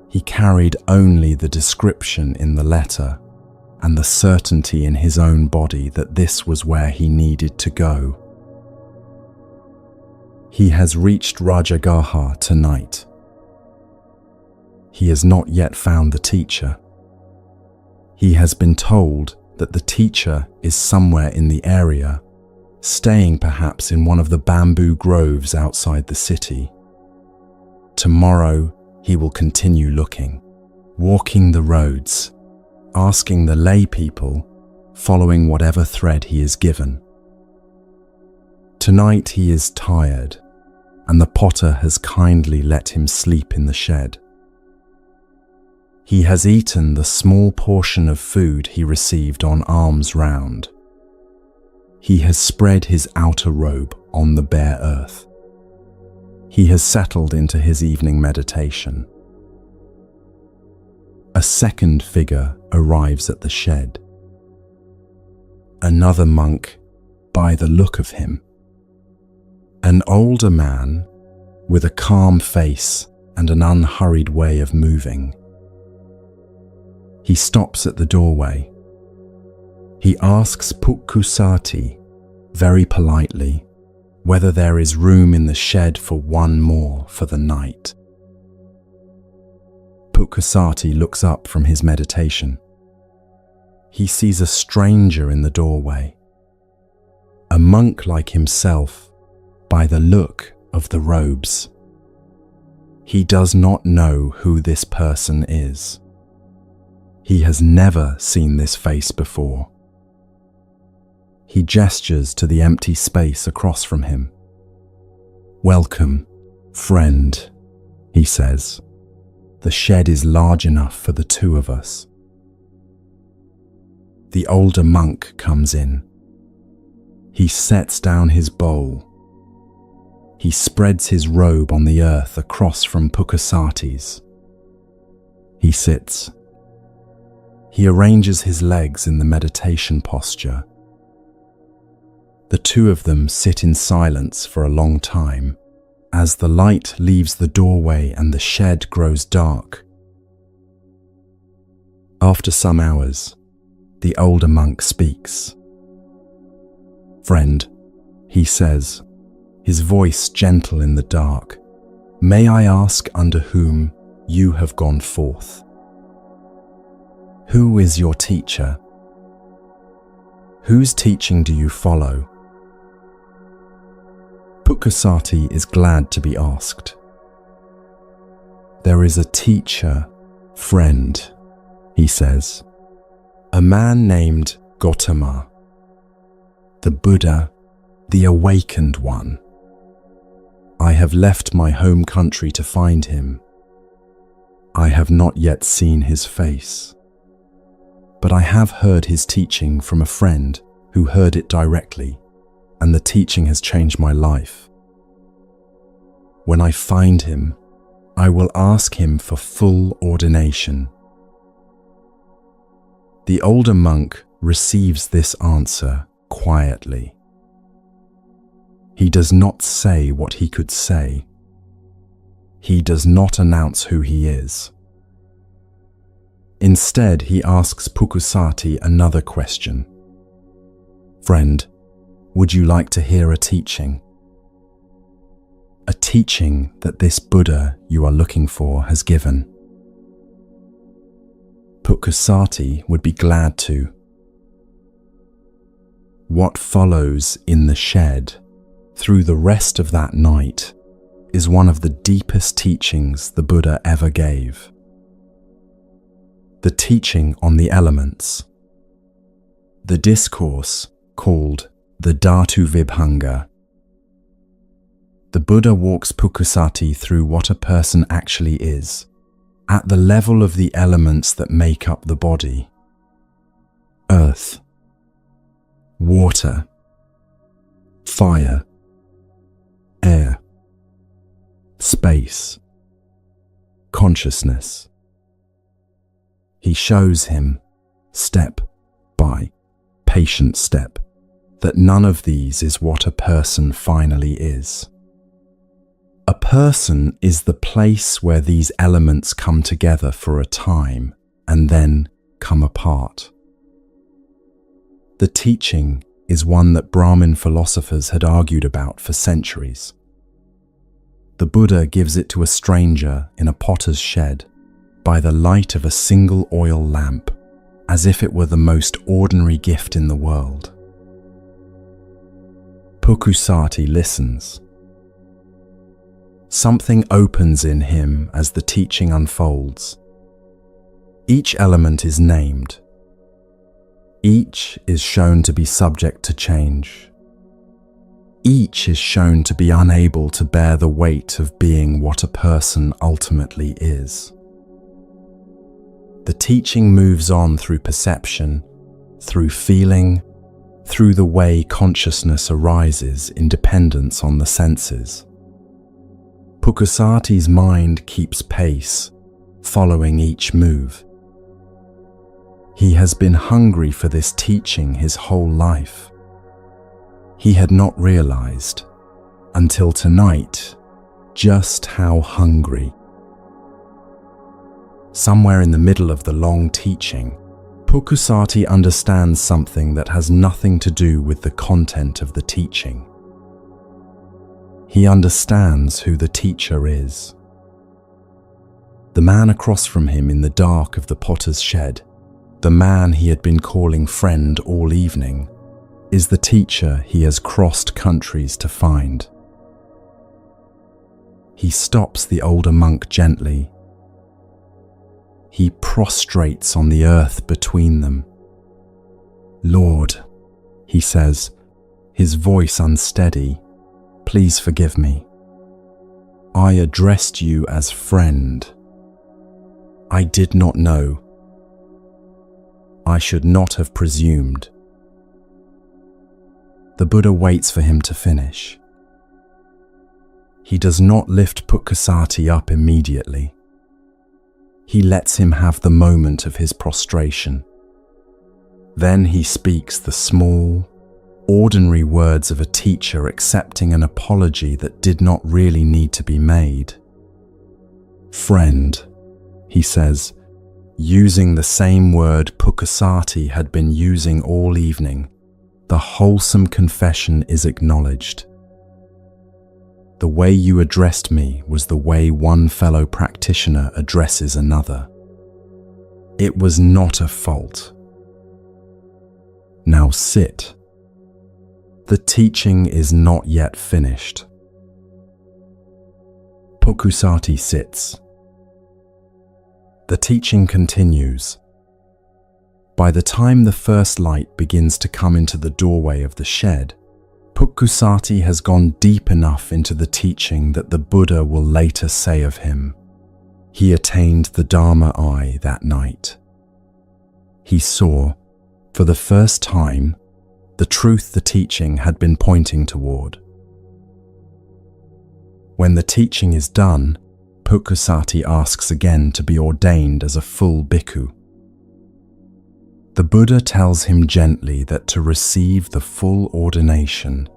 He carried only the description in the letter and the certainty in his own body that this was where he needed to go. He has reached Rajagaha tonight. He has not yet found the teacher. He has been told that the teacher is somewhere in the area, staying perhaps in one of the bamboo groves outside the city. Tomorrow he will continue looking, walking the roads, asking the lay people, following whatever thread he is given. Tonight he is tired, and the potter has kindly let him sleep in the shed. He has eaten the small portion of food he received on alms round. He has spread his outer robe on the bare earth. He has settled into his evening meditation. A second figure arrives at the shed. Another monk, by the look of him. An older man with a calm face and an unhurried way of moving. He stops at the doorway. He asks Pukusati, very politely, whether there is room in the shed for one more for the night. Pukkasati looks up from his meditation. He sees a stranger in the doorway, a monk like himself by the look of the robes. He does not know who this person is. He has never seen this face before. He gestures to the empty space across from him. "Welcome, friend," he says. "The shed is large enough for the two of us." The older monk comes in. He sets down his bowl. He spreads his robe on the earth across from Pukkasati's. He sits. He arranges his legs in the meditation posture. The two of them sit in silence for a long time as the light leaves the doorway and the shed grows dark. After some hours, the older monk speaks. "Friend," he says, his voice gentle in the dark, "may I ask under whom you have gone forth? Who is your teacher? Whose teaching do you follow?" Pukkasati is glad to be asked. "There is a teacher, friend," he says, "a man named Gautama, the Buddha, the awakened one. I have left my home country to find him. I have not yet seen his face, but I have heard his teaching from a friend who heard it directly, and the teaching has changed my life. When I find him, I will ask him for full ordination." The older monk receives this answer quietly. He does not say what he could say. He does not announce who he is. Instead, he asks Pukkasati another question. "Friend, would you like to hear a teaching? A teaching that this Buddha you are looking for has given." Pukkasati would be glad to. What follows in the shed through the rest of that night is one of the deepest teachings the Buddha ever gave. The teaching on the elements. The discourse called the Dhatu Vibhanga. The Buddha walks Pukkasati through what a person actually is, at the level of the elements that make up the body. Earth, water, fire, air, space, consciousness. He shows him, step by patient step, that none of these is what a person finally is. A person is the place where these elements come together for a time and then come apart. The teaching is one that Brahmin philosophers had argued about for centuries. The Buddha gives it to a stranger in a potter's shed by the light of a single oil lamp, as if it were the most ordinary gift in the world. Pukkasati listens. Something opens in him as the teaching unfolds. Each element is named. Each is shown to be subject to change. Each is shown to be unable to bear the weight of being what a person ultimately is. The teaching moves on through perception, through feeling, through the way consciousness arises in dependence on the senses. Pukkasati's mind keeps pace, following each move. He has been hungry for this teaching his whole life. He had not realized, until tonight, just how hungry. Somewhere in the middle of the long teaching, Pukkasati understands something that has nothing to do with the content of the teaching. He understands who the teacher is. The man across from him in the dark of the potter's shed, the man he had been calling friend all evening, is the teacher he has crossed countries to find. He stops the older monk gently. He prostrates on the earth between them. "Lord," he says, his voice unsteady, "please forgive me. I addressed you as friend. I did not know. I should not have presumed." The Buddha waits for him to finish. He does not lift Pukkasati up immediately. He lets him have the moment of his prostration. Then he speaks the small, ordinary words of a teacher accepting an apology that did not really need to be made. "Friend," he says, using the same word Pukkasati had been using all evening. The wholesome confession is acknowledged. The way you addressed me was the way one fellow practitioner addresses another. It was not a fault. Now sit. The teaching is not yet finished. Pukkasati sits. The teaching continues. By the time the first light begins to come into the doorway of the shed, Pukkasati has gone deep enough into the teaching that the Buddha will later say of him, he attained the Dharma eye that night. He saw, for the first time, the truth the teaching had been pointing toward. When the teaching is done, Pukkasati asks again to be ordained as a full bhikkhu. The Buddha tells him gently that to receive the full ordination,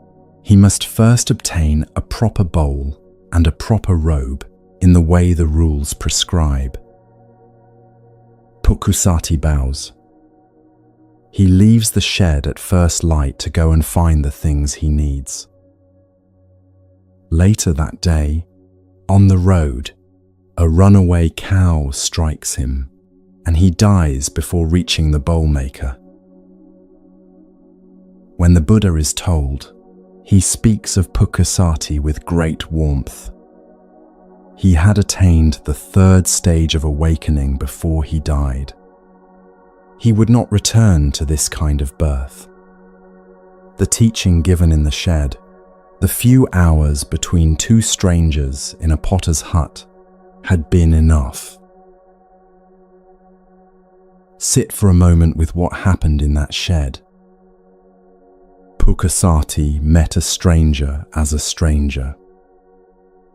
he must first obtain a proper bowl and a proper robe in the way the rules prescribe. Pukkasati bows. He leaves the shed at first light to go and find the things he needs. Later that day, on the road, a runaway cow strikes him, and he dies before reaching the bowl maker. When the Buddha is told, he speaks of Pukkasati with great warmth. He had attained the third stage of awakening before he died. He would not return to this kind of birth. The teaching given in the shed, the few hours between two strangers in a potter's hut, had been enough. Sit for a moment with what happened in that shed. Pukkasati met a stranger as a stranger.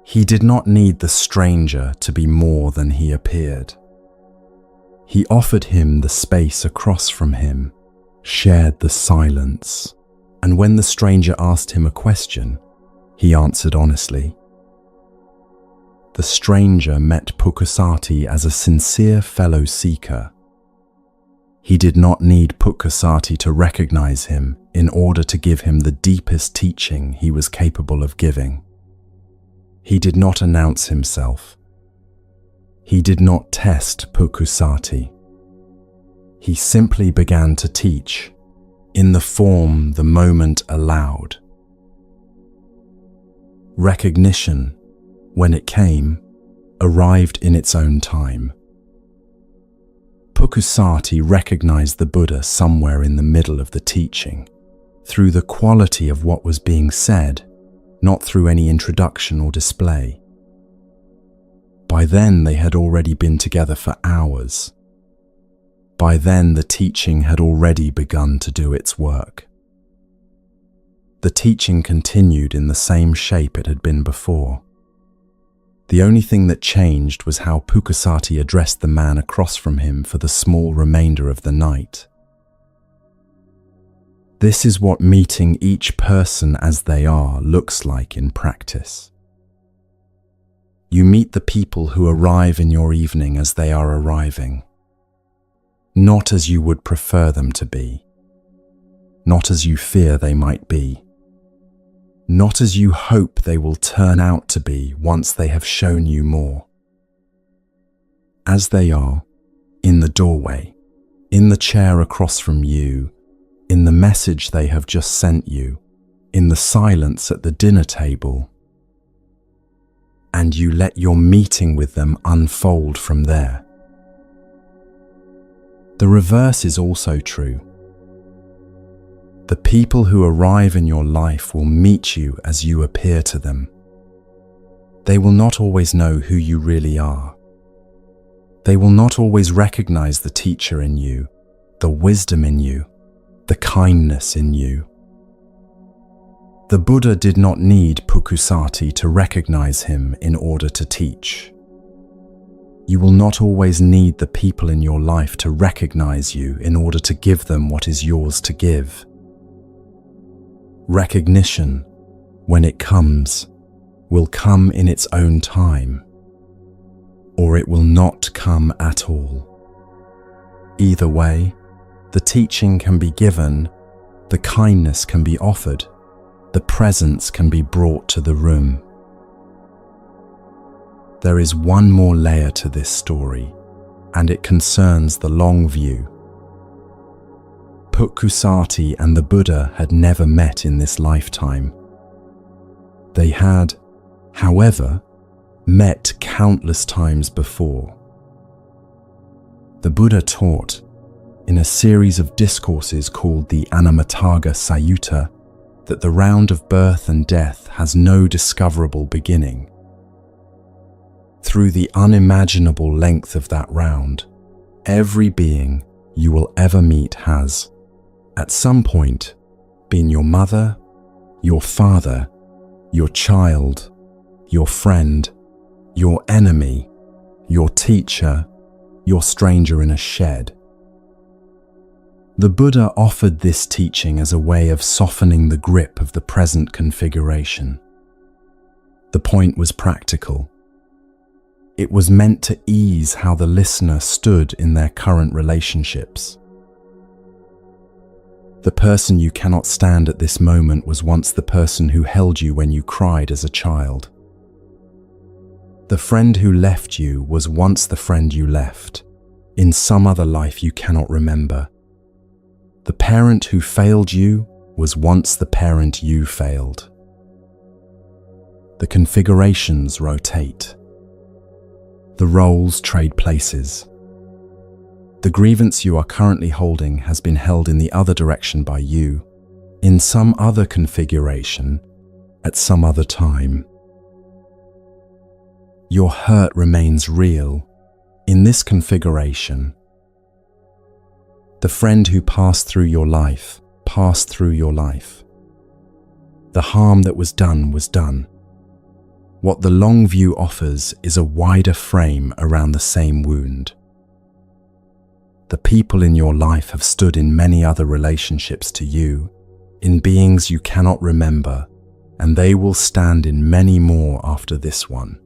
He did not need the stranger to be more than he appeared. He offered him the space across from him, shared the silence, and when the stranger asked him a question, he answered honestly. The stranger met Pukkasati as a sincere fellow seeker. He did not need Pukkasati to recognize him in order to give him the deepest teaching he was capable of giving. He did not announce himself. He did not test Pukkasati. He simply began to teach, in the form the moment allowed. Recognition, when it came, arrived in its own time. Pukkasati recognized the Buddha somewhere in the middle of the teaching, through the quality of what was being said, not through any introduction or display. By then they had already been together for hours. By then the teaching had already begun to do its work. The teaching continued in the same shape it had been before. The only thing that changed was how Pukkasati addressed the man across from him for the small remainder of the night. This is what meeting each person as they are looks like in practice. You meet the people who arrive in your evening as they are arriving, not as you would prefer them to be, not as you fear they might be. not as you hope they will turn out to be once they have shown you more. As they are, in the doorway, in the chair across from you, in the message they have just sent you, in the silence at the dinner table, and you let your meeting with them unfold from there. The reverse is also true. The people who arrive in your life will meet you as you appear to them. They will not always know who you really are. They will not always recognize the teacher in you, the wisdom in you, the kindness in you. The Buddha did not need Pukusati to recognize him in order to teach. You will not always need the people in your life to recognize you in order to give them what is yours to give. Recognition, when it comes, will come in its own time, or it will not come at all. Either way, the teaching can be given, the kindness can be offered, the presence can be brought to the room. There is one more layer to this story, and it concerns the long view. Pukusati and the Buddha had never met in this lifetime. They had, however, met countless times before. The Buddha taught, in a series of discourses called the Anammataga Sayutta, that the round of birth and death has no discoverable beginning. Through the unimaginable length of that round, every being you will ever meet has, at some point, been your mother, your father, your child, your friend, your enemy, your teacher, your stranger in a shed. The Buddha offered this teaching as a way of softening the grip of the present configuration. The point was practical. It was meant to ease how the listener stood in their current relationships. The person you cannot stand at this moment was once the person who held you when you cried as a child. The friend who left you was once the friend you left, in some other life you cannot remember. The parent who failed you was once the parent you failed. The configurations rotate. The roles trade places. The grievance you are currently holding has been held in the other direction by you, in some other configuration, at some other time. Your hurt remains real, in this configuration. The friend who passed through your life, passed through your life. The harm that was done was done. What the long view offers is a wider frame around the same wound. The people in your life have stood in many other relationships to you, in beings you cannot remember, and they will stand in many more after this one.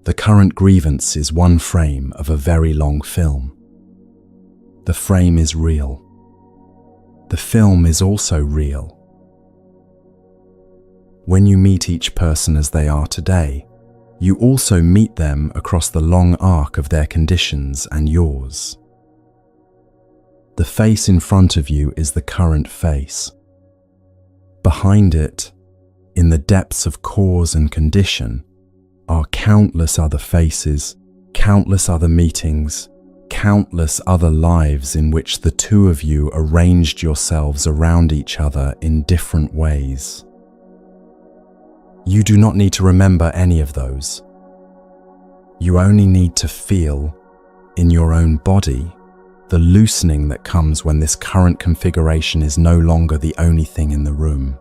The current grievance is one frame of a very long film. The frame is real. The film is also real. When you meet each person as they are today, you also meet them across the long arc of their conditions and yours. The face in front of you is the current face. Behind it, in the depths of cause and condition, are countless other faces, countless other meetings, countless other lives in which the two of you arranged yourselves around each other in different ways. You do not need to remember any of those. You only need to feel, in your own body, the loosening that comes when this current configuration is no longer the only thing in the room.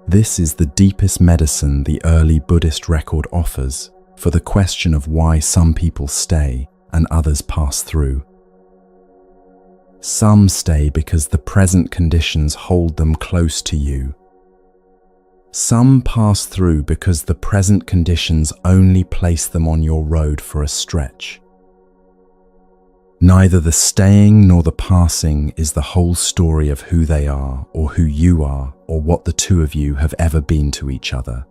This is the deepest medicine the early Buddhist record offers for the question of why some people stay and others pass through. Some stay because the present conditions hold them close to you. Some pass through because the present conditions only place them on your road for a stretch. Neither the staying nor the passing is the whole story of who they are or who you are or what the two of you have ever been to each other.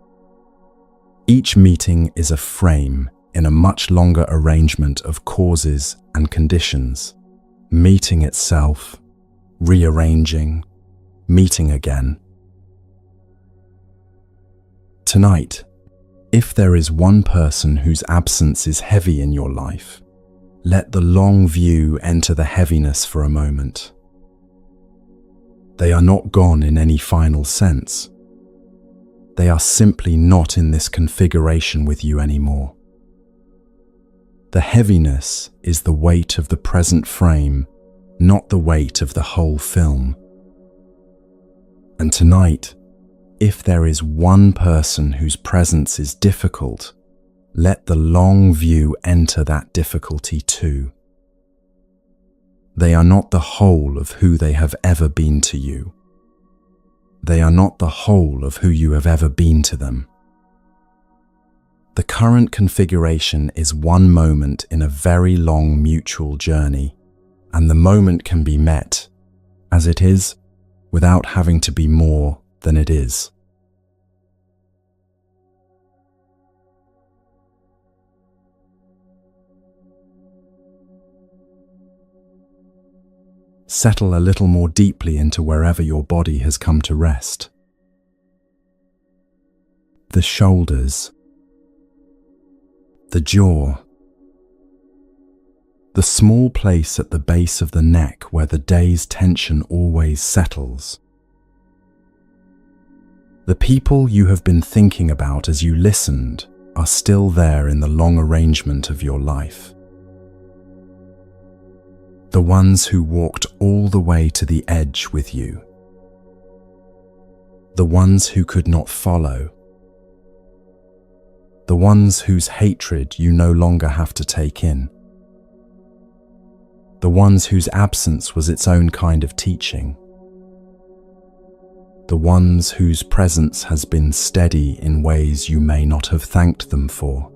Each meeting is a frame in a much longer arrangement of causes and conditions, meeting itself, rearranging, meeting again. Tonight, if there is one person whose absence is heavy in your life, let the long view enter the heaviness for a moment. They are not gone in any final sense. They are simply not in this configuration with you anymore. The heaviness is the weight of the present frame, not the weight of the whole film. And tonight, if there is one person whose presence is difficult, let the long view enter that difficulty too. They are not the whole of who they have ever been to you. They are not the whole of who you have ever been to them. The current configuration is one moment in a very long mutual journey, and the moment can be met as it is without having to be more than it is. Settle a little more deeply into wherever your body has come to rest. The shoulders, the jaw, the small place at the base of the neck where the day's tension always settles. The people you have been thinking about as you listened are still there in the long arrangement of your life. The ones who walked all the way to the edge with you. The ones who could not follow. The ones whose hatred you no longer have to take in. The ones whose absence was its own kind of teaching. The ones whose presence has been steady in ways you may not have thanked them for.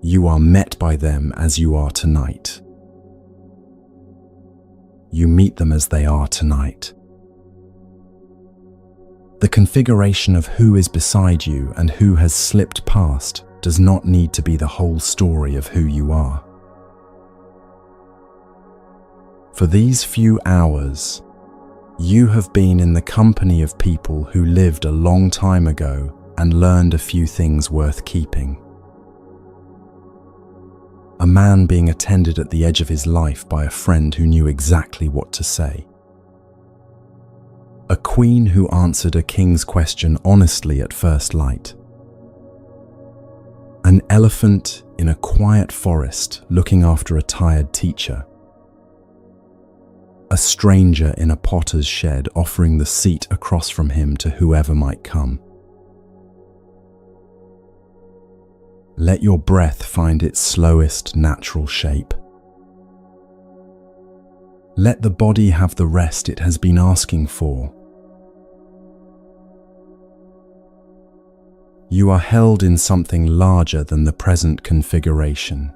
You are met by them as you are tonight. You meet them as they are tonight. The configuration of who is beside you and who has slipped past does not need to be the whole story of who you are. For these few hours, you have been in the company of people who lived a long time ago and learned a few things worth keeping. A man being attended at the edge of his life by a friend who knew exactly what to say. A queen who answered a king's question honestly at first light. An elephant in a quiet forest looking after a tired teacher. A stranger in a potter's shed offering the seat across from him to whoever might come. Let your breath find its slowest natural shape. Let the body have the rest it has been asking for. You are held in something larger than the present configuration.